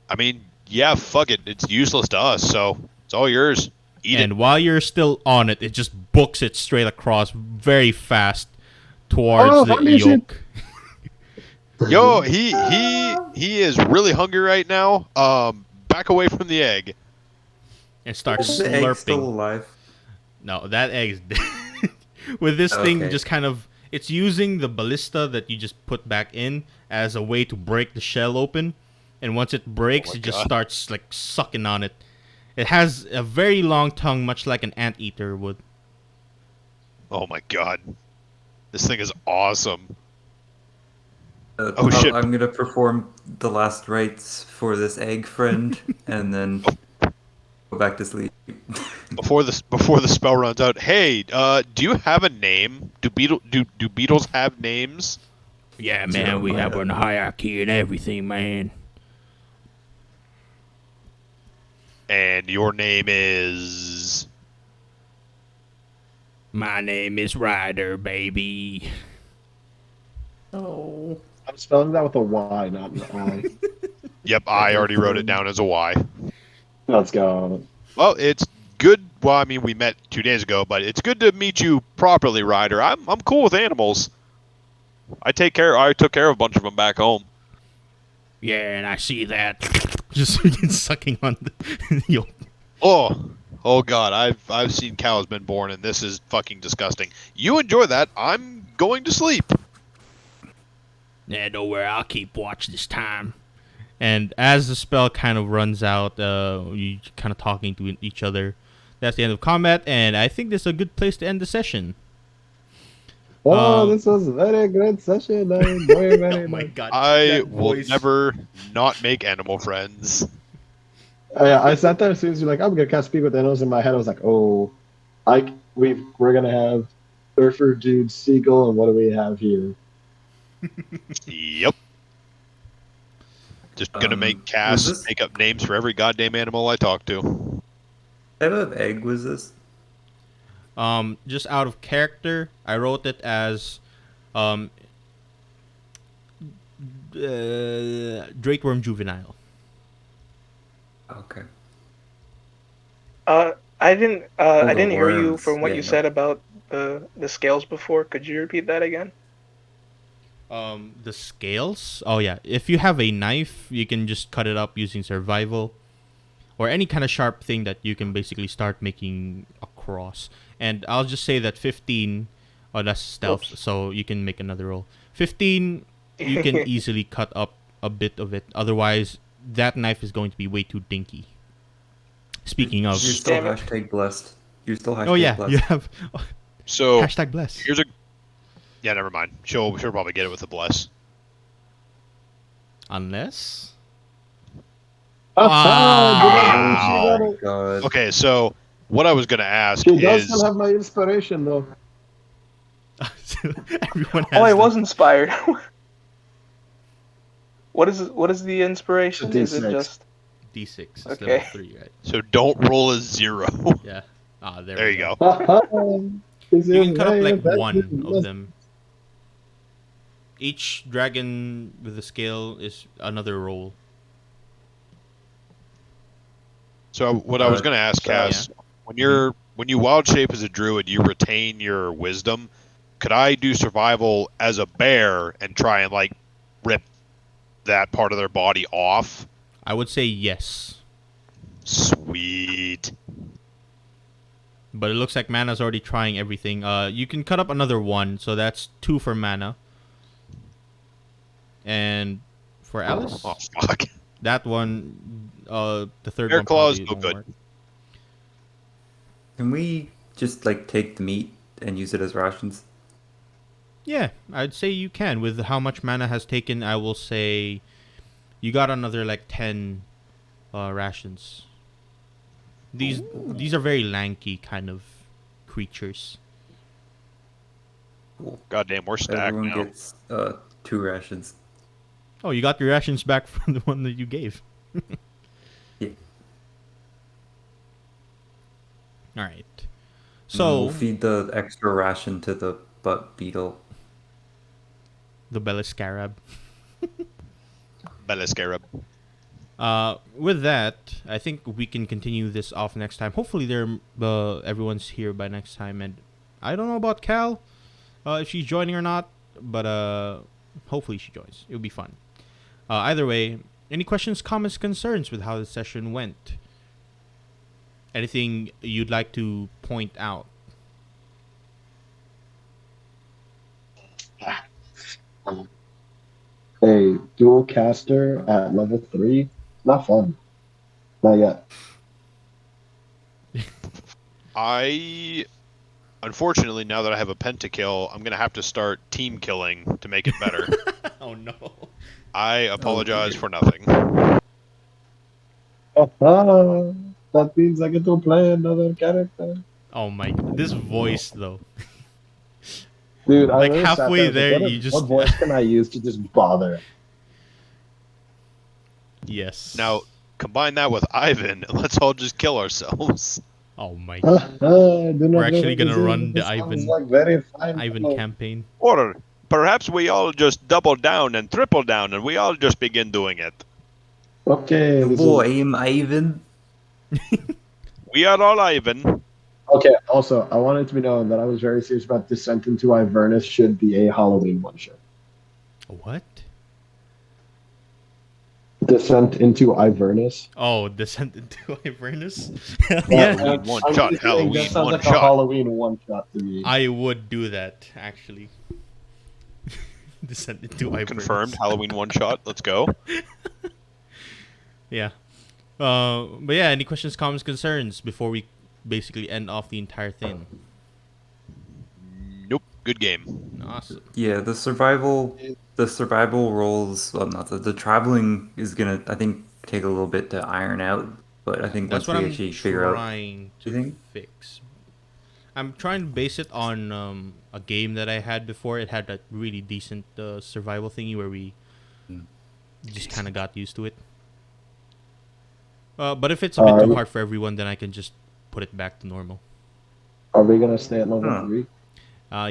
D: I mean, yeah, fuck it. It's useless to us, so it's all yours. Eat
B: and
D: it.
B: while you're still on it, it just books it straight across very fast towards the
A: holy shit.
B: yolk.
D: Yo, he is really hungry right now. Back away from the egg.
B: And starts
F: Is the egg still
B: slurping.
F: alive?
B: No, that egg's dead. With this thing,
F: Okay.
B: just kind of, it's using the ballista that you just put back in as a way to break the shell open. And once it breaks, it just
D: God.
B: starts like sucking on it. It has a very long tongue, much like an anteater would.
D: Oh my god. This thing is awesome.
F: Oh
D: shit.
F: I'm gonna perform the last rites for this egg friend, and then go back to sleep.
D: Before the spell runs out, hey, do you have a name? Do beetles have names?
G: Yeah, man, we have a hierarchy and everything, man.
D: And your name is...
G: My name is Ryder, baby.
F: Oh.
A: I'm spelling that with a Y, not an I.
D: Yep, I already wrote it down as a Y.
A: Let's go.
D: Well, it's good. Well, I mean, we met 2 days ago, but it's good to meet you properly, Ryder. I'm cool with animals. I took care of a bunch of them back home.
G: Yeah, and I see that.
B: Just begin sucking on the yolk.
D: Oh God, I've seen cows been born, and this is fucking disgusting. You enjoy that. I'm going to sleep.
G: Yeah, don't worry, I'll keep watch this time.
B: And as the spell kind of runs out, you kind of talking to each other. That's the end of combat, and I think this is a good place to end the session.
A: This was a very great session. I enjoyed very
B: Oh my
A: much.
B: god.
D: I
B: that
D: will
B: voice.
D: never not make animal friends.
A: I sat there as soon as you're like, I'm gonna cast Speak with Animals in my head. I was like, oh, we're gonna have Surfer Dude Seagull, and what do we have here?
D: Yep. Just gonna make Cass
F: was this-
D: make up names for every goddamn animal I talk to.
F: What type of egg was this?
B: Just out of character, I wrote it as Drakeworm Juvenile.
F: Okay.
E: I didn't
F: the
E: hear you
F: worms.
E: from what
F: Yeah,
E: you
F: no.
E: said about the scales before. Could you repeat that again?
B: The scales? Oh yeah, if you have a knife, you can just cut it up using survival. Or any kind of sharp thing that you can basically start making across. And I'll just say that 15... Oh, that's stealth, so you can make another roll. 15, you can easily cut up a bit of it. Otherwise, that knife is going to be way too dinky. Speaking of...
F: You're still
E: Damn it.
F: hashtag blessed. You're still hashtag
B: Oh yeah,
F: blessed.
B: you have...
D: So
B: Hashtag bless.
D: here's a. Yeah, never mind. She'll probably get it with a bless.
B: Unless...
F: Oh my god.
D: Okay, so what I was gonna ask
A: She does
D: is
A: still have my inspiration, though.
B: Everyone has
E: Oh, I
B: them.
E: was inspired. What is the inspiration?
A: It's a
E: Is it
A: D6.
E: just
B: D6. It's
E: Okay.
B: level 3, right?
D: so don't roll a 0.
B: Yeah.
D: There
B: we
D: you go.
B: You can cut up like one of them. Each dragon with the scale is another roll.
D: So what I was going to ask,
E: so-
D: Cass, when you wild shape as a druid, you retain your wisdom. Could I do survival as a bear and try and like rip that part of their body off?
B: I would say yes.
D: Sweet.
B: But it looks like Mana's already trying everything. You can cut up another 1, so that's 2 for Mana. And for Alice,
D: Oh fuck.
B: that one, the third
D: Bear
B: one
D: claws,
B: probably
D: no
B: won't
D: good.
B: work.
F: Can we just like take the meat and use it as rations?
B: Yeah, I'd say you can. With how much Mana has taken, I will say you got another like 10 rations. These are very lanky kind of creatures.
D: Goddamn, we're stacked
F: Everyone
D: now.
F: gets 2 rations.
B: Oh, you got your rations back from the one that you gave.
F: Yeah.
B: All right.
F: And
B: So
F: we'll feed the extra ration to the butt beetle.
B: the Beliscarab.
D: Bella Scarab.
B: With that, I think we can continue this off next time. Hopefully, everyone's here by next time, and I don't know about Cal, if she's joining or not, but hopefully she joins. It'll be fun. Either way, any questions, comments, concerns with how the session went? Anything you'd like to point out?
A: A dual caster at level 3, not fun. Not yet.
D: Unfortunately, now that I have a pentakill, I'm gonna have to start team killing to make it better.
B: Oh no.
D: I apologize
F: dear.
D: for nothing.
A: That means I get to play another character.
B: Oh my! This voice though.
A: Dude, I
B: Like,
A: really sat
B: halfway
A: there, I was
B: there,
A: like,
B: you just-
A: what voice can I use to just bother?
B: Yes.
D: Now, combine that with Ivan, and let's all just kill ourselves.
B: Oh my!
A: We're
B: actually gonna run the Ivan-
A: Like very fine
B: Ivan
A: fellow.
B: campaign.
D: Or perhaps we all just double down and triple down, and we all just begin doing it.
A: Okay. this is-
F: Boy, I'm Ivan.
D: We are all Ivan.
A: Okay. Also, I wanted to be known that I was very serious about Descent into Ivernus should be a Halloween one shot.
B: What?
A: Descent into Ivernus.
B: Oh, Descent into Avernus?
A: Yeah,
B: Yeah,
D: One
A: I'm
D: shot,
A: just saying,
D: Halloween,
A: that sounds
D: one
A: like
D: shot.
A: a Halloween one shot to me.
B: I would do that actually. Descent into Avernus.
D: Confirmed. Halloween one shot. Let's go.
B: Yeah. But yeah, any questions, comments, concerns before we basically end off the entire thing?
D: Nope. Good game.
B: Awesome.
F: Yeah, the survival rolls. Well, not the traveling is gonna, I think, take a little bit to iron out. But I think
B: That's
F: once
B: what
F: we
B: I'm
F: actually figure out,
B: trying
F: You
B: to
F: think?
B: fix. I'm trying to base it on a game that I had before. It had that really decent survival thingy where we just kind of got used to it. But if it's a bit too hard for everyone, then I can just put it back to normal.
A: Are we gonna stay at level
F: Huh.
A: 3?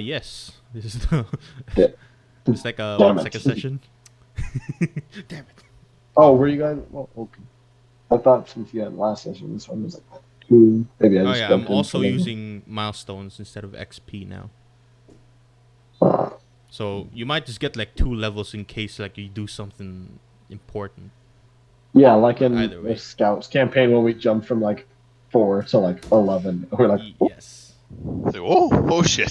B: Yes. This is the
A: Yeah.
B: it's like a
A: Damn
B: 1
A: it.
B: second session. Damn it.
A: Oh, were you guys? Well, okay. I thought since you had last session, this one was like 2. Maybe I
B: Oh
A: just
B: yeah,
A: jumped
B: I'm
A: in
B: also
A: for the-
B: using milestones instead of XP now.
A: Ah,
B: So you might just get like 2 levels in case like you do something important.
A: yeah, like in
B: Either way.
A: the Scouts campaign when we jumped from like 4 to like 11. We're like,
B: Yes.
D: So, oh shit.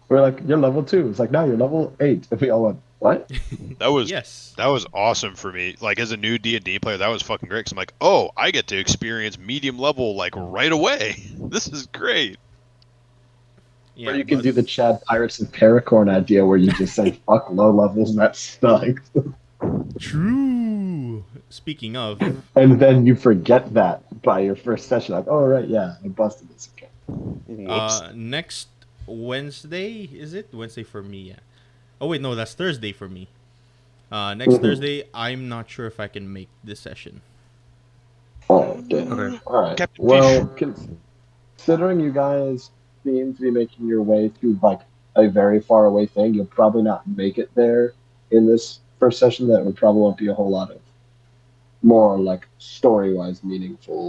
A: you're level 2. It's like, no, you're level 8. And we all went, what?
D: That was
B: Yes.
D: that was awesome for me. Like as a new D&D player, that was fucking great. 'Cause I'm like, oh, I get to experience medium level like right away. This is great.
B: Yeah,
A: Or you can
B: but-
A: do the Chad Pirates of Paracorn idea where you just say, fuck low levels, that sucks.
B: True. Speaking of,
A: And then you forget that by your first session. Like, oh, right, yeah, I busted this. Okay.
D: Whoops.
B: next Wednesday, is it? Wednesday for me, yeah. Oh wait, no, that's Thursday for me. Next
A: Mhm.
B: Thursday, I'm not sure if I can make this session.
A: Oh, damn.
F: Okay.
A: All right.
D: Captain
A: Well, considering you guys seem to be making your way to like a very far away thing, you'll probably not make it there in this first session. That would probably won't be a whole lot of more like story wise meaningful